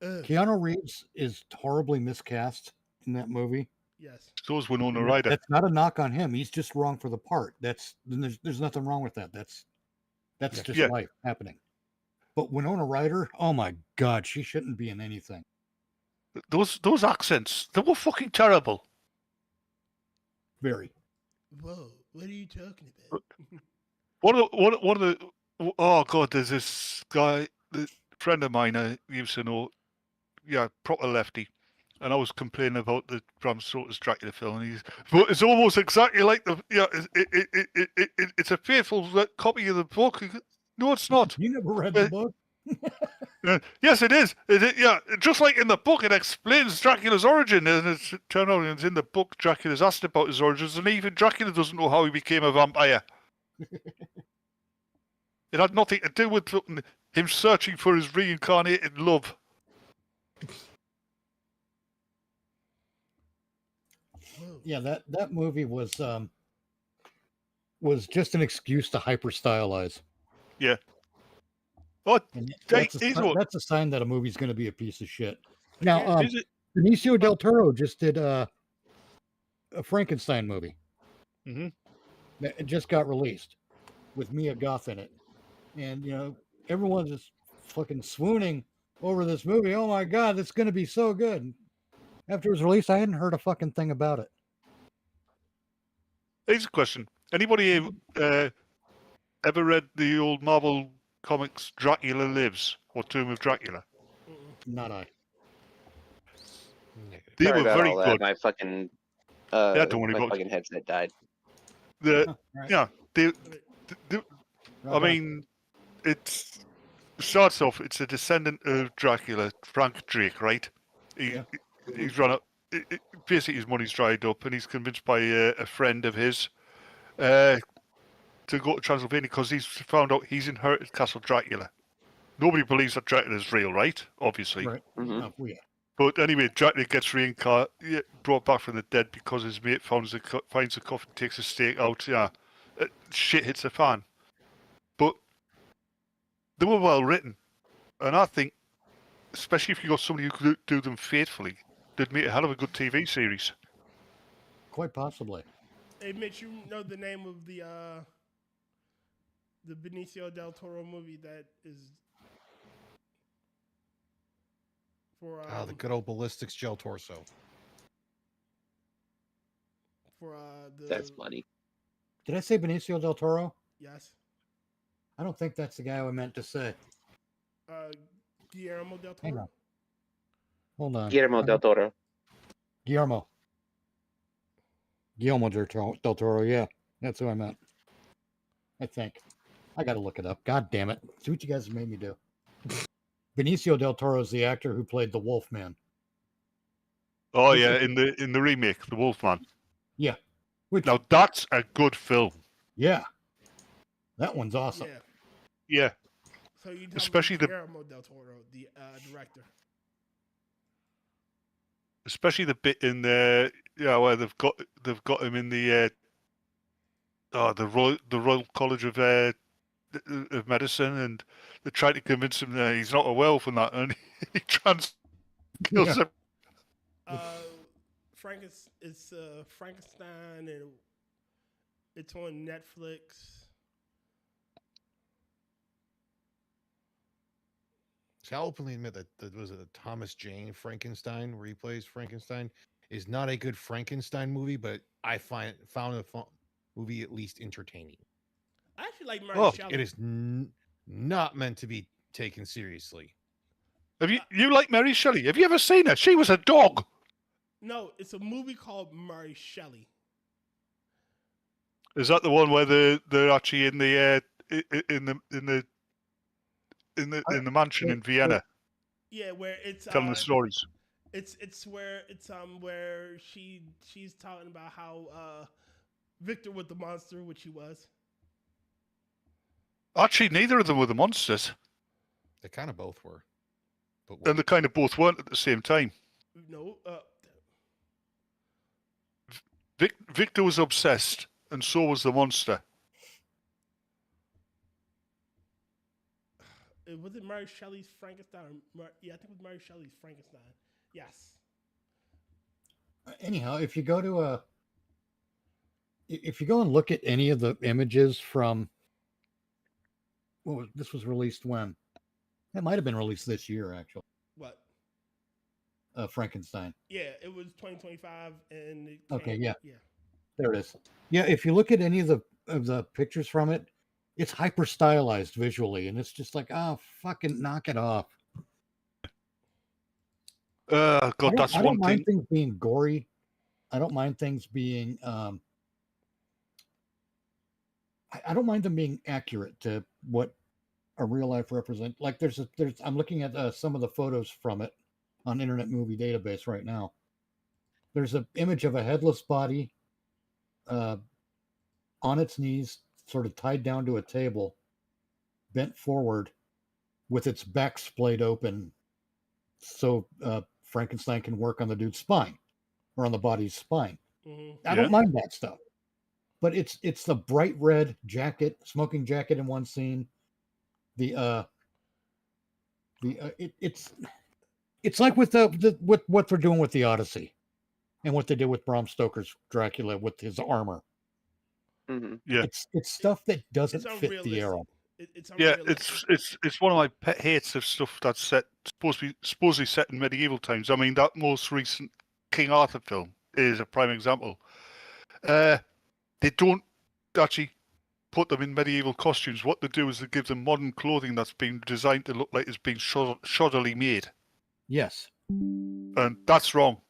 Keanu Reeves is horribly miscast in that movie. Yes. So is Winona Ryder. That's not a knock on him. He's just wrong for the part. There's nothing wrong with that. That's just life happening. But Winona Ryder, oh my God, she shouldn't be in anything. Those accents, they were fucking terrible. Very. Whoa, what are you talking about? One of the oh God, there's this guy, a friend of mine I used to know, proper lefty, and I was complaining about the Bram Stoker's Dracula film, and but it's almost exactly like it's a faithful copy of the book. No, it's not. You never read the book. Yes, it is. Just like in the book, it explains Dracula's origin, and it's turned out it's in the book. Dracula's asked about his origins, and even Dracula doesn't know how he became a vampire. It had nothing to do with him searching for his reincarnated love. Yeah, that movie was just an excuse to hyper stylize. Yeah. Oh, that's a sign that a movie's going to be a piece of shit. Now, Benicio del Toro just did a Frankenstein movie. Mm-hmm. It just got released with Mia Goth in it, and everyone's just fucking swooning over this movie. Oh my God, it's going to be so good. After it was released, I hadn't heard a fucking thing about it. Here's a question: anybody ever read the old Marvel comics Dracula Lives or Tomb of Dracula? Not I. They Sorry were about very all that. good. My fucking don't worry my about fucking headset died. I mean, it starts off. It's a descendant of Dracula, Frank Drake, right? He's run up. Basically, his money's dried up, and he's convinced by a friend of his to go to Transylvania because he's found out he's inherited Castle Dracula. Nobody believes that Dracula is real, right? Obviously. Right. Oh, yeah. But anyway, Dracula gets brought back from the dead because his mate finds the coffin, takes a stake out. Yeah, shit hits the fan. But they were well written, and I think, especially if you got somebody who could do them faithfully, they'd make a hell of a good TV series. Quite possibly. Hey, Mitch, you know the name of the Benicio del Toro movie that is for the good old ballistics gel torso. For That's funny. Did I say Benicio del Toro? Yes. I don't think that's the guy I meant to say. Guillermo del Toro. Hang on. Hold on. Guillermo del Toro. Guillermo del Toro, yeah. That's who I meant. I think. I gotta look it up. God damn it. See what you guys made me do. Benicio del Toro is the actor who played the Wolfman. Oh yeah, in the remake, The Wolfman. Yeah. Now that's a good film. Yeah. That one's awesome. Yeah. So you especially the Guillermo del Toro, the director. Especially the bit in there, where they've got him in the Royal College of Medicine, and they try to convince him that he's not a werewolf and that, and he kills him. It's Frankenstein, and it's on Netflix. So I'll openly admit that was a Thomas Jane Frankenstein, where he plays Frankenstein, is not a good Frankenstein movie, but I found the movie at least entertaining. I actually like Mary Shelley. It is not meant to be taken seriously. Have you like Mary Shelley? Have you ever seen her? She was a dog. No, it's a movie called Mary Shelley. Is that the one where they're actually in the mansion in Vienna? Yeah, where it's telling the stories. It's where she's talking about how Victor was the monster, which he was. Actually, neither of them were the monsters. They kind of both were. And they kind of both weren't at the same time. No. Victor was obsessed, and so was the monster. Was it Mary Shelley's Frankenstein? Yeah, I think it was Mary Shelley's Frankenstein. Yes. Anyhow, if you go and look at any of the images from, this was released when? It might have been released this year, actually. What? Frankenstein. Yeah, it was 2025, and it Okay, came, yeah. yeah. There it is. Yeah, if you look at any of the pictures from it, it's hyper stylized visually, and it's just like, oh, fucking knock it off. God, that's one thing. I don't mind things being gory. I don't mind things being. I don't mind them being accurate to what a real life represent. Like I'm looking at some of the photos from it on Internet Movie Database right now. There's an image of a headless body on its knees, sort of tied down to a table, bent forward with its back splayed open, so Frankenstein can work on the dude's spine or on the body's spine. Mm-hmm. I don't mind that stuff, but it's the bright red jacket, smoking jacket in one scene. It's like with what they're doing with the Odyssey, and what they did with Bram Stoker's Dracula with his armor. Mm-hmm. Yeah, it's stuff that doesn't fit the era. It's one of my pet hates of stuff that's supposedly set in medieval times. I mean, that most recent King Arthur film is a prime example. They don't actually put them in medieval costumes. What they do is they give them modern clothing that's been designed to look like it's been shoddily made. Yes, and that's wrong.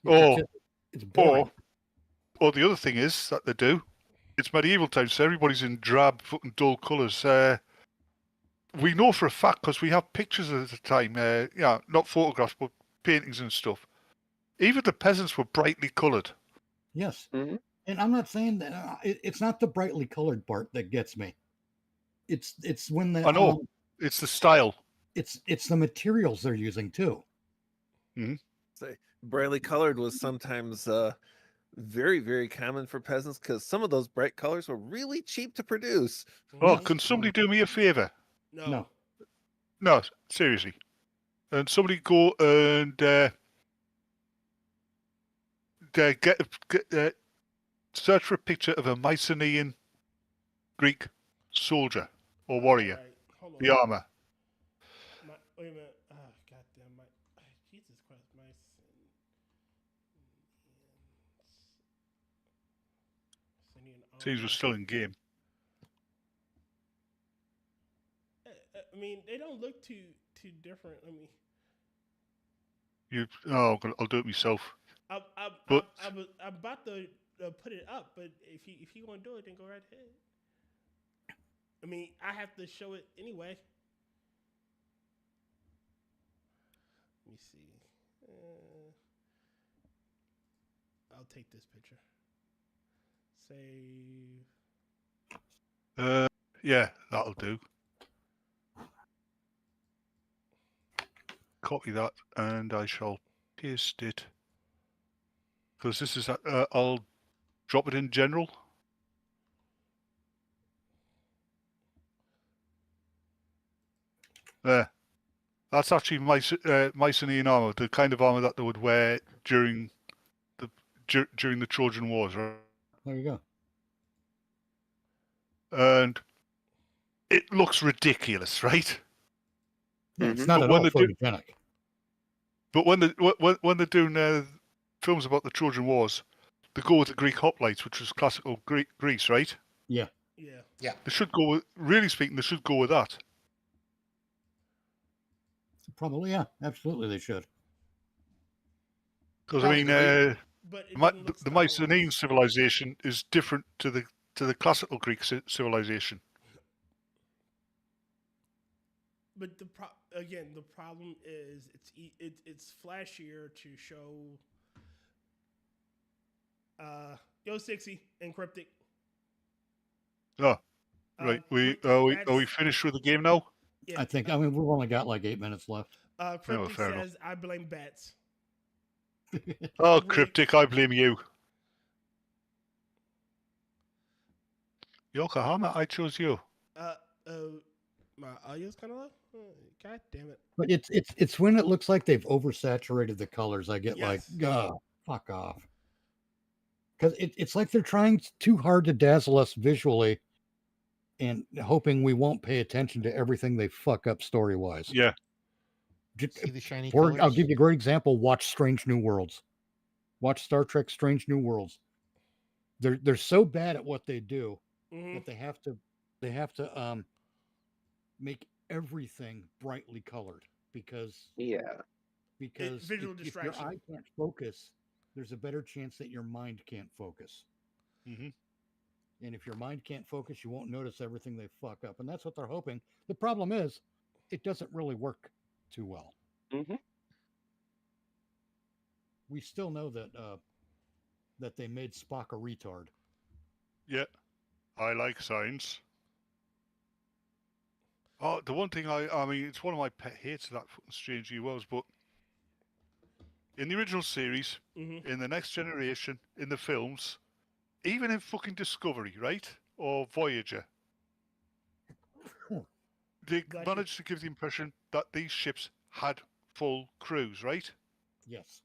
It's boring. Or the other thing is that they do. It's medieval times, so everybody's in drab, fucking dull colours. We know for a fact because we have pictures of the time. Not photographs, but paintings and stuff. Even the peasants were brightly coloured. Yes. And I'm not saying that it's not the brightly colored part that gets me. It's when the I know. It's the style. It's the materials they're using too. Say, brightly colored was sometimes very, very common for peasants because some of those bright colors were really cheap to produce. Oh, can somebody do me a favour? No. No, seriously. And somebody go and search for a picture of a Mycenaean Greek soldier or warrior. The armor. Wait a minute. Goddamn, Jesus Christ, Seems we're still in game. I mean, they don't look too different. I mean, I'll do it myself. I'm But about to put it up, but if you want to do it, then go right ahead. I mean, I have to show it anyway. Let me see. I'll take this picture. Save. Yeah, that'll do. Copy that, and I shall paste it. Because this is, I'll drop it in general. There. That's actually Mycenaean armor, the kind of armor that they would wear during the Trojan Wars, right? There you go. And it looks ridiculous, right? Yeah, it's not at all photogenic. But when they're doing films about the Trojan Wars, they go with the Greek hoplites, which was classical Greece, right? Yeah. Yeah. They should go with, really speaking, they should go with that. Probably, yeah. Absolutely, they should. Because I mean, the Mycenaean civilization is different to the classical Greek civilization. But the problem is it's flashier to show. Yo, 60 and Cryptic. Oh, right. Are we finished with the game now? Yeah. I think. I mean, we've only got like 8 minutes left. Cryptic fair says, "I blame bats." Oh, Cryptic, I blame you. Yokohama, I chose you. My audio's kind of low. God damn it! But it's when it looks like they've oversaturated the colors. I get like, fuck off. Because it's like they're trying too hard to dazzle us visually, and hoping we won't pay attention to everything they fuck up story wise. Yeah. See the shiny Or colors? I'll give you a great example. Watch Strange New Worlds. Watch Star Trek Strange New Worlds. They're so bad at what they do that they have to make everything brightly colored because visual if distraction. your eye can't focus, there's a better chance that your mind can't focus. Mm-hmm. And if your mind can't focus, you won't notice everything they fuck up. And that's what they're hoping. The problem is, it doesn't really work too well. We still know that they made Spock a retard. Yeah, I like science. Oh, the one thing I mean, it's one of my pet hates of that fucking Strange New Worlds, but in the original series, in the Next Generation, in the films, even in fucking Discovery, right? Or Voyager, they managed to give the impression that these ships had full crews, right? Yes.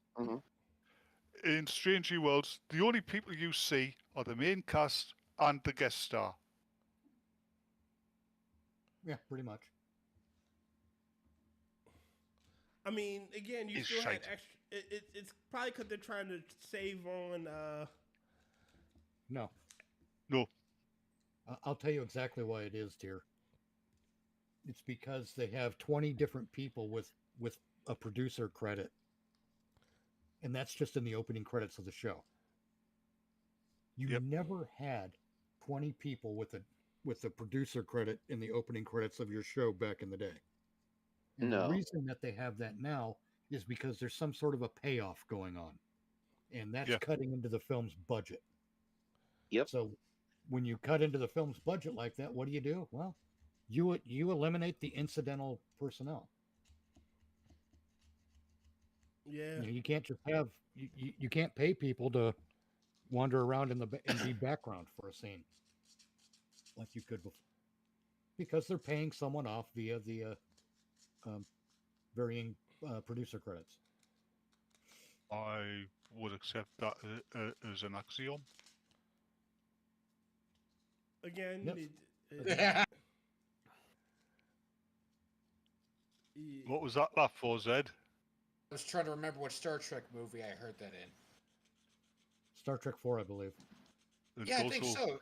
In Strange New Worlds, the only people you see are the main cast and the guest star. Yeah, pretty much. I mean, again, you still had extra. It's probably because they're trying to save on. No. No. I'll tell you exactly why it is, Tyr. It's because they have 20 different people with a producer credit. And that's just in the opening credits of the show. You never had 20 people with a producer credit in the opening credits of your show back in the day. And the reason that they have that now is because there's some sort of a payoff going on, and that's Yeah. cutting into the film's budget. Yep. So when you cut into the film's budget like that, what do? Well, you eliminate the incidental personnel. Yeah. You know, you can't just have you can't pay people to wander around and be background for a scene like you could before, because they're paying someone off via the varying producer credits. I would accept that as an axiom. Again, Yep. What was that laugh for, Zed? I was trying to remember what Star Trek movie I heard that in. Star Trek 4, I believe. And Yeah, I think so.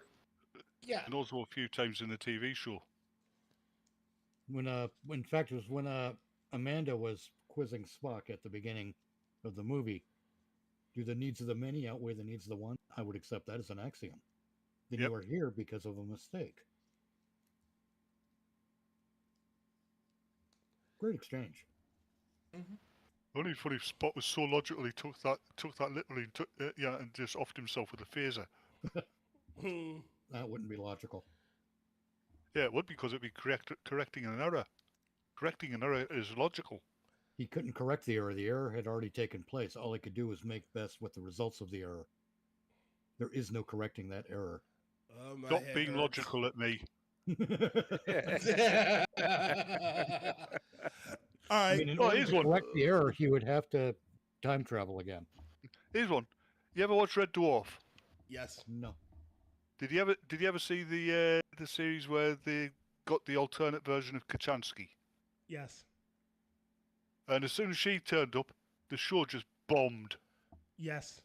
Yeah. And also a few times in the TV show. When in fact, it was when Amanda was quizzing Spock at the beginning of the movie. Do the needs of the many outweigh the needs of the one? I would accept that as an axiom. Then you are here because of a mistake. Great exchange. Mm-hmm. Only funny Spot was so logical he took that literally and just offed himself with a phaser. That wouldn't be logical. Yeah, it would, because it'd be correcting an error. Correcting an error is logical. He couldn't correct the error. The error had already taken place. All he could do was make best with the results of the error. There is no correcting that error. Stop being logical at me. All right. I mean, in order to correct the error, he would have to time travel again. Here's one. You ever watch Red Dwarf? Yes. No. Did you ever see the series where they got the alternate version of Kachansky? Yes. And as soon as she turned up, the show just bombed. Yes.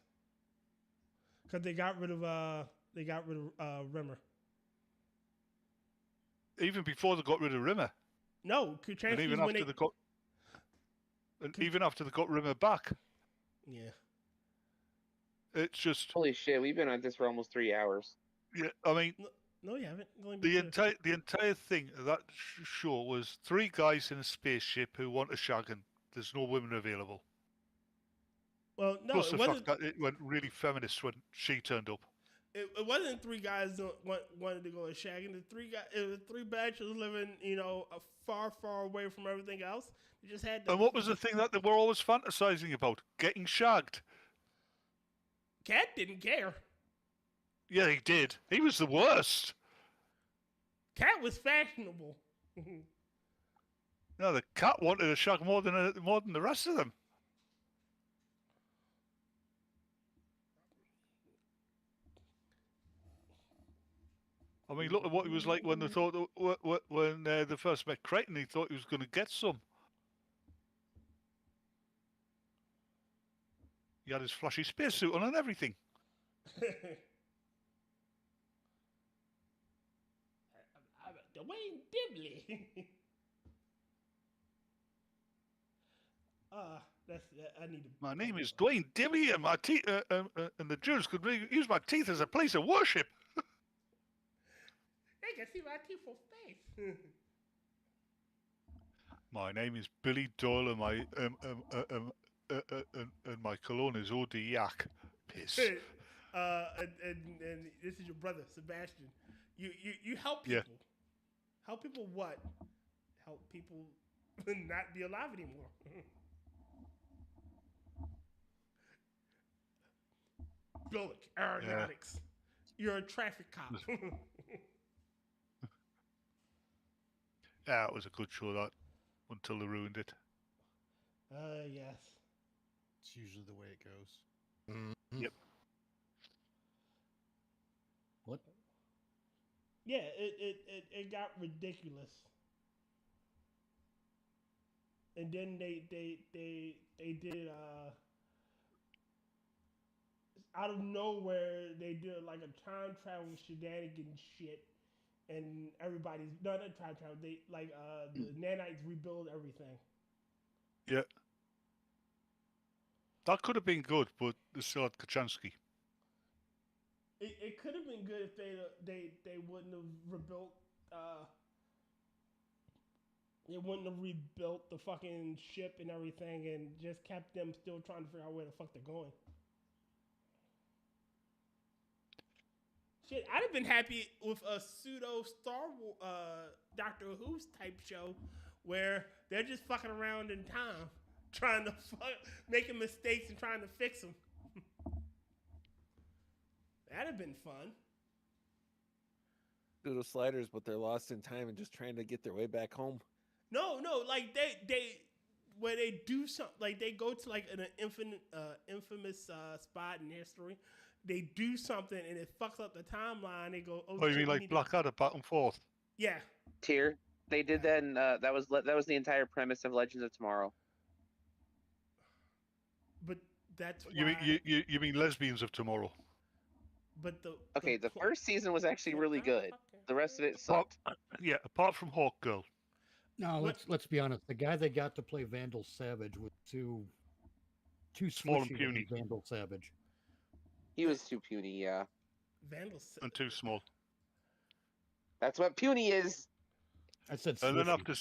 Because they got rid of Rimmer. Even before they got rid of Rimmer. No, And even after even after they got Rimmer back. Yeah. It's just Holy shit, we've been at this for almost 3 hours. Yeah, I mean, no, you haven't. The entire thing of that show was 3 guys in a spaceship who want a shagging. There's no women available. Well, no, Plus it the wasn't. fact that it went really feminist when she turned up. It wasn't 3 guys that wanted to go a shagging. It was 3 bachelors living, far, far away from everything else. They just had. And what was the thing that they were always fantasizing about? Getting shagged. Cat didn't care. Yeah, he did. He was the worst. Cat was fashionable. No, the cat wanted a shag more than the rest of them. I mean, look at what he was like when they thought when they first met Crichton. He thought he was going to get some. He had his flashy spacesuit on and everything. Dwayne Dibley. I need to. My name is Dwayne Dibley, and my teeth, and the Jews could use my teeth as a place of worship. They can see my teeth for face. My name is Billy Doyle, and my cologne is Eau de Yak. Piss. And this is your brother Sebastian. You help people. Yeah. Help people what? Help people not be alive anymore. Bullock, aeronautics. You're a traffic cop. Yeah, it was a good show, that, until they ruined it. Yes. It's usually the way it goes. Yep. What? Yeah, it got ridiculous. And then they did out of nowhere they did like a time travel shenanigans shit, and everybody's not time travel. They the nanites rebuild everything. Yeah. That could have been good, but they still had Kachansky. It could have been good if they wouldn't have rebuilt They wouldn't have rebuilt the fucking ship and everything, and just kept them still trying to figure out where the fuck they're going. Shit, I'd have been happy with a pseudo Star Wars, Doctor Who's type show where they're just fucking around in time, trying to making mistakes and trying to fix them. That'd have been fun. Pseudo sliders, but they're lost in time and just trying to get their way back home. No, like they where they do something, like they go to like an infamous spot in history. They do something and it fucks up the timeline. They go, oh, you mean like Blackadder back and forth? Yeah. Tyr, they did that, and that was the entire premise of Legends of Tomorrow. But that's You mean Lesbians of Tomorrow? But the first season was actually really good. The rest of it sucked. Apart from Hawk Girl. No, let's be honest. The guy that got to play Vandal Savage was too small and squishy to puny. be Vandal Savage. He was too puny, yeah. And too small. That's what puny is. I said. And then after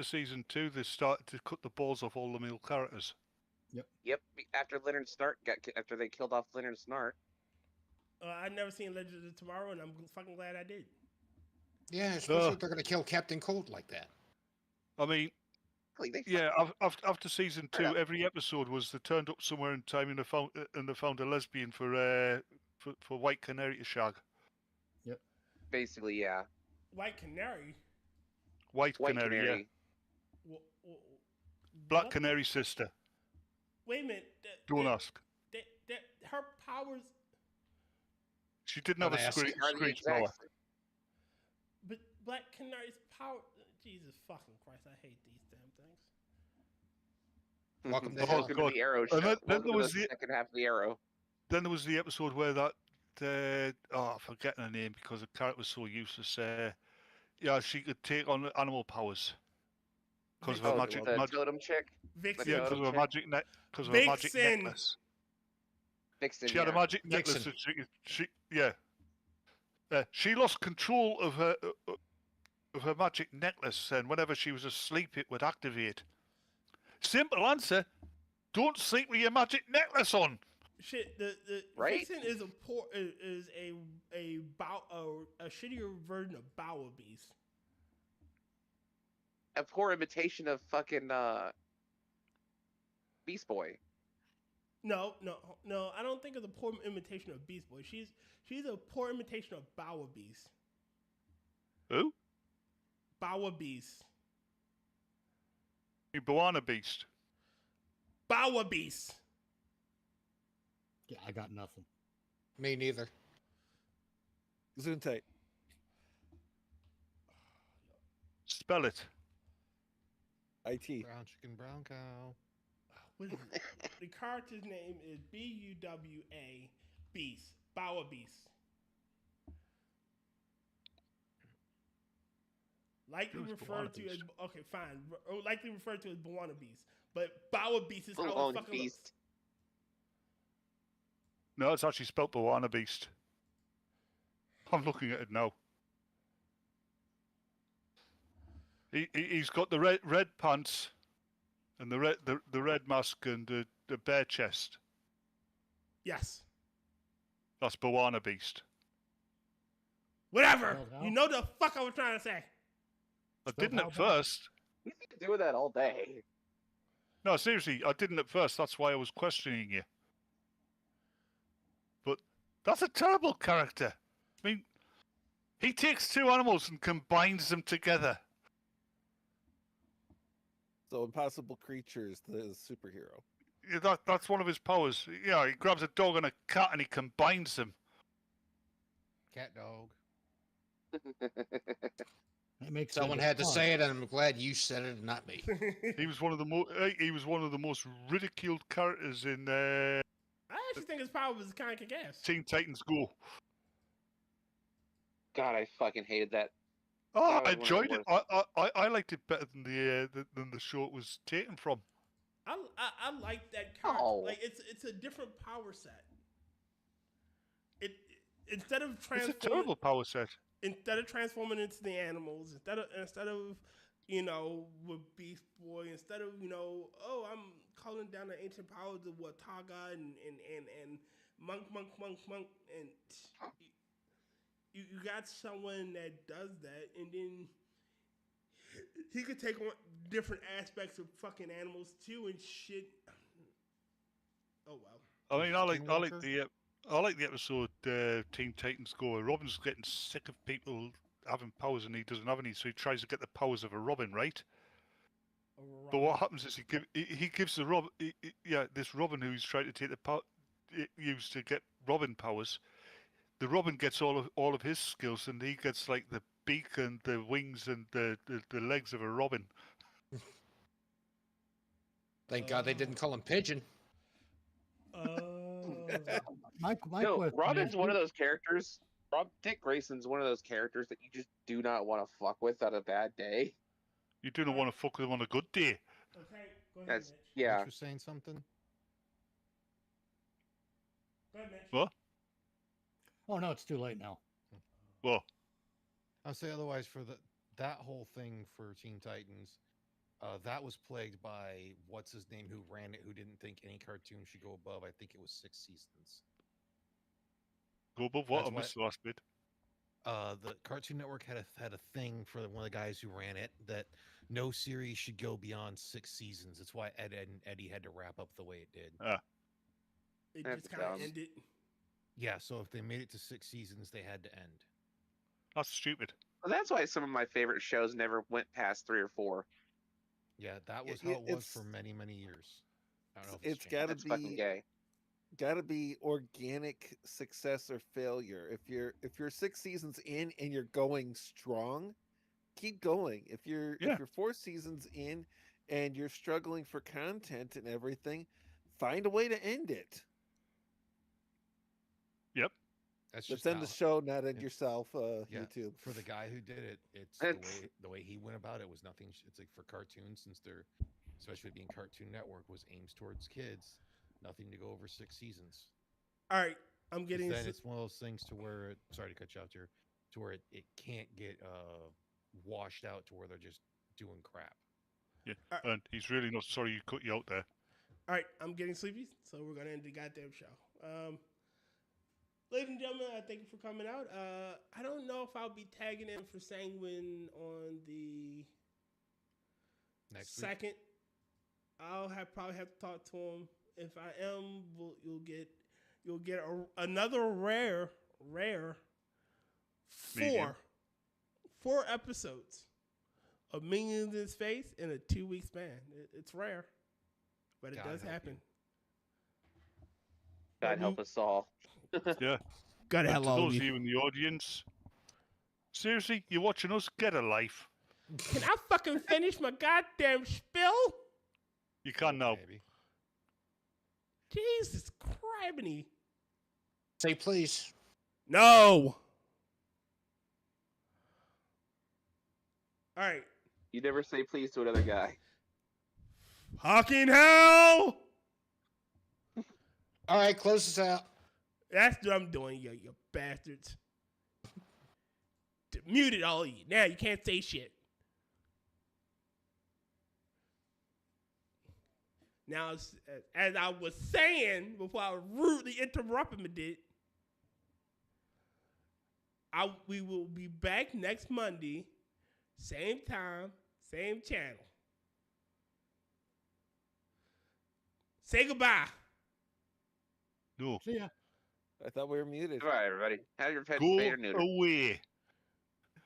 season 2, they started to cut the balls off all the male characters. Yep. After after they killed off Leonard Snart. I've never seen Legends of Tomorrow, and I'm fucking glad I did. Yeah, especially if they're going to kill Captain Cold like that. I mean, after season 2, every episode was they turned up somewhere in time and they found a lesbian for White Canary to shag. Yep. Basically, yeah. White Canary. White Canary. Yeah. Black Canary sister. Wait a minute. Don't ask. Her powers. She didn't have a screech power. But Black Canary's power. Jesus fucking Christ! I hate these damn things. Welcome to the Arrow show. Then there was the second half of the Arrow. Then there was the episode where that I'm forgetting her name because the character was so useless. She could take on animal powers because of her magic. Totem chick. Vixen. Yeah, because of her magic necklace. Vixen. She had a magic necklace. She lost control of her magic necklace, and whenever she was asleep, it would activate. Simple answer: don't sleep with your magic necklace on. Shit, the right? Vixen is a shittier version of Bower Beast. A poor imitation of fucking Beast Boy. No, I don't think it's a poor imitation of Beast Boy. She's a poor imitation of Bower Beast. Who? Bower Beast. Bowana Beast. Bower Beast. Yeah, I got nothing. Me neither. Gesundheit. Spell it. IT. Brown chicken, brown cow. What is it? The character's name is BUWA Beast. Bower Beast. Likely referred to as likely referred to as Bowana Beast, but Bower Beast is how it fucking looks. No, it's actually spelled Bowana Beast. I'm looking at it now. He's got the red pants and the red mask and the bare chest. Yes. That's Bowana Beast. Whatever. You know the fuck I was trying to say. I didn't at first. You can do that all day. No, seriously, I didn't at first. That's why I was questioning you. But that's a terrible character. I mean, he takes two animals and combines them together. So Impossible Creatures, the superhero. Yeah, that's one of his powers. Yeah, he grabs a dog and a cat and he combines them. Cat dog. That makes Someone had to say it, and I'm glad you said it and not me. He was one of the most ridiculed characters in. I actually think his power was kind of kick-ass. Teen Titans Go. God, I fucking hated that. Oh, I enjoyed it. I liked it better than the show it was taken from. I like that character. Oh. Like it's a different power set. Instead of It's a terrible power set. Instead of transforming into the animals, instead of with Beast Boy, instead of, oh, I'm calling down the ancient powers of Wataga and monk, and you got someone that does that, and then he could take on different aspects of fucking animals too and shit. Oh well. I mean, I like the episode Teen Titans Go. Where Robin's getting sick of people having powers and he doesn't have any, so he tries to get the powers of a Robin, right? But what happens is he gives the this Robin who's trying to take the power used to get Robin powers. The Robin gets all of his skills, and he gets like the beak and the wings and the legs of a Robin. Thank God they didn't call him Pigeon. My No, question Robin's is, one of those characters. Dick Grayson's one of those characters that you just do not want to fuck with on a bad day. You do not want to fuck with him on a good day. Okay, go ahead. That's Mitch. yeah. Mitch was saying something. Go ahead, Mitch. What? oh no, it's too late now. Well, I'll say otherwise for that whole thing for Teen Titans, that was plagued by what's his name who ran it, who didn't think any cartoon should go above. I think it was 6 seasons. go above what? That's I missed the last bit. The Cartoon Network had a thing for one of the guys who ran it that no series should go beyond 6 seasons. That's why Ed and Eddie had to wrap up the way it did. It That's just kind of dumb. ended. Yeah, so if they made it to 6 seasons, they had to end. That's stupid. Well, that's why some of my favorite shows never went past 3 or 4. Yeah, that was how it was for many, many years. I don't know if It's got to That's fucking be gay. organic success or failure. If you're 6 seasons in and you're going strong, keep going. If you're 4 seasons in and you're struggling for content and everything, find a way to end it. Yep. That's Let's just end how- the show, not end yeah. yourself. Yeah, YouTube. for the guy who did it, it's It's- the way he went about it was nothing. It's like for cartoons, since they're especially being Cartoon Network was aims towards kids, nothing to go over 6 seasons. All right, I'm getting. Then it's one of those things to where sorry to cut you out here, to where it can't get washed out to where they're just doing crap. Yeah, and he's really not sorry you cut you out there. All right, I'm getting sleepy, so we're gonna end the goddamn show. Ladies and gentlemen, I thank you for coming out. I don't know if I'll be tagging in for Sanguine on the Next week. second. I'll probably have to talk to him. If I am, you'll get another rare Medium. four episodes of Minions in Space in a 2-week span. It's rare, but it God does help happen. God help us all. Yeah. Gotta And have to all those of of you in the audience, seriously, you're watching us, get a life. Can I fucking finish my goddamn spill? You can now. Maybe. Jesus criminy. Say please. No. All right. You never say please to another guy. Fucking hell. All right, close this out. That's what I'm doing, you bastards. Muted all of you. Now you can't say shit. Now, as I was saying before I rudely interrupted it, we will be back next Monday, same time, same channel. Say goodbye. No. See ya. I thought we were muted. All right, everybody. Have your pets Go spayed or neutered. away.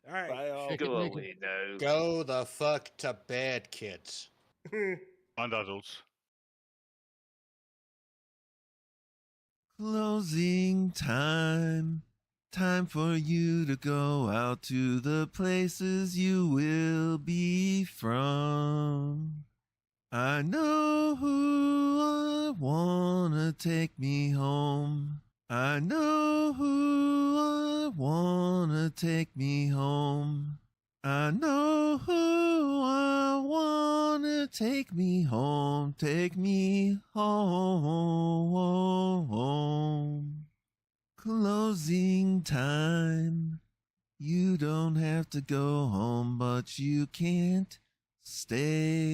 All right. Bye all. Go away, no. Go the fuck to bed, kids. And adults. Closing time. Time for you to go out to the places you will be from. I know who I wanna take me home. I know who I wanna take me home. I know who I wanna take me home. Take me home. Closing time. You don't have to go home, but you can't Stay